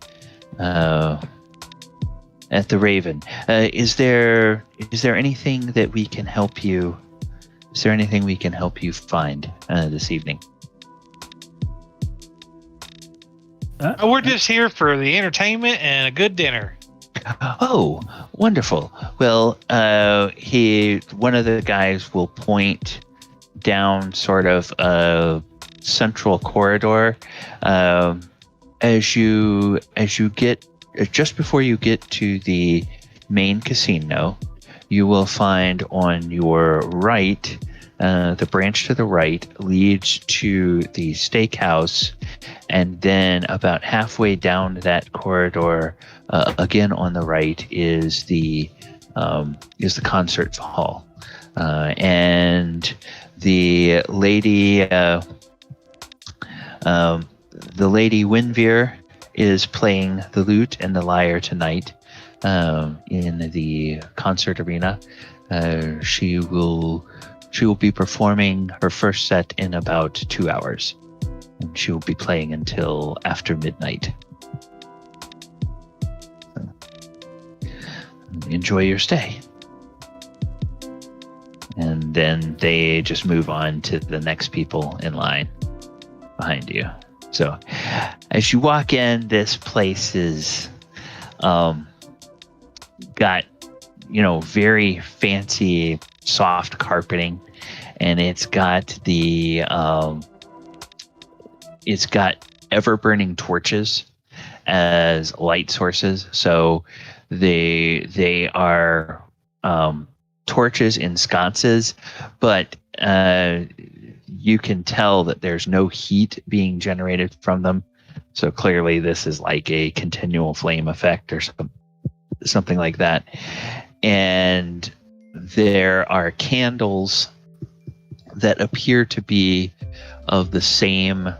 [SPEAKER 1] Raven. Is there anything that we can help you? Is there anything we can help you find this evening?
[SPEAKER 5] We're just here for the entertainment and a good dinner.
[SPEAKER 1] Oh, wonderful. Well, one of the guys will point down sort of a central corridor. As you get just before you get to the main casino, you will find on your right, the branch to the right leads to the steakhouse, and then about halfway down that corridor, again on the right, is the concert hall, and the Lady Wyndvere is playing the lute and the lyre tonight in the concert arena. She will be performing her first set in about 2 hours, and she will be playing until after midnight. Enjoy your stay. And then they just move on to the next people in line behind you. So as you walk in, this place is got, very fancy soft carpeting, and it's got ever burning torches as light sources. So they are torches in sconces, but you can tell that there's no heat being generated from them. So clearly this is like a continual flame effect or something like that. And there are candles that appear to be of the same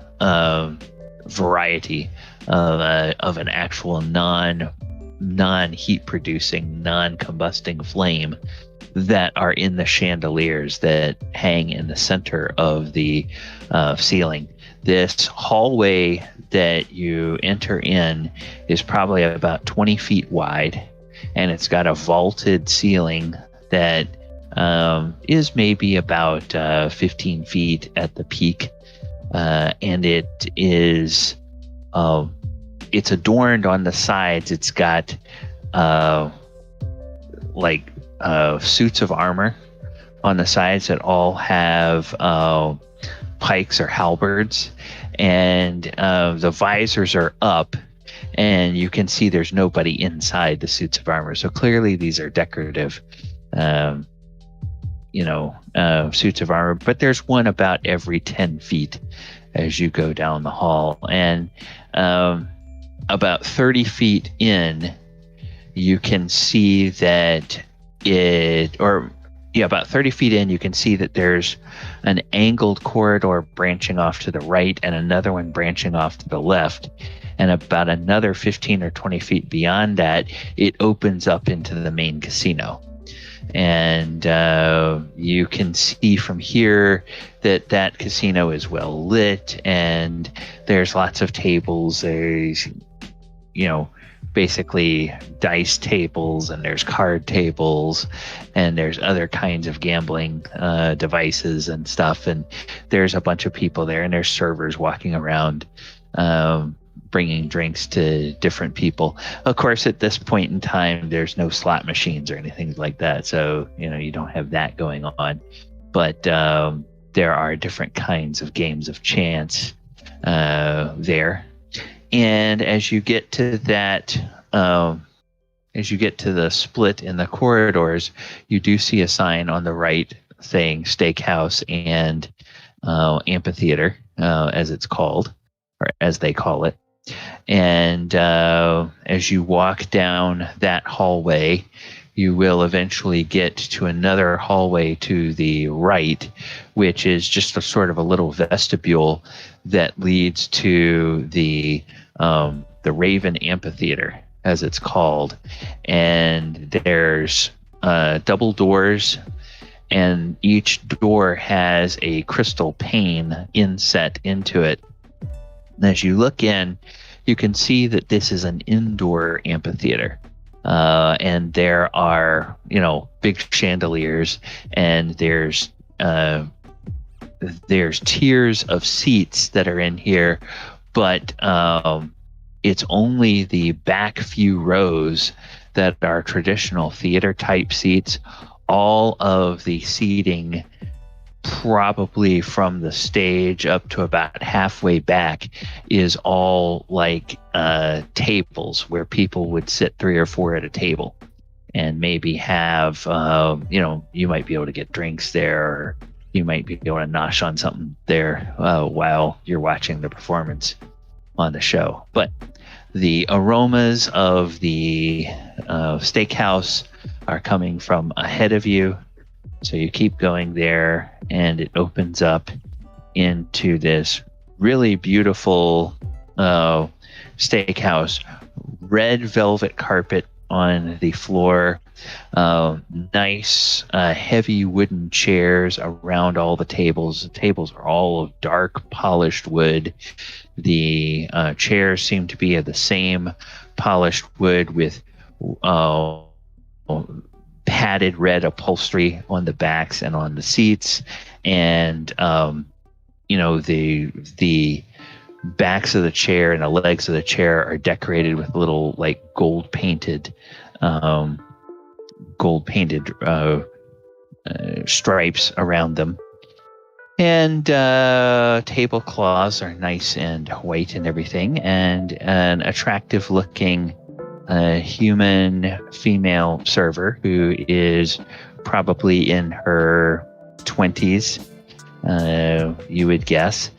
[SPEAKER 1] variety of an actual non-heat producing, non-combusting flame that are in the chandeliers that hang in the center of the ceiling. This hallway that you enter in is probably about 20 feet wide, and it's got a vaulted ceiling that is maybe about 15 feet at the peak, and it's adorned on the sides. It's got suits of armor on the sides that all have pikes or halberds, and the visors are up, and you can see there's nobody inside the suits of armor. So clearly these are decorative suits of armor, but there's one about every 10 feet as you go down the hall. And about 30 feet in, you can see that about 30 feet in, you can see that there's an angled corridor branching off to the right and another one branching off to the left. And about another 15 or 20 feet beyond that, it opens up into the main casino. And you can see from here that casino is well lit, and there's lots of tables. There's, basically dice tables, and there's card tables, and there's other kinds of gambling devices and stuff. And there's a bunch of people there, and there's servers walking around bringing drinks to different people. Of course, at this point in time, there's no slot machines or anything like that, so you don't have that going on. But there are different kinds of games of chance there. And as you get to that, as you get to the split in the corridors, you do see a sign on the right saying Steakhouse and Amphitheater, as it's called. or as they call it. And as you walk down that hallway, you will eventually get to another hallway to the right, which is just a sort of a little vestibule that leads to the Raven Amphitheater, as it's called. And there's double doors, and each door has a crystal pane inset into it. And as you look in, you can see that this is an indoor amphitheater. And there are, big chandeliers, and there's tiers of seats that are in here, but it's only the back few rows that are traditional theater type seats. All of the seating, probably from the stage up to about halfway back, is all like tables where people would sit 3 or 4 at a table and maybe have, you might be able to get drinks there, or you might be able to nosh on something there while you're watching the performance on the show. But the aromas of the steakhouse are coming from ahead of you. So you keep going there, and it opens up into this really beautiful steakhouse. Red velvet carpet on the floor, nice heavy wooden chairs around all the tables. The tables are all of dark polished wood. The chairs seem to be of the same polished wood with padded red upholstery on the backs and on the seats, and the backs of the chair and the legs of the chair are decorated with little like gold painted stripes around them, and tablecloths are nice and white and everything, and an attractive looking human female server who is probably in her 20s, you would guess,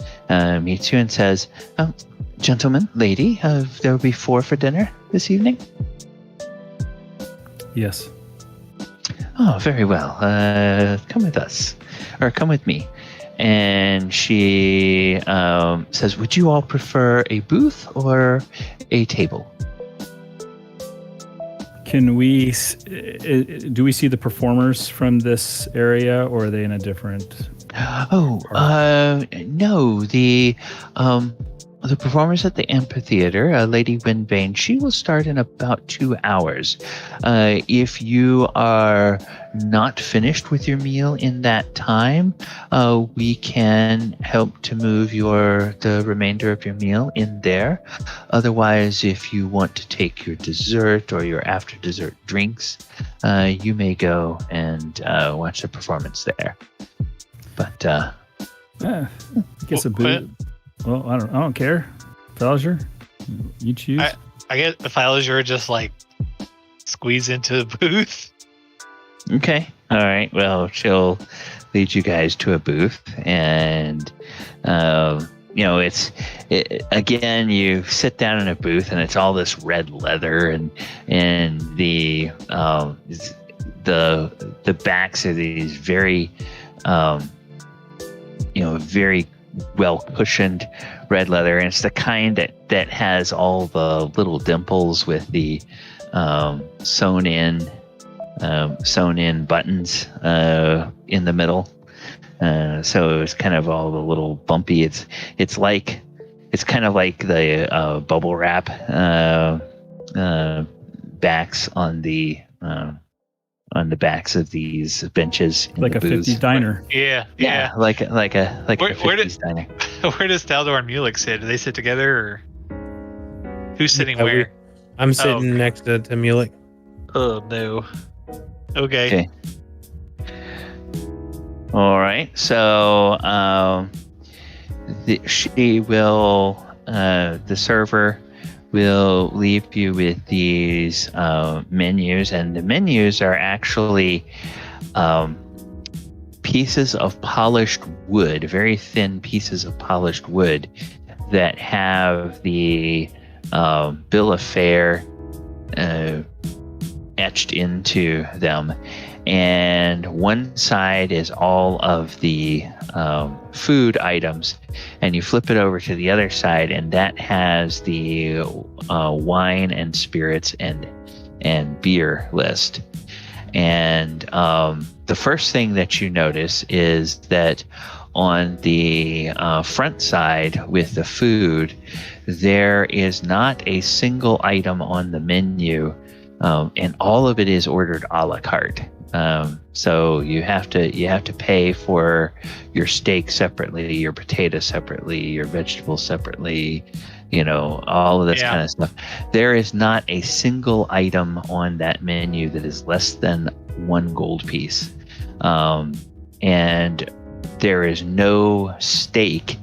[SPEAKER 1] meets you and says, "Oh, gentlemen, lady, there will be 4 for dinner this evening?"
[SPEAKER 3] Yes.
[SPEAKER 1] "Oh, very well. Come with us, or come with me." And she says, "Would you all prefer a booth or a table?"
[SPEAKER 3] Do we see the performers from this area, or are they in a different?
[SPEAKER 1] No. The performers at the amphitheater, Lady Wyndvere, she will start in about 2 hours. If you are not finished with your meal in that time, we can help to move the remainder of your meal in there. Otherwise, if you want to take your dessert or your after dessert drinks, you may go and watch the performance there. But
[SPEAKER 3] I guess a booth. Well, I don't care. Falliger, you choose.
[SPEAKER 5] I get the Falliger just like squeeze into the booth.
[SPEAKER 1] Okay. All right. Well, she'll lead you guys to a booth, and again, you sit down in a booth, and it's all this red leather, and the backs are these very very well cushioned red leather, and it's the kind that has all the little dimples with the sewn in buttons in the middle. So it's kind of all the little bumpy. It's kind of like the bubble wrap backs on the backs of these benches,
[SPEAKER 3] like a 50s diner.
[SPEAKER 5] Yeah,
[SPEAKER 1] like a 50s diner.
[SPEAKER 5] Where does Taldor and Mulek sit? Do they sit together, or who's sitting where?
[SPEAKER 2] I'm sitting next to Mulek.
[SPEAKER 5] Oh no. Okay.
[SPEAKER 1] All right. So the server will leave you with these menus, and the menus are actually pieces of polished wood, very thin pieces of polished wood that have the bill of fare etched into them. And one side is all of the food items, and you flip it over to the other side, and that has the wine and spirits and beer list. And the first thing that you notice is that on the front side with the food, there is not a single item on the menu, and all of it is ordered a la carte. So you have to pay for your steak separately, your potatoes separately, your vegetables separately, all of this kind of stuff. There is not a single item on that menu that is less than 1 gold piece. And there is no steak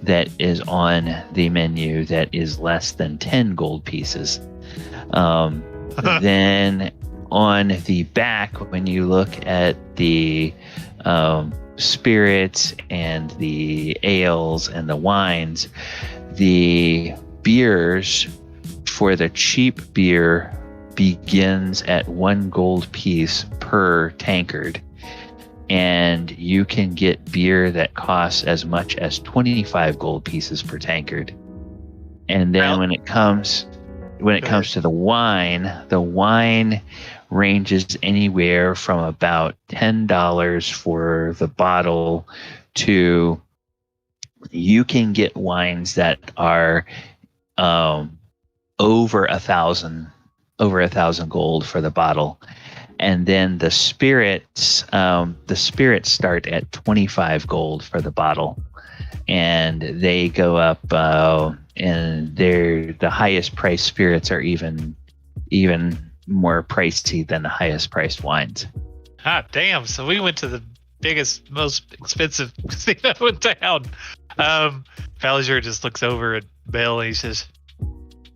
[SPEAKER 1] that is on the menu that is less than 10 gold pieces. Then on the back, when you look at the spirits and the ales and the wines, the beers for the cheap beer begins at 1 gold piece per tankard. And you can get beer that costs as much as 25 gold pieces per tankard. And then when it comes to the wine ranges anywhere from about $10 for the bottle to, you can get wines that are over 1,000 gold for the bottle. And then the spirits start at 25 gold for the bottle, and they go up, and the highest priced spirits are even more pricey than the highest priced wines.
[SPEAKER 5] Ah, damn! So we went to the biggest, most expensive casino in town. Fallinger just looks over at Bell and he says,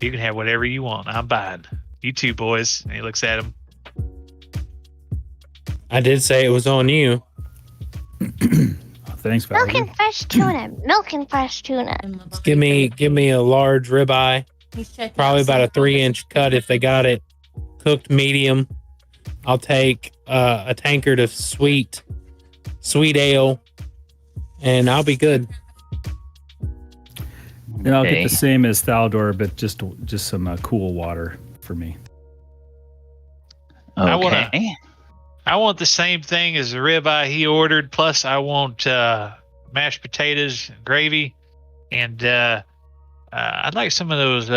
[SPEAKER 5] "You can have whatever you want. I'm buying. You two boys." And he looks at him.
[SPEAKER 2] I did say it was on you.
[SPEAKER 3] Thanks, Valerie.
[SPEAKER 6] Milk and fresh tuna. Milk and fresh tuna.
[SPEAKER 2] Give me a large ribeye. Probably about a 3-inch cut if they got it cooked medium. I'll take a tankard of sweet ale, and I'll be good.
[SPEAKER 3] And I'll get the same as Thaldor, but just some cool water for me.
[SPEAKER 1] Okay.
[SPEAKER 5] I want the same thing as the ribeye he ordered. Plus, I want mashed potatoes, gravy, and I'd like some of those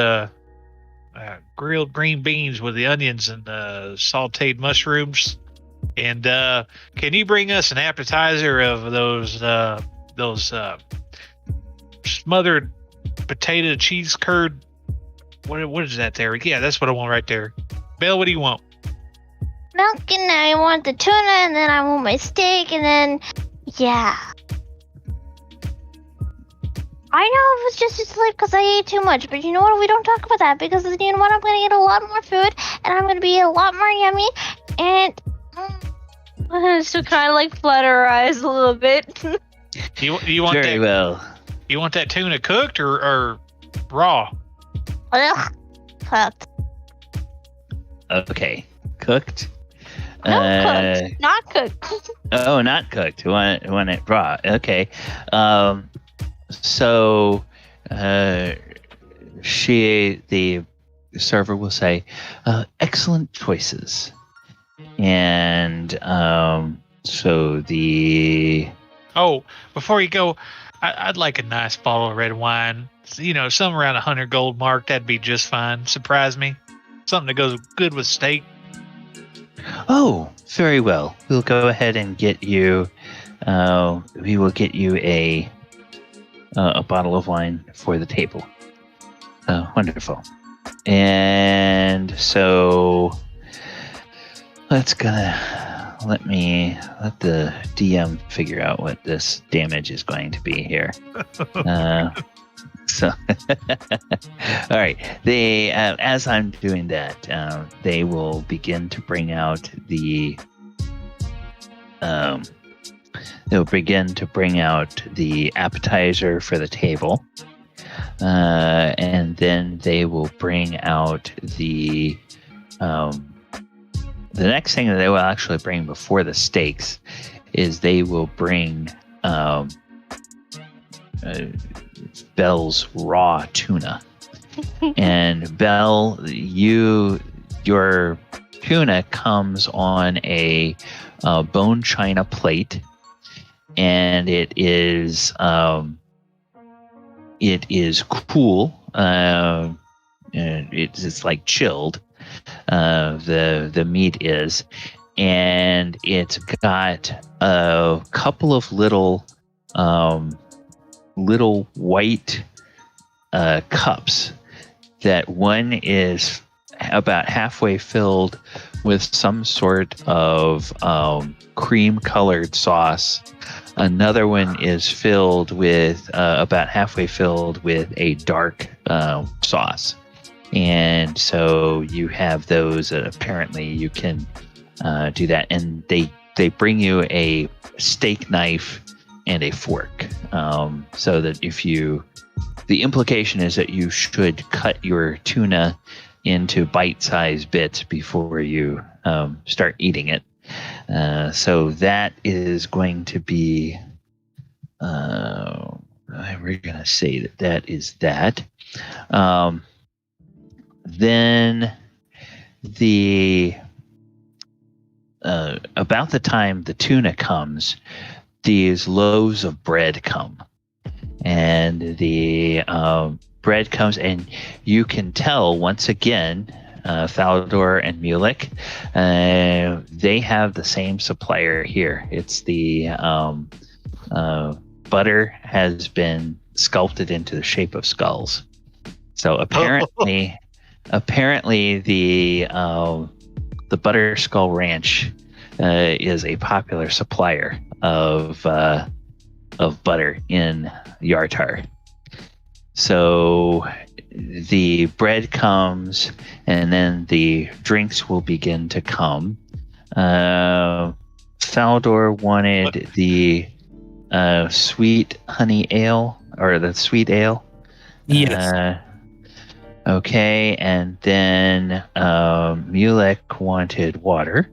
[SPEAKER 5] grilled green beans with the onions and sautéed mushrooms. And can you bring us an appetizer of those smothered potato cheese curd? What is that there? Yeah, that's what I want right there. Bill, what do you want?
[SPEAKER 6] Milk, and I want the tuna, and then I want my steak, and then, yeah. I know it was just a sleep because I ate too much, but you know what? We don't talk about that because you know what? I'm going to get a lot more food, and I'm going to be a lot more yummy, and...
[SPEAKER 4] So kind of like flutter her eyes a little bit.
[SPEAKER 5] You want
[SPEAKER 1] Very
[SPEAKER 5] that?
[SPEAKER 1] well.
[SPEAKER 5] You want that tuna cooked or raw?
[SPEAKER 6] Ugh, cooked.
[SPEAKER 1] Okay, cooked.
[SPEAKER 6] No, cooked. Not cooked.
[SPEAKER 1] Oh, not cooked. You want it raw. Okay. So the server will say, excellent choices. And so
[SPEAKER 5] Oh, before you go, I'd like a nice bottle of red wine. Something around 100 gold mark. That'd be just fine. Surprise me. Something that goes good with steak.
[SPEAKER 1] Oh, very well. We'll go ahead and get you. We will get you a bottle of wine for the table. Wonderful. And so let the DM figure out what this damage is going to be here. So, all right. They, as I'm doing that, they will begin to bring out the. They'll begin to bring out the appetizer for the table. and then they will bring out the next thing that they will actually bring before the steaks is they will bring Belle's raw tuna. And Belle, your tuna comes on a bone china plate, and it is cool. It's like chilled. The meat is, and it's got a couple of little white cups. That one is about halfway filled with some sort of cream-colored sauce. Another one is filled with about halfway filled with a dark sauce. And so you have those. Apparently, you can do that. And they bring you a steak knife and a fork, so that the implication is that you should cut your tuna into bite-sized bits before you start eating it. So that is going to be. We're going to say that is that. Then about the time the tuna comes, these loaves of bread come, and the bread comes, and you can tell once again, Thaldor and Mulek, they have the same supplier here. It's the butter has been sculpted into the shape of skulls. So apparently the Butter Skull Ranch is a popular supplier of butter in Yartar. So the bread comes, and then the drinks will begin to come. Thaldor wanted the sweet honey ale, or the sweet ale.
[SPEAKER 2] Yes.
[SPEAKER 1] Okay, and then Mulek wanted water.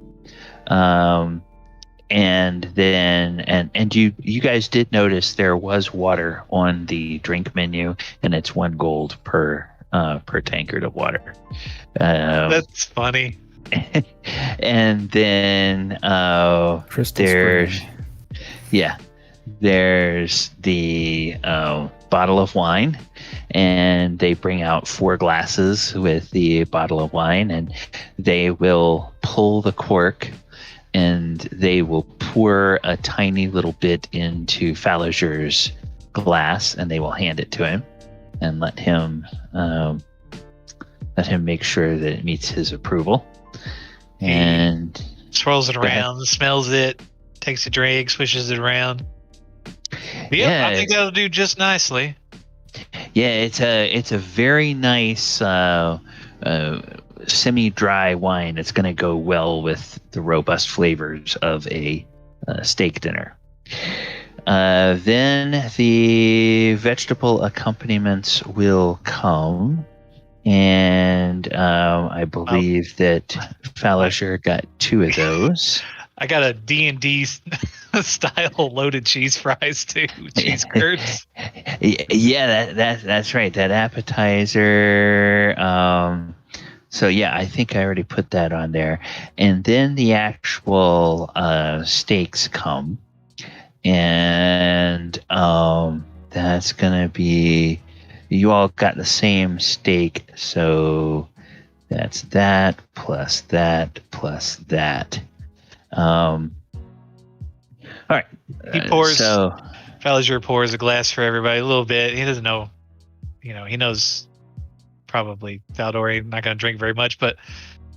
[SPEAKER 1] And then and you guys did notice there was water on the drink menu, and it's 1 gold per tankard of water.
[SPEAKER 5] That's funny.
[SPEAKER 1] And then there's the bottle of wine, and they bring out 4 glasses with the bottle of wine, and they will pull the cork, and they will pour a tiny little bit into Falasher's glass, and they will hand it to him and let him make sure that it meets his approval. And
[SPEAKER 5] swirls it around, smells it, takes a drink, swishes it around. Yeah, I think that'll do just nicely.
[SPEAKER 1] Yeah, it's a very nice semi-dry wine. It's going to go well with the robust flavors of a steak dinner. Then the vegetable accompaniments will come, and I believe that Falasher got 2 of those.
[SPEAKER 5] I got a D&D style loaded cheese fries too, cheese curds.
[SPEAKER 1] Yeah, that's right. That appetizer. So yeah, I think I already put that on there. And then the actual steaks come, and that's gonna be. You all got the same steak, so that's that plus that plus that. All right.
[SPEAKER 5] He pours. Falasher pours a glass for everybody, a little bit. He doesn't know, he knows probably Thaldor ain't not going to drink very much, but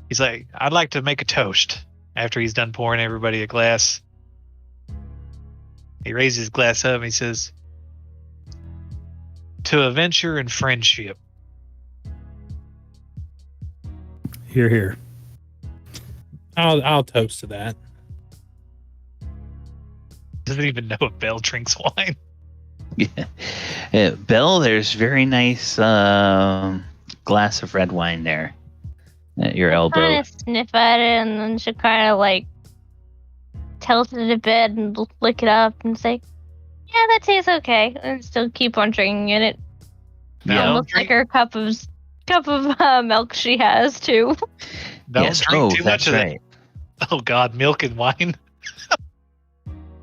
[SPEAKER 5] he's like, I'd like to make a toast after he's done pouring everybody a glass. He raises his glass up and he says, to adventure and friendship.
[SPEAKER 3] Hear, hear.
[SPEAKER 2] I'll toast to that.
[SPEAKER 5] Doesn't even know if Belle drinks wine.
[SPEAKER 1] Belle, there's very nice glass of red wine there at your elbow.
[SPEAKER 6] Kind of sniff at it, and then she'll kind of like tilt it a bit and lick it up and say, "Yeah, that tastes okay," and still keep on drinking it. Almost like her cup of milk she has too.
[SPEAKER 5] Don't drink too much of that. Oh God, milk and wine.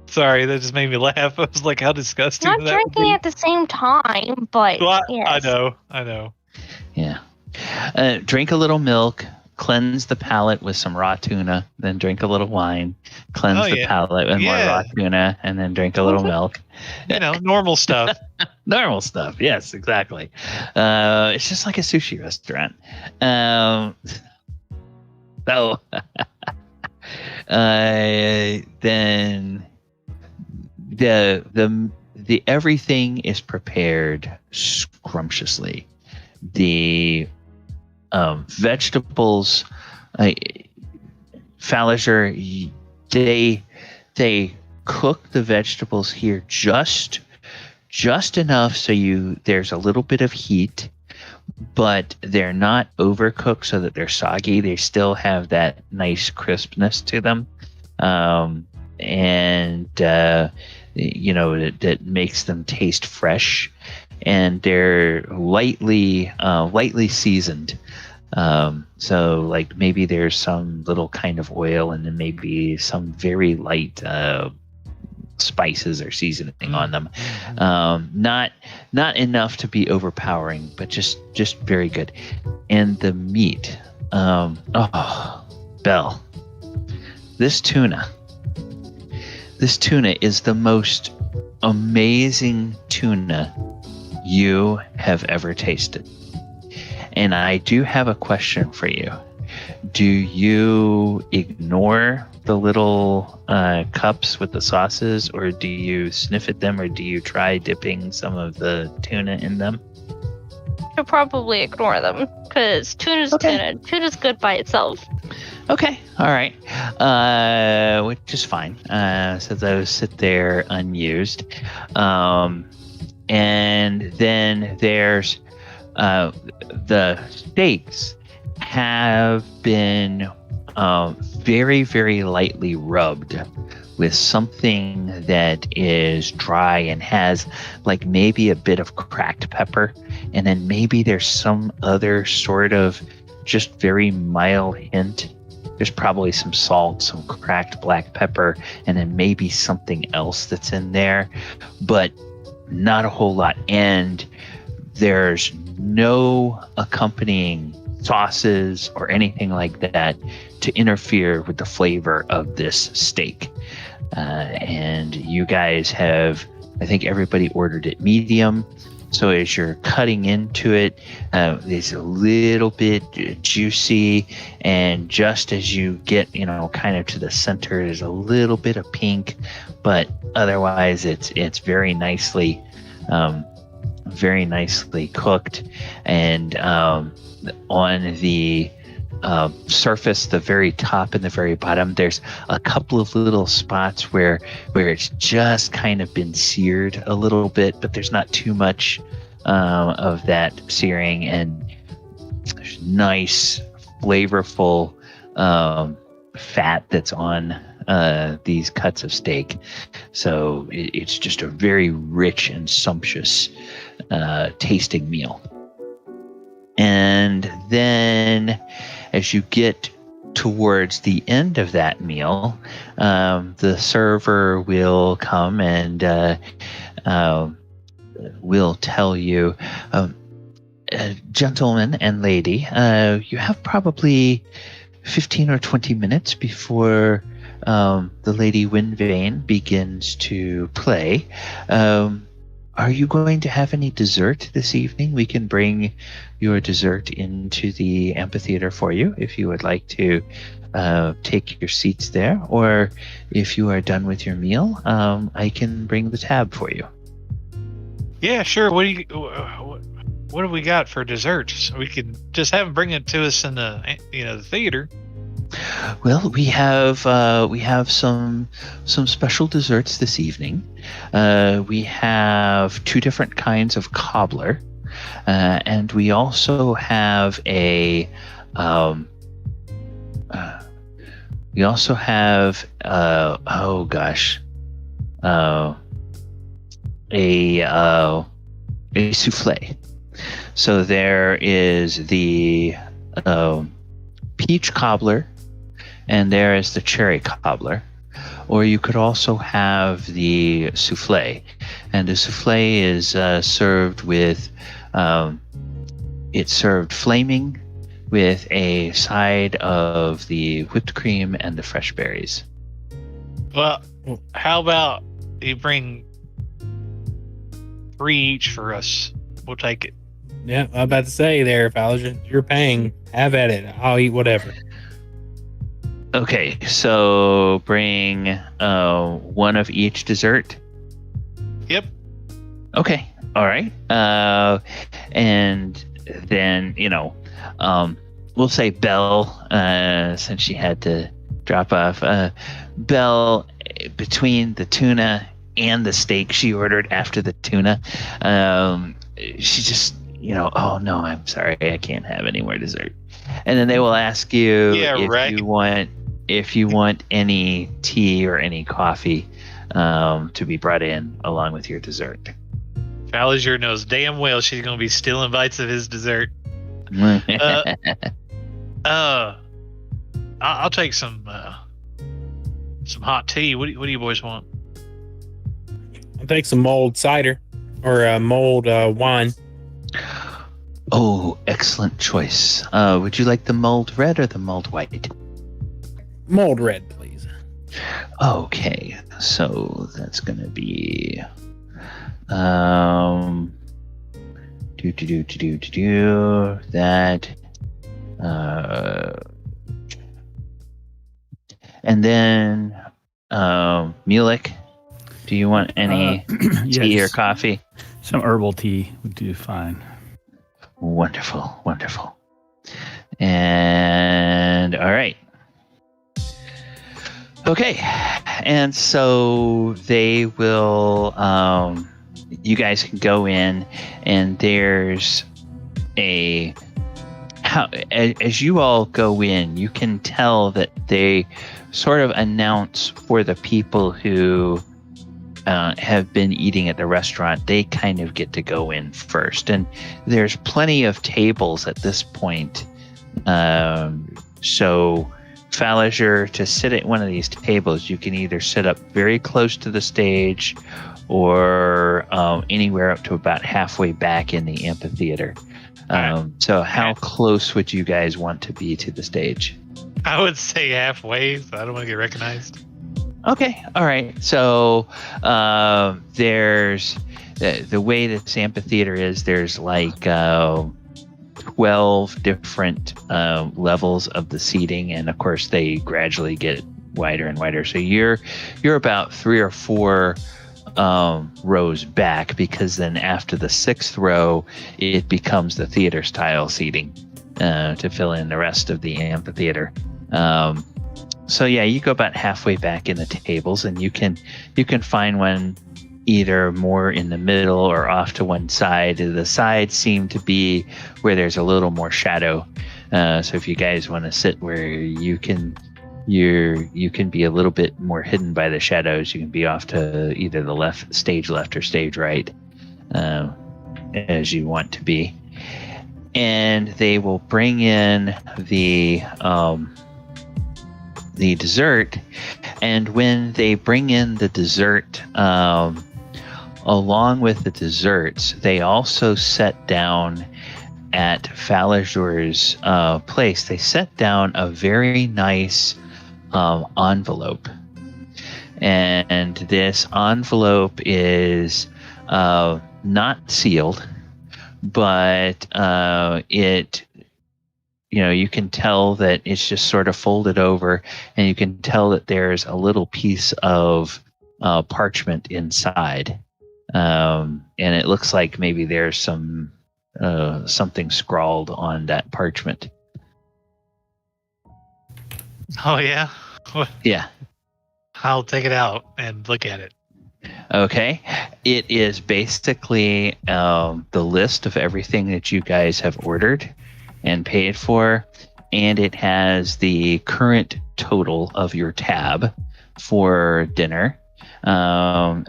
[SPEAKER 5] Sorry, that just made me laugh. I was like, how disgusting.
[SPEAKER 6] Not drinking at the same time, but
[SPEAKER 5] well,
[SPEAKER 6] yes.
[SPEAKER 5] I know.
[SPEAKER 1] Yeah. Drink a little milk, cleanse the palate with some raw tuna, then drink a little wine, cleanse the palate with more raw tuna, and then drink a little milk.
[SPEAKER 5] Normal stuff.
[SPEAKER 1] Normal stuff. Yes, exactly. It's just like a sushi restaurant. Then the everything is prepared scrumptiously. The vegetables, Faliger, they cook the vegetables here just enough so there's a little bit of heat, but they're not overcooked so that they're soggy. They still have that nice crispness to them, that makes them taste fresh, and they're lightly seasoned. So like maybe there's some little kind of oil, and then maybe some very light spices or seasoning on them. Not enough to be overpowering, but just very good. And the meat, Belle, this tuna is the most amazing tuna you have ever tasted. And I do have a question for you. Do you ignore the little cups with the sauces, or do you sniff at them, or do you try dipping some of the tuna in them?
[SPEAKER 6] You'll probably ignore them, because tuna's tuna. Tuna's good by itself.
[SPEAKER 1] Okay, all right. Which is fine. So those sit there unused. And then there's the steaks have been very, very lightly rubbed with something that is dry and has like maybe a bit of cracked pepper, and then maybe there's some other sort of just very mild hint. There's probably some salt, some cracked black pepper, and then maybe something else that's in there, but not a whole lot. And there's no accompanying sauces or anything like that to interfere with the flavor of this steak. And you guys have, I think everybody ordered it medium. So as you're cutting into it, it's a little bit juicy, and just as you get, kind of to the center, there's a little bit of pink, but otherwise it's very nicely cooked. And on the surface, the very top and the very bottom, there's a couple of little spots where it's just kind of been seared a little bit, but there's not too much of that searing, and there's nice flavorful fat that's on these cuts of steak. So it's just a very rich and sumptuous tasting meal. And then as you get towards the end of that meal, the server will come and will tell you, gentlemen and lady, you have probably 15 or 20 minutes before the Lady Wyndvere begins to play. Are you going to have any dessert this evening? We can bring your dessert into the amphitheater for you if you would like to take your seats there, or if you are done with your meal, I can bring the tab for you.
[SPEAKER 5] Yeah, sure. What do we got for dessert? So we can just have them bring it to us in the the theater.
[SPEAKER 1] Well, we have some special desserts this evening. We have 2 different kinds of cobbler, and we also have a oh gosh, a souffle. So there is the peach cobbler, and there is the cherry cobbler. Or you could also have the souffle, and the souffle is served with it's served flaming with a side of the whipped cream and the fresh berries.
[SPEAKER 5] Well, how about you bring 3 each for us? We'll take it.
[SPEAKER 2] Yeah, I'm about to say there, Fowler, you're paying. Have at it. I'll eat whatever.
[SPEAKER 1] Okay, so bring 1 of each dessert.
[SPEAKER 5] Yep.
[SPEAKER 1] Okay, all right. And then we'll say Belle, since she had to drop off. Belle, between the tuna and the steak she ordered after the tuna, she just, oh no, I'm sorry, I can't have any more dessert. And then they will ask you if you want any tea or any coffee to be brought in along with your dessert.
[SPEAKER 5] Fowler knows damn well she's going to be stealing bites of his dessert. I'll take some hot tea. What do you boys want?
[SPEAKER 2] I'll take some mulled cider or mulled wine.
[SPEAKER 1] Oh, excellent choice. Would you like the mulled red or the mulled white?
[SPEAKER 2] Mulled red, please.
[SPEAKER 1] Okay, so that's going to be that and then Mulek, do you want any tea or coffee?
[SPEAKER 3] Some herbal tea would do fine.
[SPEAKER 1] Wonderful. And all right. Okay, and so they will you guys can go in, and there's as you all go in, you can tell that they sort of announce for the people who have been eating at the restaurant, they kind of get to go in first. And there's plenty of tables at this point. So Fowler, to sit at one of these tables, you can either sit up very close to the stage or anywhere up to about halfway back in the amphitheater. So how close would you guys want to be to the stage?
[SPEAKER 5] I would say halfway, so I don't want to get recognized.
[SPEAKER 1] Okay, all right. So there's the way this amphitheater is, there's like 12 different levels of the seating, and of course they gradually get wider and wider. So you're about 3 or 4 rows back, because then after the 6th row, it becomes the theater style seating to fill in the rest of the amphitheater. So yeah, you go about halfway back in the tables, and you can find one either more in the middle or off to one side. The sides seem to be where there's a little more shadow. So if you guys want to sit where you can be a little bit more hidden by the shadows, you can be off to either the stage left or stage right, as you want to be. And they will bring in the dessert, and when they bring in the dessert, along with the desserts, they also set down at Falazur's place. They set down a very nice envelope, and this envelope is not sealed, but it, you can tell that it's just sort of folded over, and you can tell that there's a little piece of parchment inside, and it looks like maybe there's something scrawled on that parchment.
[SPEAKER 5] Oh yeah.
[SPEAKER 1] Yeah.
[SPEAKER 5] I'll take it out and look at it.
[SPEAKER 1] Okay. It is basically the list of everything that you guys have ordered and paid for, and it has the current total of your tab for dinner,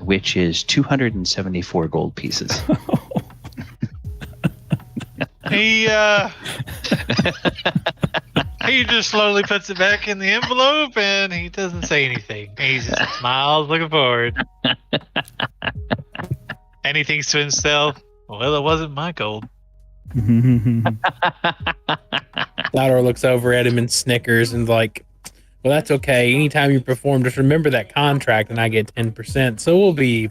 [SPEAKER 1] which is 274 gold pieces.
[SPEAKER 5] He just slowly puts it back in the envelope and he doesn't say anything. He just smiles, looking forward. And he thinks to himself, well, it wasn't my gold.
[SPEAKER 2] Laudor looks over at him and snickers and like, well, that's okay. Anytime you perform, just remember that contract and I get 10%. So we'll be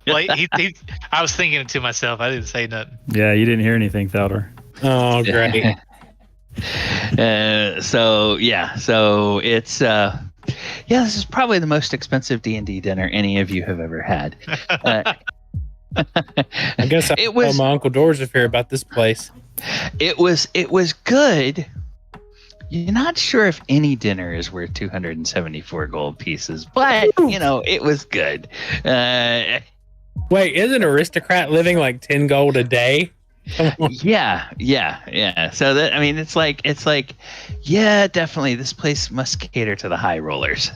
[SPEAKER 2] even.
[SPEAKER 5] Well, I was thinking it to myself. I didn't say nothing.
[SPEAKER 3] Yeah, you didn't hear anything, Thaldur.
[SPEAKER 2] Oh, great.
[SPEAKER 1] So it's this is probably the most expensive D&D dinner any of you have ever had.
[SPEAKER 2] I guess I tell my Uncle Dorzif here about this place.
[SPEAKER 1] It was good. You're not sure if any dinner is worth 274 gold pieces, but it was good.
[SPEAKER 2] Wait, isn't Aristocrat living like 10 gold a day?
[SPEAKER 1] Yeah. So that, I mean, it's like, yeah, definitely this place must cater to the high rollers.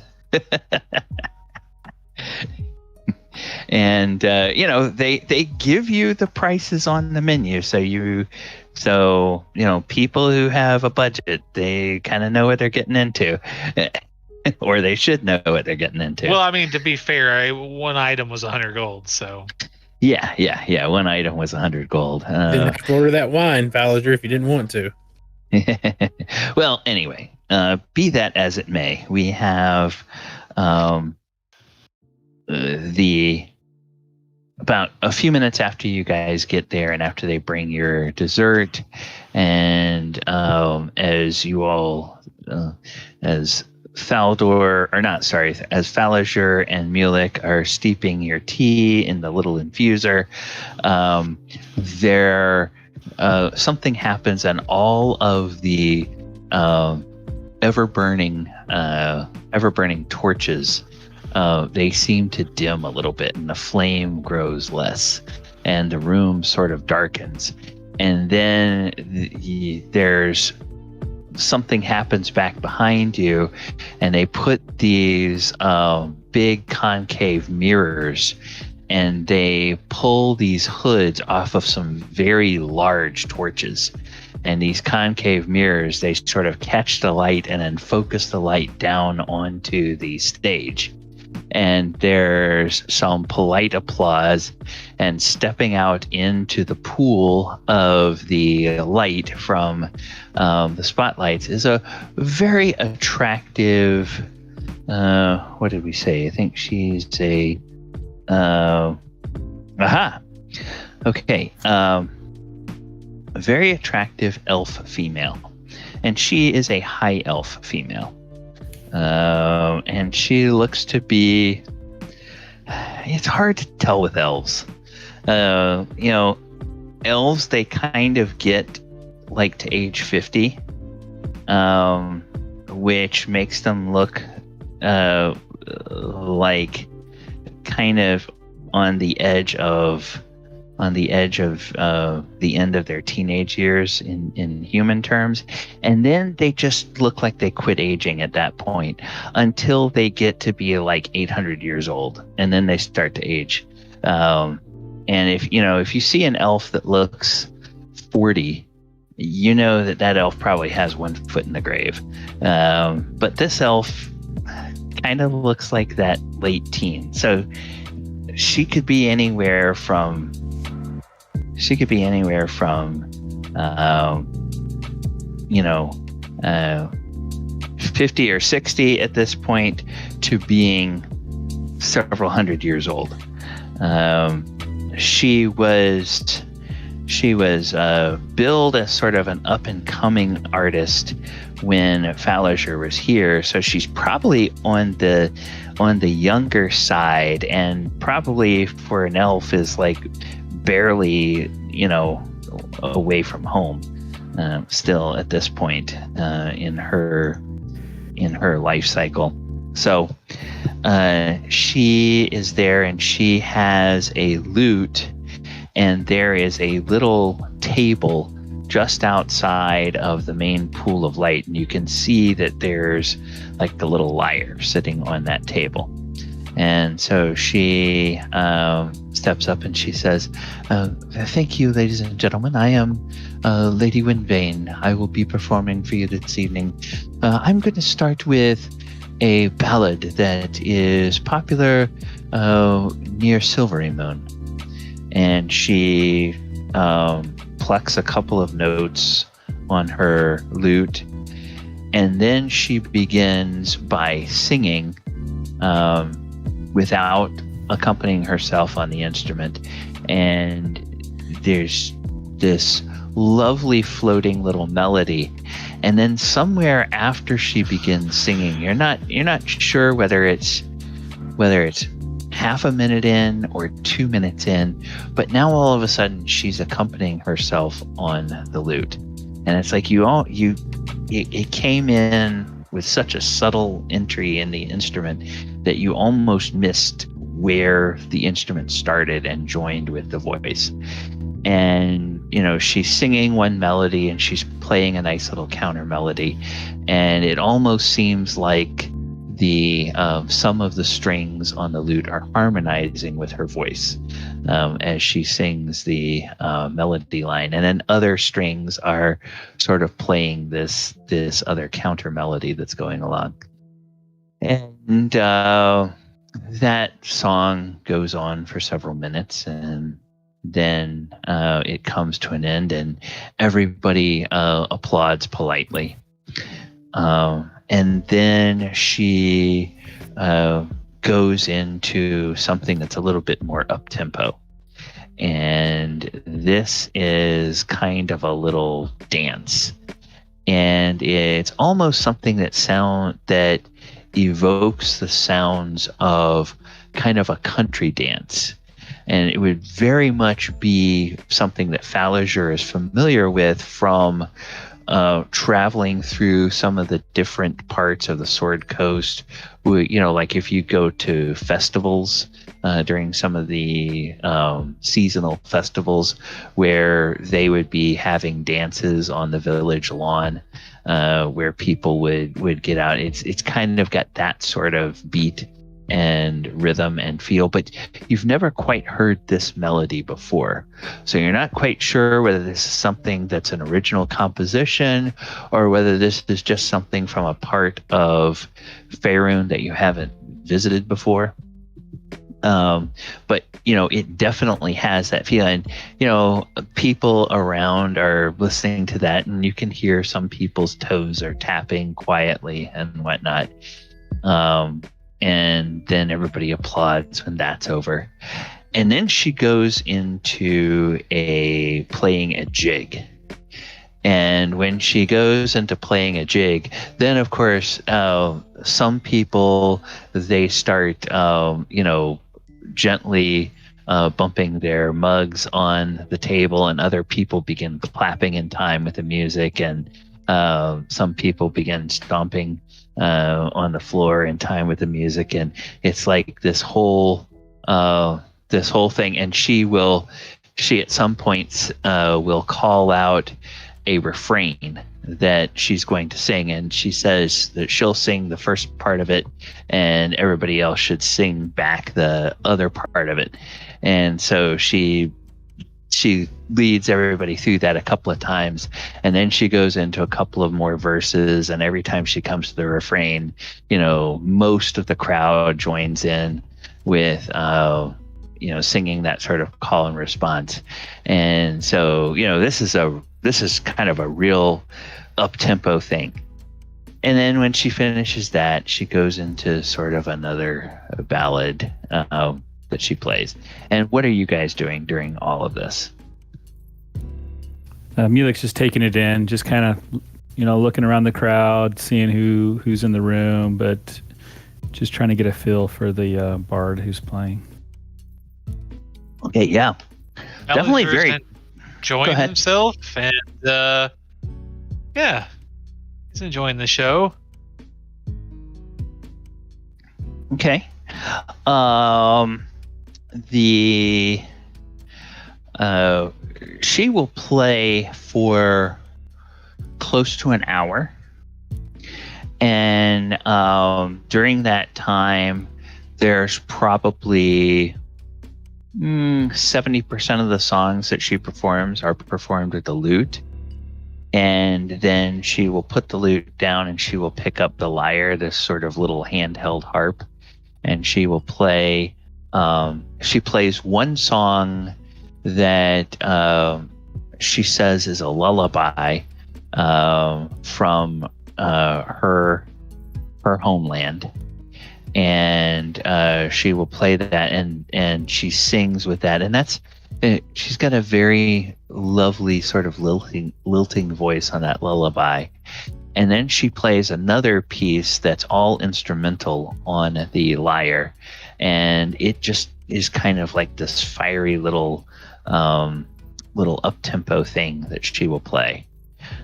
[SPEAKER 1] And they give you the prices on the menu, so people who have a budget, they kind of know what they're getting into. Or they should know what they're getting into.
[SPEAKER 5] Well, I mean, to be fair, one item was 100 gold, so.
[SPEAKER 1] Yeah. One item was 100 gold.
[SPEAKER 2] Didn't have to order that wine, Falliger, if you didn't want to.
[SPEAKER 1] Well, anyway, be that as it may, we have about a few minutes after you guys get there and after they bring your dessert, and as you all, as Falliger and Mulek are steeping your tea in the little infuser, something happens, and all of the ever burning torches, they seem to dim a little bit, and the flame grows less, and the room sort of darkens, and then there's something happens back behind you, and they put these big concave mirrors, and they pull these hoods off of some very large torches, and these concave mirrors, they sort of catch the light and then focus the light down onto the stage. And there's some polite applause, and stepping out into the pool of the light from the spotlights is a very attractive, what did we say? I think she's a, okay, a very attractive elf female, and she is a high elf female. And she looks to be, it's hard to tell with elves. Elves, they kind of get like to age 50, which makes them look like kind of on the edge of the end of their teenage years in human terms, and then they just look like they quit aging at that point until they get to be like 800 years old, and then they start to age. And if you see an elf that looks 40, you know that elf probably has one foot in the grave. But this elf kind of looks like that late teen, so she could be anywhere from 50 or 60 at this point to being several hundred years old. She was billed as sort of an up and coming artist when Falliger was here, so she's probably on the younger side, and probably for an elf is like barely away from home still at this point in her in her life cycle. So she is there, and she has a lute, and there is a little table just outside of the main pool of light, and you can see that there's like the little lyre sitting on that table. And so she steps up and she says, "Thank you, ladies and gentlemen. I am Lady Wyndvere. I will be performing for you this evening. I'm going to start with a ballad that is popular near Silvery Moon." And she plucks a couple of notes on her lute, and then she begins by singing without accompanying herself on the instrument. And there's this lovely floating little melody, and then somewhere after she begins singing, you're not sure whether it's half a minute in or 2 minutes in, but now all of a sudden she's accompanying herself on the lute. And it's like it came in with such a subtle entry in the instrument that you almost missed where the instrument started and joined with the voice. And she's singing one melody and she's playing a nice little counter melody, and it almost seems like the some of the strings on the lute are harmonizing with her voice as she sings the melody line, and then other strings are sort of playing this other counter melody that's going along. And that song goes on for several minutes, and then it comes to an end, and everybody applauds politely. And then she goes into something that's a little bit more up-tempo. And this is kind of a little dance. And it's almost something that evokes the sounds of kind of a country dance. And it would very much be something that Fallager is familiar with from traveling through some of the different parts of the Sword Coast. Like if you go to festivals during some of the seasonal festivals, where they would be having dances on the village lawn, where people would get out. It's kind of got that sort of beat and rhythm and feel, but you've never quite heard this melody before. So you're not quite sure whether this is something that's an original composition or whether this is just something from a part of Faerun that you haven't visited before. But it definitely has that feeling. People around are listening to that, and you can hear some people's toes are tapping quietly and whatnot. And then everybody applauds when that's over. And then she goes into playing a jig. And when she goes into playing a jig, then of course, some people, they start, gently bumping their mugs on the table, and other people begin clapping in time with the music, and some people begin stomping on the floor in time with the music, and it's like this whole thing. And she at some points will call out a refrain that she's going to sing, and she says that she'll sing the first part of it and everybody else should sing back the other part of it. And so she leads everybody through that a couple of times, and then she goes into a couple of more verses, and every time she comes to the refrain, most of the crowd joins in with singing that sort of call and response. And so this is kind of a real up-tempo thing. And then when she finishes that, she goes into sort of another ballad that she plays. And what are you guys doing during all of this?
[SPEAKER 3] Mulek's just taking it in, just kind of, looking around the crowd, seeing who's in the room, but just trying to get a feel for the bard who's playing.
[SPEAKER 1] Okay, yeah. Definitely very
[SPEAKER 5] enjoying himself, and he's enjoying the show.
[SPEAKER 1] Okay. She will play for close to an hour, and during that time, there's probably 70% of the songs that she performs are performed with the lute. And then she will put the lute down and she will pick up the lyre, this sort of little handheld harp, and she will play. She plays one song that she says is a lullaby from her homeland. And she will play that, and she sings with that, and that's she's got a very lovely sort of lilting voice on that lullaby. And then she plays another piece that's all instrumental on the lyre, and it just is kind of like this fiery little up-tempo thing that she will play.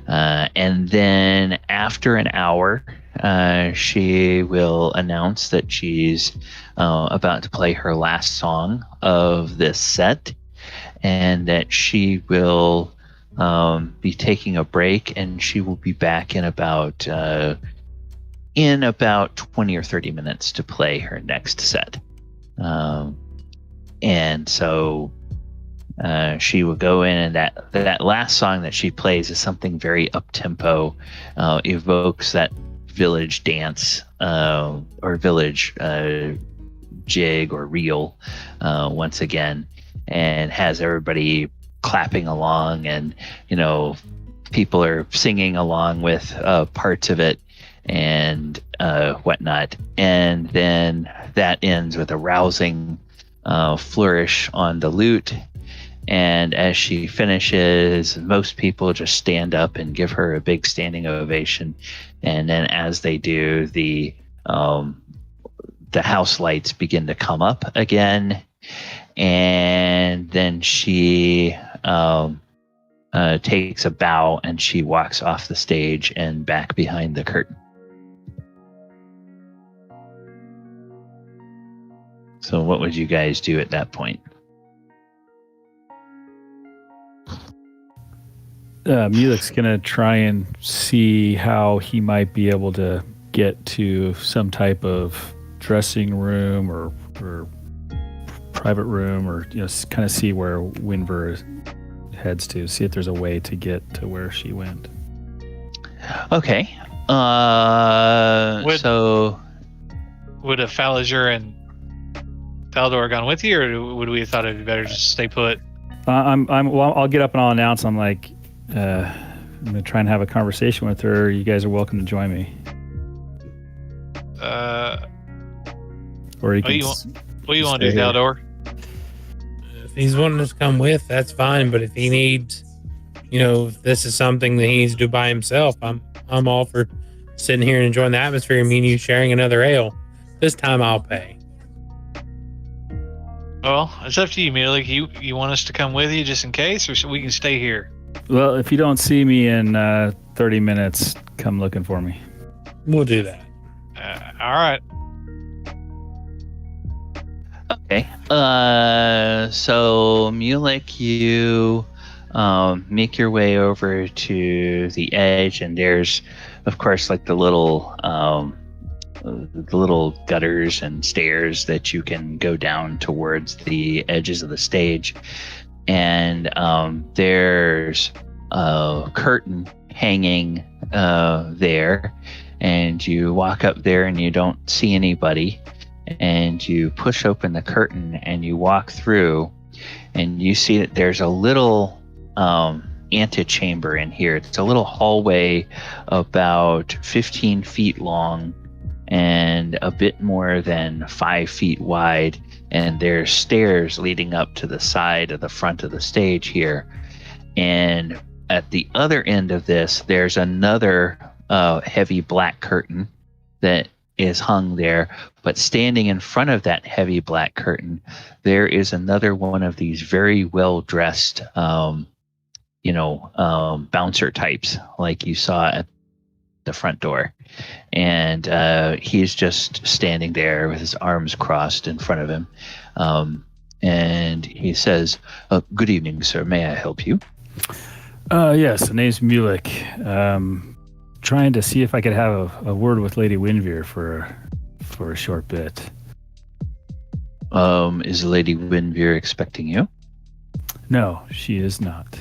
[SPEAKER 1] And then after an hour, she will announce that she's about to play her last song of this set, and that she will be taking a break, and she will be back in about 20 or 30 minutes to play her next set. And so she will go in, and that last song that she plays is something very up-tempo, evokes that village dance or village jig or reel once again, and has everybody clapping along, and people are singing along with parts of it and whatnot. And then that ends with a rousing flourish on the lute. And as she finishes, most people just stand up and give her a big standing ovation. And then as they do, the house lights begin to come up again. And then she takes a bow and she walks off the stage and back behind the curtain. So what would you guys do at that point?
[SPEAKER 3] Mulek's gonna try and see how he might be able to get to some type of dressing room or private room, or kind of see where Wyndvere heads to, see if there's a way to get to where she went.
[SPEAKER 1] Okay.
[SPEAKER 5] Would a Falliger and Thaldor gone with you, or would we have thought it'd be better just to stay put?
[SPEAKER 3] I'll get up and I'll announce. I'm like, I'm gonna try and have a conversation with her. You guys are welcome to join me. Or
[SPEAKER 5] what do you want to do, Thaldor?
[SPEAKER 2] If he's wanting to come with, that's fine. But if he needs, if this is something that he needs to do by himself, I'm all for sitting here and enjoying the atmosphere. Me and you sharing another ale. This time I'll pay.
[SPEAKER 5] Well, it's up to you, Mulek. You want us to come with you just in case, or so we can stay here?
[SPEAKER 3] Well, if you don't see me in 30 minutes, come looking for me.
[SPEAKER 2] We'll do that.
[SPEAKER 5] All right.
[SPEAKER 1] Okay. So Mulek, you make your way over to the edge, and there's, of course, like the little gutters and stairs that you can go down towards the edges of the stage. And there's a curtain hanging there, and you walk up there and you don't see anybody, and you push open the curtain and you walk through, and you see that there's a little antechamber in here. It's a little hallway about 15 feet long and a bit more than 5 feet wide, and there's stairs leading up to the side of the front of the stage here. And at the other end of this, there's another heavy black curtain that is hung there, but standing in front of that heavy black curtain, there is another one of these very well-dressed bouncer types like you saw at the front door, and he's just standing there with his arms crossed in front of him, and he says, "Good evening, sir. May I help you?"
[SPEAKER 3] Yes, the name's Mulek. Trying to see if I could have a word with Lady Wyndvere for a short bit.
[SPEAKER 1] Is Lady Wyndvere expecting you?
[SPEAKER 3] No, she is not.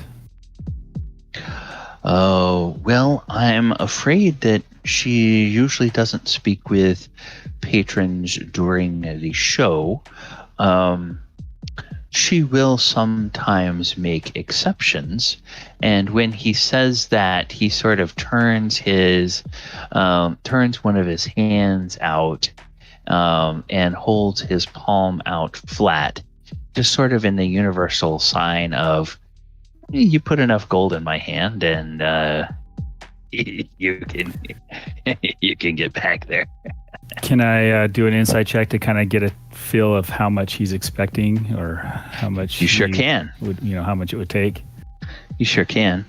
[SPEAKER 1] Oh, well, I'm afraid that she usually doesn't speak with patrons during the show. She will sometimes make exceptions, and when he says that, he sort of turns one of his hands out and holds his palm out flat, just sort of in the universal sign of, you put enough gold in my hand, and you can get back there.
[SPEAKER 3] Can I do an insight check to kind of get a feel of how much he's expecting, or how much
[SPEAKER 1] you sure can?
[SPEAKER 3] Would, how much it would take?
[SPEAKER 1] You sure can.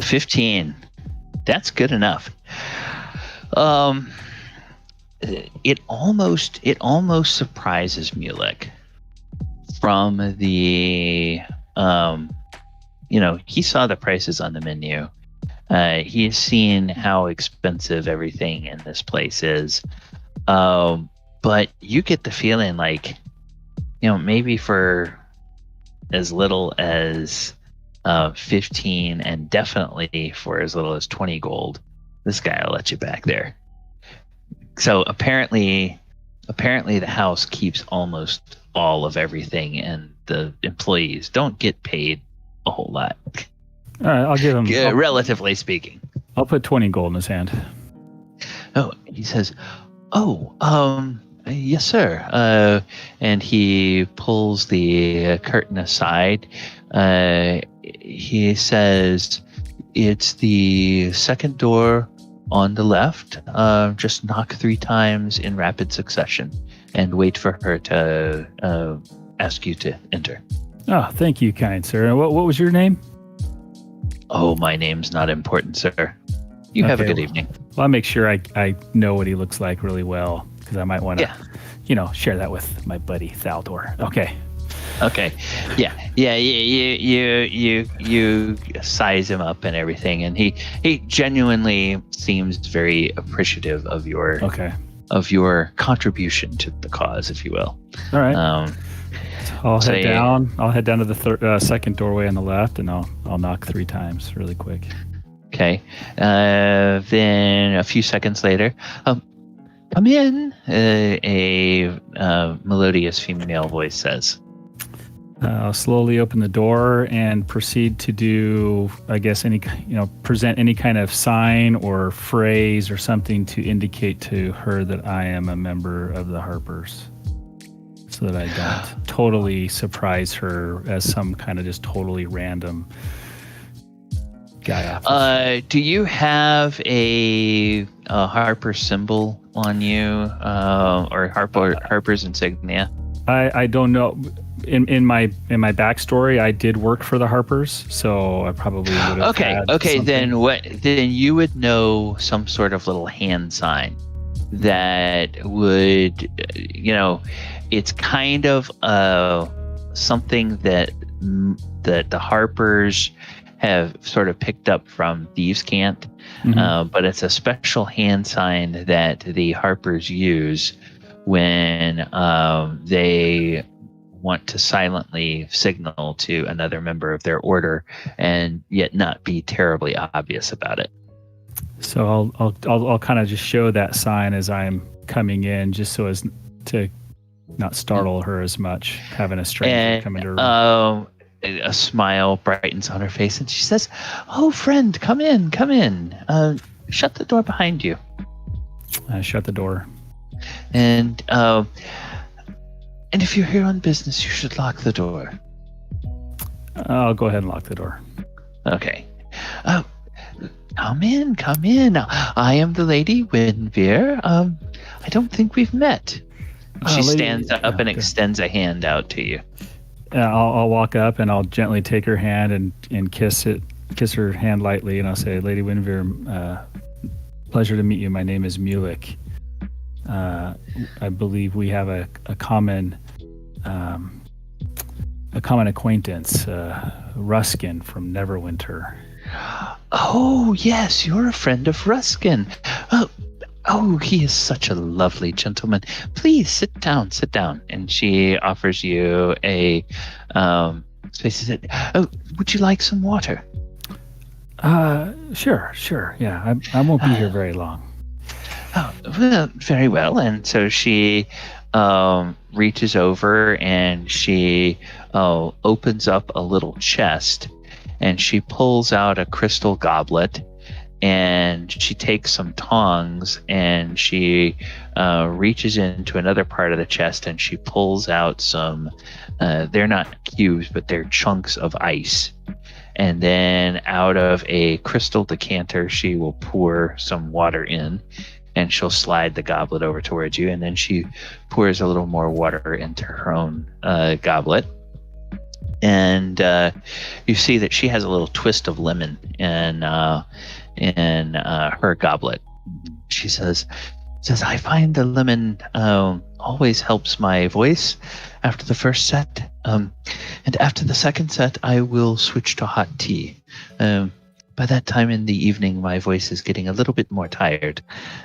[SPEAKER 1] 15. That's good enough. It almost surprises Mulek from the he saw the prices on the menu. He has seen how expensive everything in this place is. But you get the feeling like, maybe for as little as 15, and definitely for as little as 20 gold, this guy will let you back there. So apparently the house keeps almost all of everything, and the employees don't get paid a whole lot.
[SPEAKER 3] All right, I'll give him.
[SPEAKER 1] Relatively speaking.
[SPEAKER 3] I'll put 20 gold in his hand.
[SPEAKER 1] Oh, he says, yes, sir. And he pulls the curtain aside. He says, it's the second door on the left. Just knock 3 times in rapid succession and wait for her to ask you to enter.
[SPEAKER 3] Oh, thank you, kind sir. What was your name?
[SPEAKER 1] Oh, my name's not important, sir. You have a good evening.
[SPEAKER 3] Well, I'll make sure I know what he looks like really well, because I might want to, share that with my buddy Thaldor. Okay. Yeah. You size him up and everything, and he genuinely seems very appreciative of your contribution to the cause, if you will. All right. I'll head down. I'll head down to the second doorway on the left, and I'll knock 3 times really quick.
[SPEAKER 1] Okay. Then a few seconds later, come in. A melodious female voice says.
[SPEAKER 3] I'll slowly open the door and proceed to do, I guess, present any kind of sign or phrase or something to indicate to her that I am a member of the Harpers, so that I don't totally surprise her as some kind of just totally random guy.
[SPEAKER 1] Do you have a Harper symbol on you, or Harper's insignia?
[SPEAKER 3] I don't know. In my backstory, I did work for the Harpers, so I probably would have.
[SPEAKER 1] Okay. Then you would know some sort of little hand sign that would, it's kind of something that the Harpers have sort of picked up from Thieves' Cant, but it's a special hand sign that the Harpers use when they want to silently signal to another member of their order, and yet not be terribly obvious about it.
[SPEAKER 3] So I'll kind of just show that sign as I'm coming in, just so as to not startle her as much, having a stranger come into her room.
[SPEAKER 1] A smile brightens on her face, and she says, "Oh, friend, come in. Shut the door behind you."
[SPEAKER 3] I shut the door.
[SPEAKER 1] And if you're here on business, you should lock the door.
[SPEAKER 3] I'll go ahead and lock the door.
[SPEAKER 1] Okay. Come in. I am the Lady Wyndvere. I don't think we've met. She stands up and extends a hand out to you.
[SPEAKER 3] I'll walk up and I'll gently take her hand and kiss it kiss her hand lightly, and I'll say, Lady Wyndvere, pleasure to meet you. My name is Mulek. I believe we have a common acquaintance, Ruskin from Neverwinter.
[SPEAKER 1] Oh, yes, you're a friend of Ruskin. Oh, he is such a lovely gentleman. Please sit down. And she offers you a space. Oh, would you like some water?
[SPEAKER 3] Sure. Yeah, I won't be here very long.
[SPEAKER 1] Oh, well, very well. And so she reaches over and she opens up a little chest, and she pulls out a crystal goblet, and she takes some tongs and she reaches into another part of the chest, and she pulls out some, they're not cubes, but they're chunks of ice. And then out of a crystal decanter, she will pour some water in, and she'll slide the goblet over towards you, and then she pours a little more water into her own goblet. And you see that she has a little twist of lemon in her goblet. She says, I find the lemon always helps my voice after the first set. And after the second set, I will switch to hot tea. By that time in the evening, my voice is getting a little bit more tired,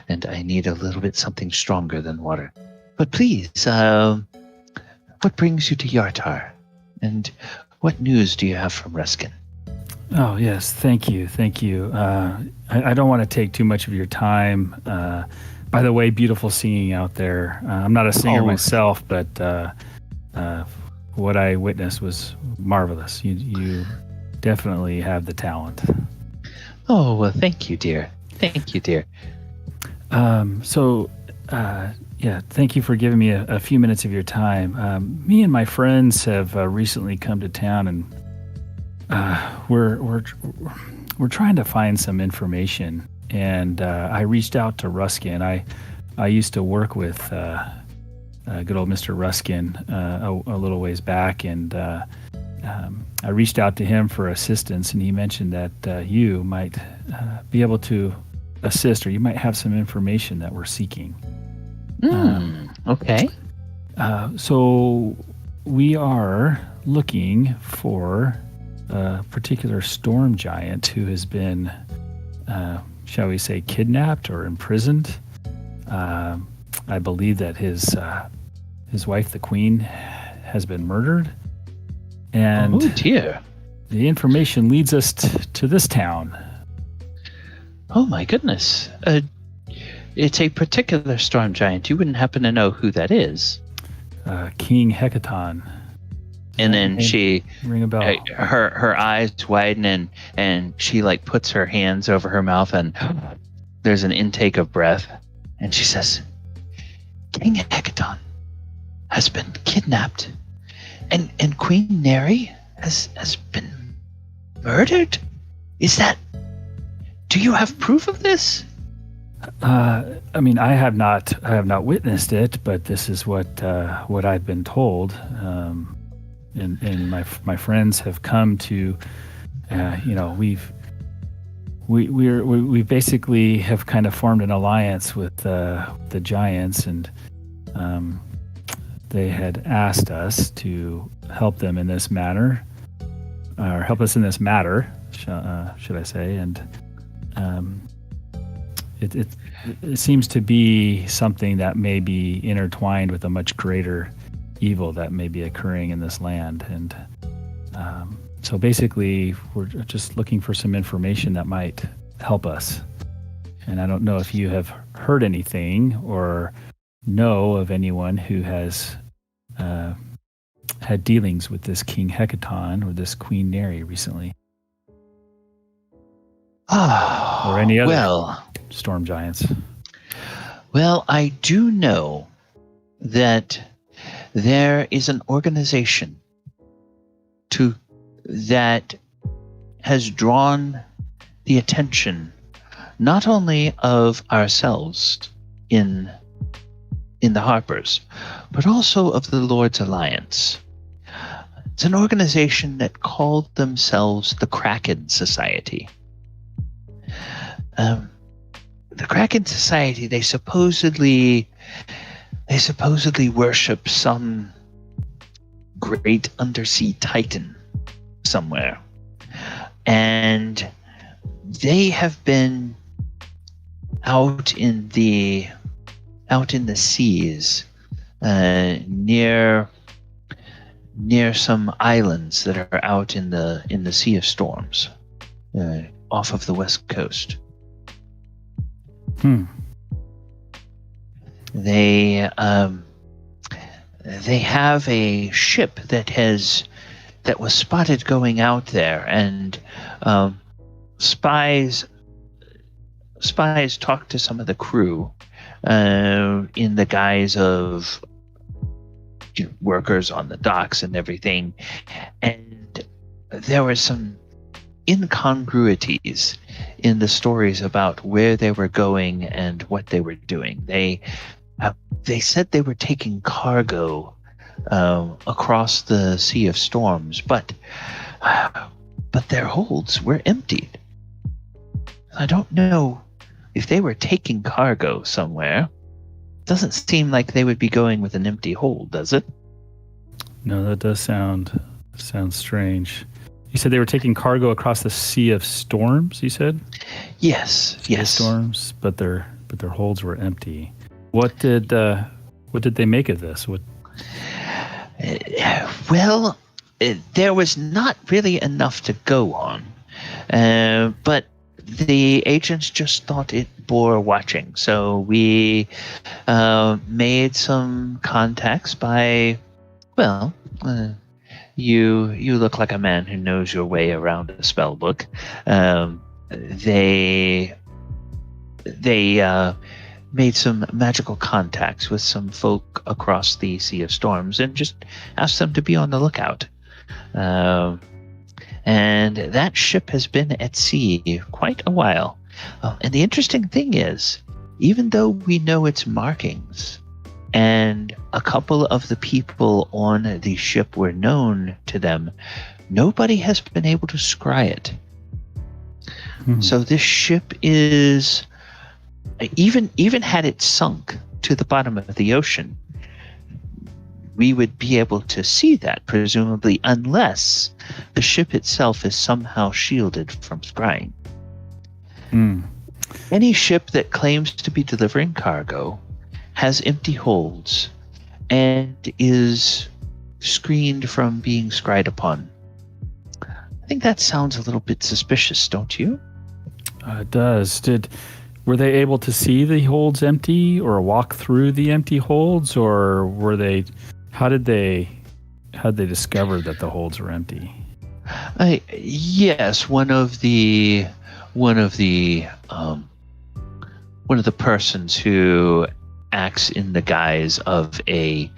[SPEAKER 1] and I need a little bit something stronger than water. But please, what brings you to Yartar? And what news do you have from Ruskin?
[SPEAKER 3] Oh, yes. Thank you. I don't want to take too much of your time. By the way, beautiful singing out there. I'm not a singer myself, but what I witnessed was marvelous. You definitely have the talent.
[SPEAKER 1] Oh, well, thank you, dear. Thank you for giving me a few minutes of your time. Me and my friends have recently come to town, and we're trying to find some information. And I reached out to Ruskin. I used to work with good old Mr. Ruskin a little ways back, and I reached out to him for assistance, and he mentioned that you might be able to assist, or you might have some information that we're seeking. Okay.
[SPEAKER 3] So we are looking for a particular storm giant who has been, shall we say, kidnapped or imprisoned. I believe that his wife, the queen, has been murdered. And
[SPEAKER 1] oh, dear.
[SPEAKER 3] The information leads us to this town.
[SPEAKER 1] Oh, my goodness. It's a particular storm giant. You wouldn't happen to know who that is?
[SPEAKER 3] King Hecaton.
[SPEAKER 1] And then she,
[SPEAKER 3] ring a bell.
[SPEAKER 1] Her eyes widen, and she like puts her hands over her mouth, and there's an intake of breath, and she says, King Hecaton has been kidnapped, and Queen Neri has been murdered? Do you have proof of this?
[SPEAKER 3] I mean, I have not witnessed it, but this is what I've been told. And my friends have come to, we basically have kind of formed an alliance with the giants, and they had asked us to help them in this matter, or help us in this matter, should I say? And it seems to be something that may be intertwined with a much greater evil that may be occurring in this land. And so basically, we're just looking for some information that might help us. And I don't know if you have heard anything or know of anyone who has had dealings with this King Hecaton or this Queen Neri recently. Or any other storm giants.
[SPEAKER 1] Well, I do know that there is an organization that has drawn the attention not only of ourselves in the Harpers, but also of the Lord's Alliance. It's an organization that called themselves the Kraken Society. The Kraken Society, they supposedly worship some great undersea titan somewhere, and they have been out in the seas, near some islands that are out in the Sea of Storms, off of the west coast. They have a ship that was spotted going out there, and spies talked to some of the crew in the guise of workers on the docks and everything, and there were some incongruities in the stories about where they were going and what they were doing. They said they were taking cargo across the Sea of Storms, but their holds were emptied. I don't know if they were taking cargo somewhere. Doesn't seem like they would be going with an empty hold, does it?
[SPEAKER 3] No, that does sound strange. You said they were taking cargo across the Sea of Storms, you said?
[SPEAKER 1] Yes.
[SPEAKER 3] Sea of Storms, but their holds were empty. What did they make of this?
[SPEAKER 1] Well, there was not really enough to go on, but the agents just thought it bore watching. So we made some contacts by, you look like a man who knows your way around a spell book. They made some magical contacts with some folk across the Sea of Storms and just asked them to be on the lookout. And that ship has been at sea quite a while. And the interesting thing is, even though we know its markings, and a couple of the people on the ship were known to them, nobody has been able to scry it. So this ship is, even had it sunk to the bottom of the ocean, we would be able to see that, presumably, unless the ship itself is somehow shielded from scrying. Any ship that claims to be delivering cargo has empty holds and is screened from being scryed upon. I think that sounds a little bit suspicious, don't you?
[SPEAKER 3] It does. Were they able to see the holds empty or walk through the empty holds, or were they? How did they discover that the holds were empty?
[SPEAKER 1] Yes, one of the persons who acts in the guise of a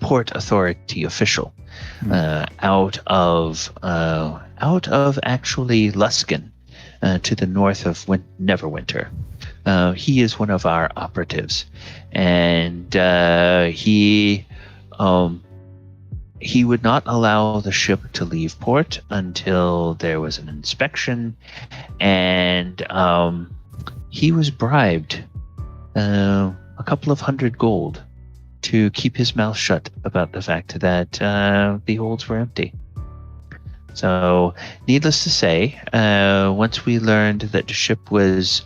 [SPEAKER 1] port authority official out of actually Luskin, to the north of Neverwinter. He is one of our operatives, and he would not allow the ship to leave port until there was an inspection, and he was bribed a couple of 100 gold to keep his mouth shut about the fact that the holds were empty. So, needless to say, once we learned that the ship was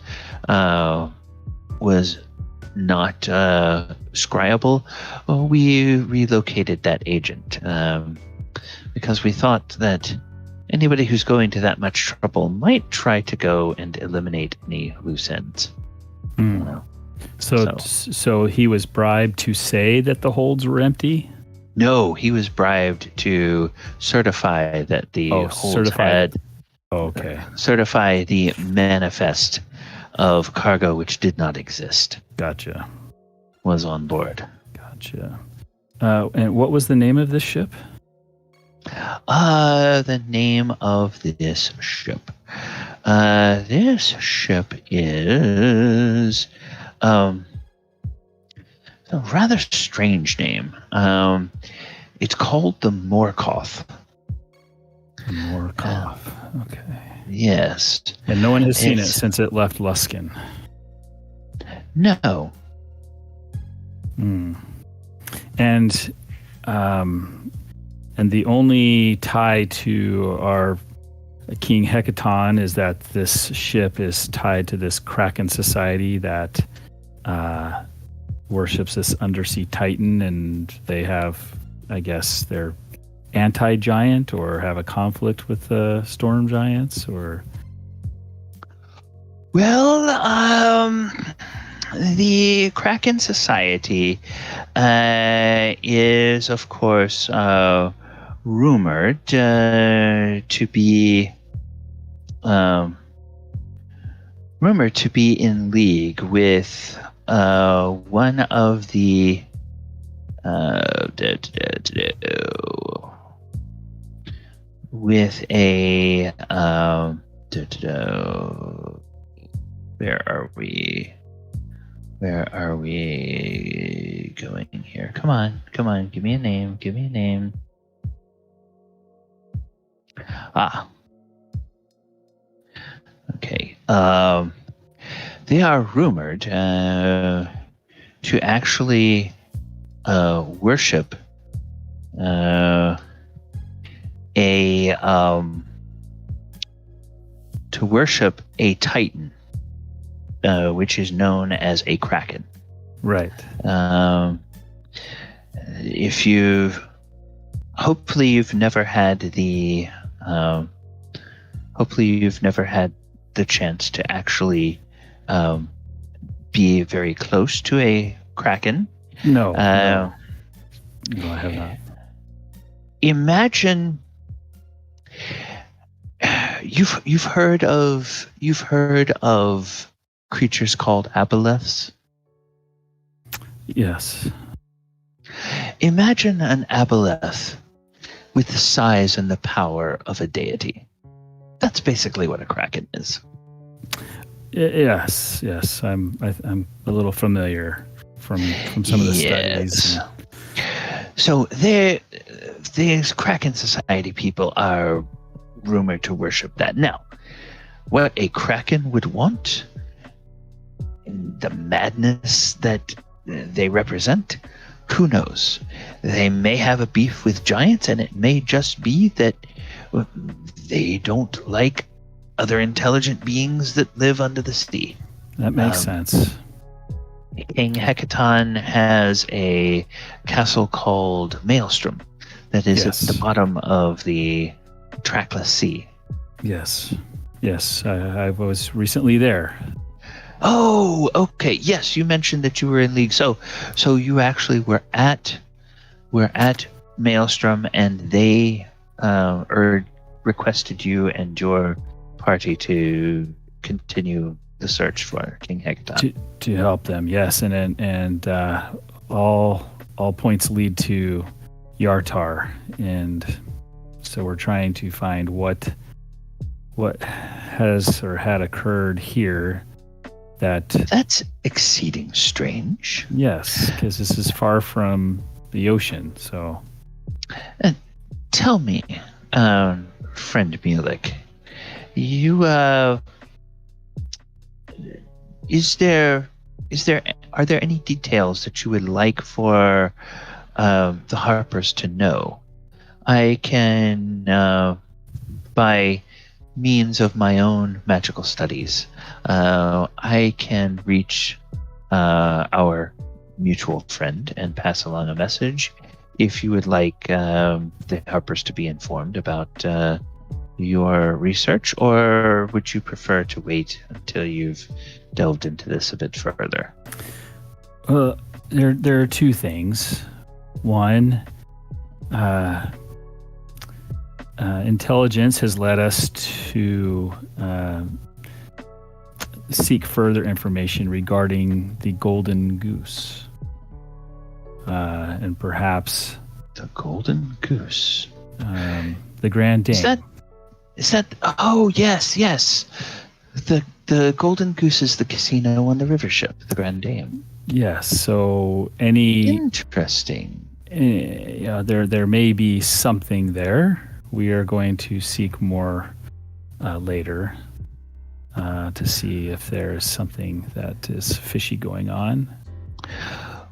[SPEAKER 1] not scryable, we relocated that agent because we thought that anybody who's going to that much trouble might try to go and eliminate any loose ends.
[SPEAKER 3] So he was bribed to say that the holds were empty?
[SPEAKER 1] No, he was bribed to certify that the holds had... certify the manifest of cargo which did not exist.
[SPEAKER 3] Gotcha.
[SPEAKER 1] Was on board.
[SPEAKER 3] Gotcha. And what was the name of this ship?
[SPEAKER 1] The name of this ship. This ship is a rather strange name. It's called the Morkoth.
[SPEAKER 3] Morkoth. Okay.
[SPEAKER 1] Yes.
[SPEAKER 3] And no one has seen it since it left Luskin.
[SPEAKER 1] No.
[SPEAKER 3] And the only tie to our King Hecaton is that this ship is tied to this Kraken society that worships this undersea titan, and they have, I guess, they're anti-giant or have a conflict with the storm giants, or...
[SPEAKER 1] Well, the Kraken Society is, of course, rumored to be in league with one of the with a where are we going here? Come on, give me a name. Okay. They are rumored to actually worship a titan, which is known as a kraken.
[SPEAKER 3] Right.
[SPEAKER 1] If you've hopefully you've never had the chance to actually be very close to a kraken.
[SPEAKER 3] No, I have not.
[SPEAKER 1] Imagine you've heard of creatures called aboleths.
[SPEAKER 3] Yes.
[SPEAKER 1] Imagine an aboleth with the size and the power of a deity. That's basically what a kraken is.
[SPEAKER 3] Yes. I'm a little familiar from some of the studies.
[SPEAKER 1] So these Kraken Society people are rumored to worship that. Now, what a kraken would want, the madness that they represent, who knows? They may have a beef with giants, and it may just be that they don't like other intelligent beings that live under the sea.
[SPEAKER 3] That makes sense.
[SPEAKER 1] King Hecaton has a castle called Maelstrom that is at the bottom of the trackless sea.
[SPEAKER 3] Yes, I was recently there.
[SPEAKER 1] Oh, okay. Yes, you mentioned that you were in league. So you actually were at Maelstrom, and they requested you and your party to continue the search for King Hecaton.
[SPEAKER 3] To help them, yes, and all points lead to Yartar, and so we're trying to find what has or had occurred here. That's
[SPEAKER 1] exceeding strange.
[SPEAKER 3] Yes, because this is far from the ocean. So,
[SPEAKER 1] tell me, friend Mulek, you are there any details that you would like for the Harpers to know? I can, by means of my own magical studies, I can reach our mutual friend and pass along a message. If you would like the Harpers to be informed about your research, or would you prefer to wait until you've delved into this a bit further?
[SPEAKER 3] There are two things. One, intelligence has led us to seek further information regarding the Golden Goose, and perhaps
[SPEAKER 1] the Golden Goose,
[SPEAKER 3] the Grand Dame.
[SPEAKER 1] Is that? Oh, yes. The Golden Goose is the casino on the river ship, the Grand Dame.
[SPEAKER 3] Yes. So
[SPEAKER 1] interesting.
[SPEAKER 3] there may be something there. We are going to seek more later to see if there's something that is fishy going on.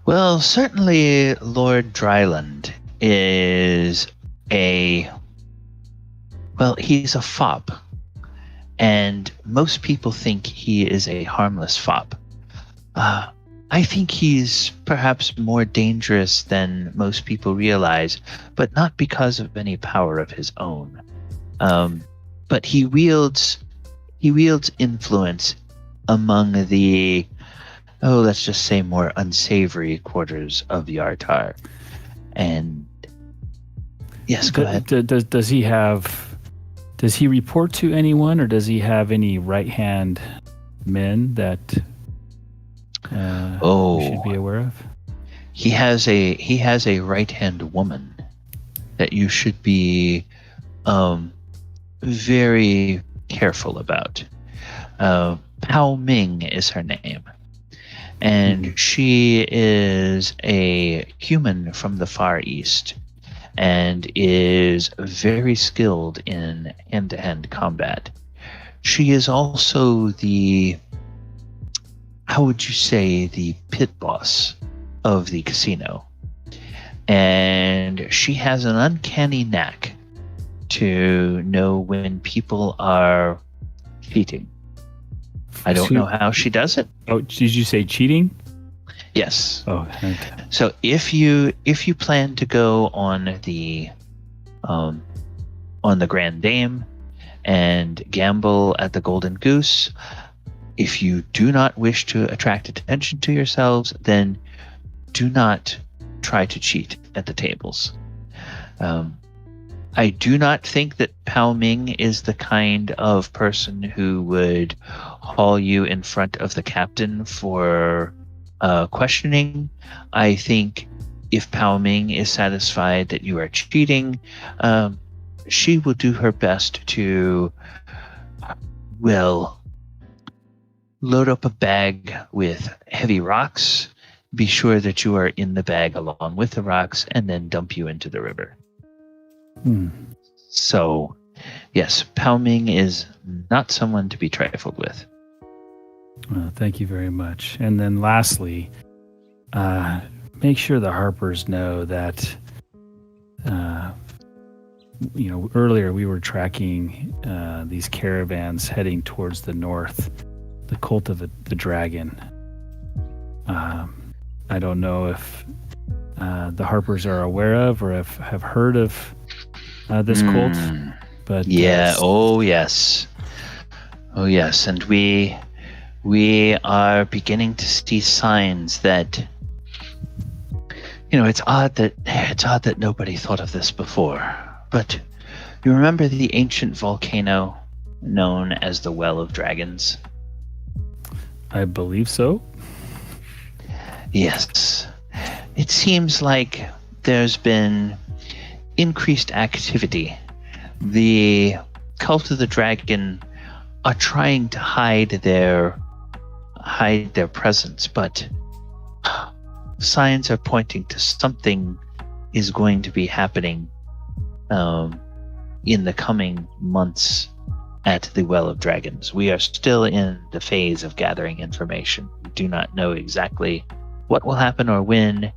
[SPEAKER 1] Well, certainly Lord Dryland is he's a fop. And most people think he is a harmless fop. I think he's perhaps more dangerous than most people realize, but not because of any power of his own. But he wields influence among the, let's just say, more unsavory quarters of Yartar. And yes, go ahead.
[SPEAKER 3] Does he report to anyone, or does he have any right-hand men that we should be aware of?
[SPEAKER 1] He has a right-hand woman that you should be very careful about. Pao Ming is her name, and she is a human from the Far East, and is very skilled in hand-to-hand combat. She is also the pit boss of the casino. And she has an uncanny knack to know when people are cheating. I don't know how she does it.
[SPEAKER 3] Oh, did you say cheating?
[SPEAKER 1] Yes.
[SPEAKER 3] Oh, okay.
[SPEAKER 1] So if you plan to go on the Grand Dame and gamble at the Golden Goose, if you do not wish to attract attention to yourselves, then do not try to cheat at the tables. I do not think that Pao Ming is the kind of person who would haul you in front of the captain for questioning. I think if Pao Ming is satisfied that you are cheating, she will do her best to, load up a bag with heavy rocks, be sure that you are in the bag along with the rocks, and then dump you into the river. So, yes, Pao Ming is not someone to be trifled with.
[SPEAKER 3] Thank you very much. And then lastly, make sure the Harpers know that, earlier we were tracking these caravans heading towards the north, the cult of the dragon. I don't know if the Harpers are aware of or have heard of this cult, but
[SPEAKER 1] yes, and we are beginning to see signs that it's odd that nobody thought of this before. But you remember the ancient volcano known as the Well of Dragons?
[SPEAKER 3] I believe so.
[SPEAKER 1] Yes. It seems like there's been increased activity. The cult of the dragon are trying to hide their presence, but signs are pointing to something is going to be happening in the coming months at the Well of Dragons. We are still in the phase of gathering information. We do not know exactly what will happen or when,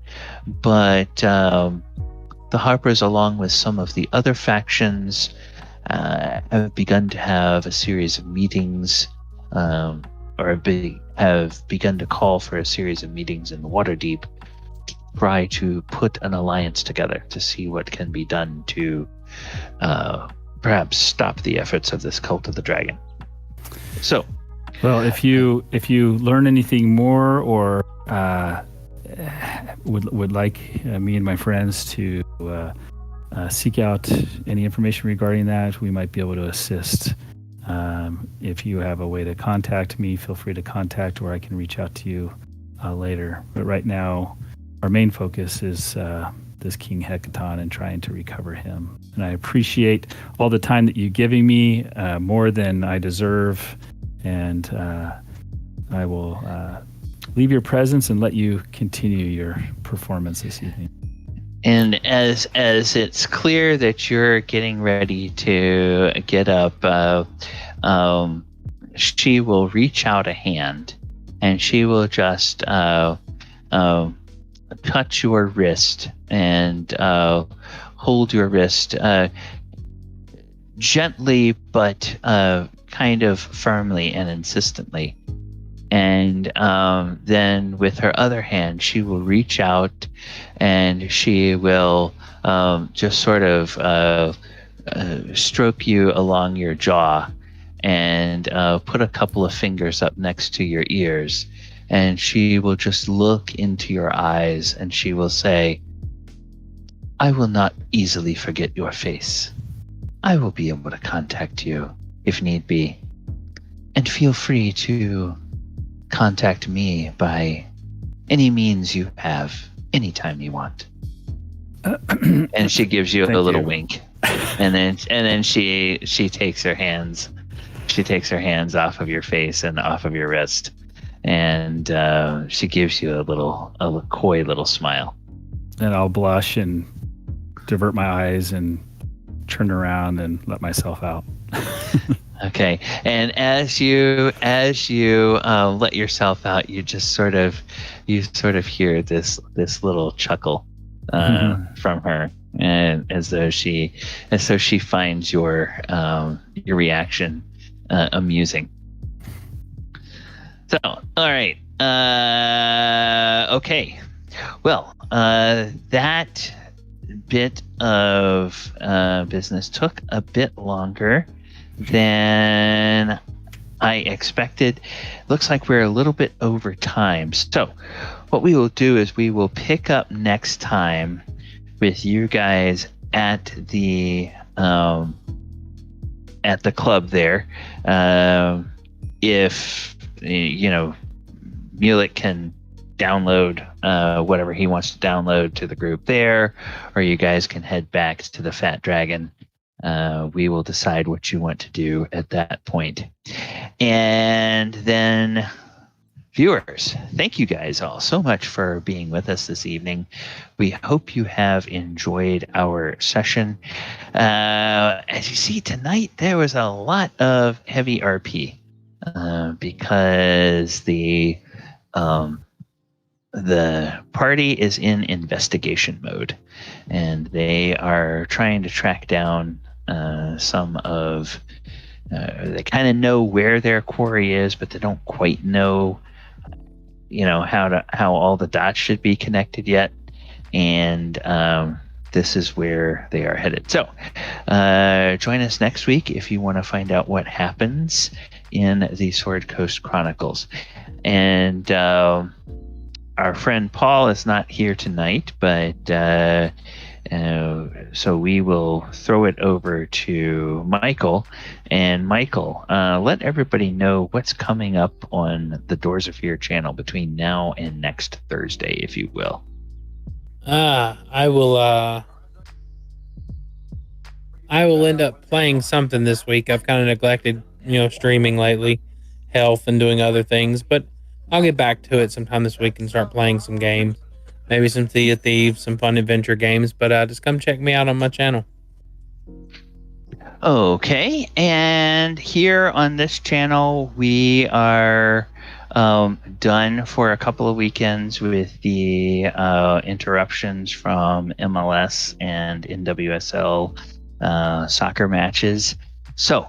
[SPEAKER 1] but the Harpers, along with some of the other factions, have begun to have a series of meetings, have begun to call for a series of meetings in Waterdeep to try to put an alliance together to see what can be done to perhaps stop the efforts of this cult of the dragon. So,
[SPEAKER 3] well, if you learn anything more or would like me and my friends to seek out any information regarding that, we might be able to assist. If you have a way to contact me, feel free to contact, or I can reach out to you later. But right now, our main focus is this King Hecaton and trying to recover him. And I appreciate all the time that you're giving me, more than I deserve. And I will leave your presence and let you continue your performance this evening.
[SPEAKER 1] And as it's clear that you're getting ready to get up, she will reach out a hand, and she will just touch your wrist and hold your wrist gently, but kind of firmly and insistently. And then with her other hand, she will reach out and she will just sort of stroke you along your jaw and put a couple of fingers up next to your ears. And she will just look into your eyes and she will say, "I will not easily forget your face. I will be able to contact you if need be. And feel free to contact me by any means you have, anytime you want." And she gives you a little wink, and then she takes her hands off of your face and off of your wrist, and she gives you a coy little smile.
[SPEAKER 3] And I'll blush and divert my eyes and turn around and let myself out.
[SPEAKER 1] Okay, and as you let yourself out, you just sort of hear this little chuckle from her, and as though she finds your reaction amusing. So, all right, okay, well, that bit of business took a bit longer than I expected. Looks like we're a little bit over time. So what we will do is we will pick up next time with you guys at the club there. If Mulek can download whatever he wants to download to the group there, or you guys can head back to the Fat Dragon. We will decide what you want to do at that point. And then, viewers, thank you guys all so much for being with us this evening. We hope you have enjoyed our session. As you see tonight, there was a lot of heavy RP because the party is in investigation mode, and they are trying to track down some of. They kind of know where their quarry is, but they don't quite know, how all the dots should be connected yet. And this is where they are headed. So join us next week if you want to find out what happens in the Sword Coast Chronicles. And our friend Paul is not here tonight, but so we will throw it over to Michael. And Michael, let everybody know what's coming up on the Doors of Fear channel between now and next Thursday, if you will.
[SPEAKER 2] I will end up playing something this week. I've kind of neglected, streaming lately, health and doing other things, but I'll get back to it sometime this week and start playing some games. Maybe some Sea of Thieves, some fun adventure games, but just come check me out on my channel.
[SPEAKER 1] Okay, and here on this channel, we are done for a couple of weekends with the interruptions from MLS and NWSL soccer matches. So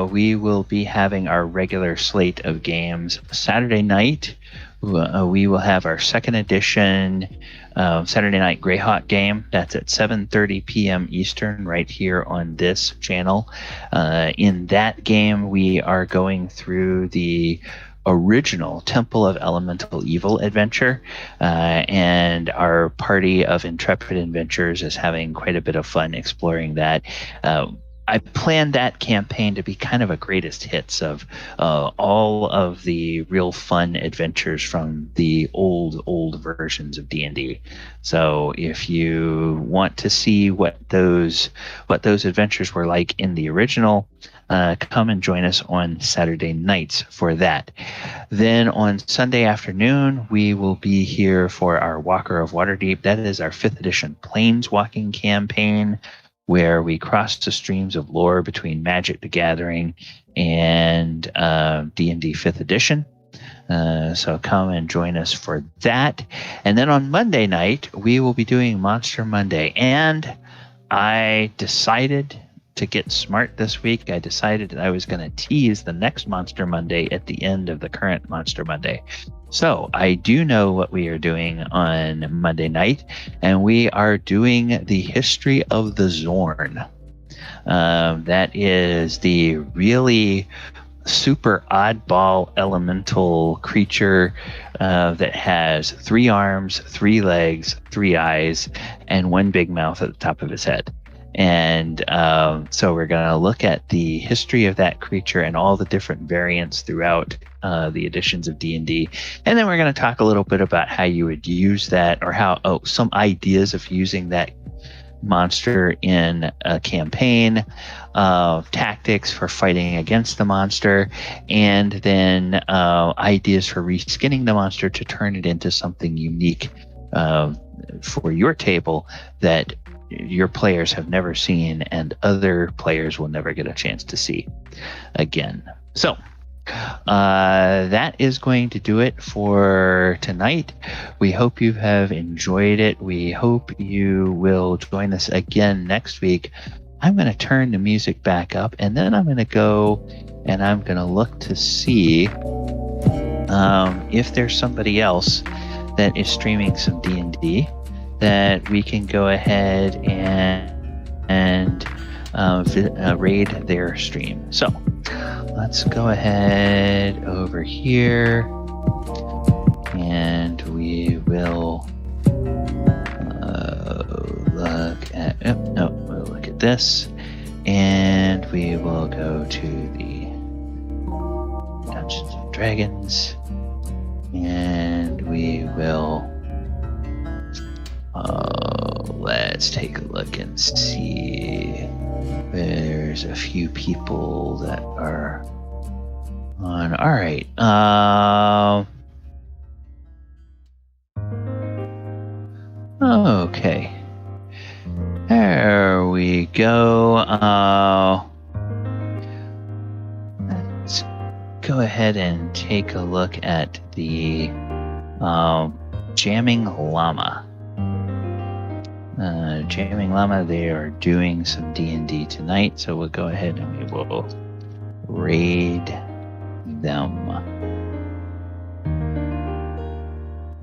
[SPEAKER 1] we will be having our regular slate of games Saturday night. We will have our second edition Saturday night Greyhawk game. That's at 7:30 p.m. Eastern right here on this channel. In that game, we are going through the original Temple of Elemental Evil adventure, and our party of intrepid adventurers is having quite a bit of fun exploring that. I planned that campaign to be kind of a greatest hits of all of the real fun adventures from the old versions of D&D. So if you want to see what those adventures were like in the original, come and join us on Saturday nights for that. Then on Sunday afternoon, we will be here for our Walker of Waterdeep. That is our 5th edition Planeswalking campaign, where we cross the streams of lore between Magic the Gathering and D&D 5th edition. So come and join us for that. And then on Monday night, we will be doing Monster Monday. And I decided to get smart this week. I decided that I was going to tease the next Monster Monday at the end of the current Monster Monday. So I do know what we are doing on Monday night, and we are doing the history of the Zorn. That is the really super oddball elemental creature that has 3 arms, 3 legs, 3 eyes, and 1 big mouth at the top of his head. And so we're going to look at the history of that creature and all the different variants throughout the editions of D&D. And then we're going to talk a little bit about how you would use that, or some ideas of using that monster in a campaign, tactics for fighting against the monster, and then ideas for reskinning the monster to turn it into something unique for your table that your players have never seen and other players will never get a chance to see again. So that is going to do it for tonight. We hope you have enjoyed it. We hope you will join us again next week. I'm going to turn the music back up, and then I'm going to go and I'm going to look to see if there's somebody else that is streaming some D&D that we can go ahead and raid their stream. So let's go ahead over here, and we will we'll look at this, and we will go to the Dungeons and Dragons, and we will let's take a look and see. There's a few people that are on. All right. Okay. There we go. Let's go ahead and take a look at the Jamming Llama. Jamming Llama, they are doing some D&D tonight, so we'll go ahead and we will raid them.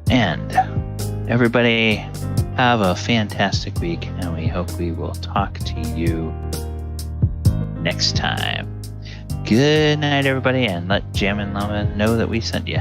[SPEAKER 1] And everybody, have a fantastic week, and we hope we will talk to you next time. Good night, everybody, and let Jamming Llama know that we sent you.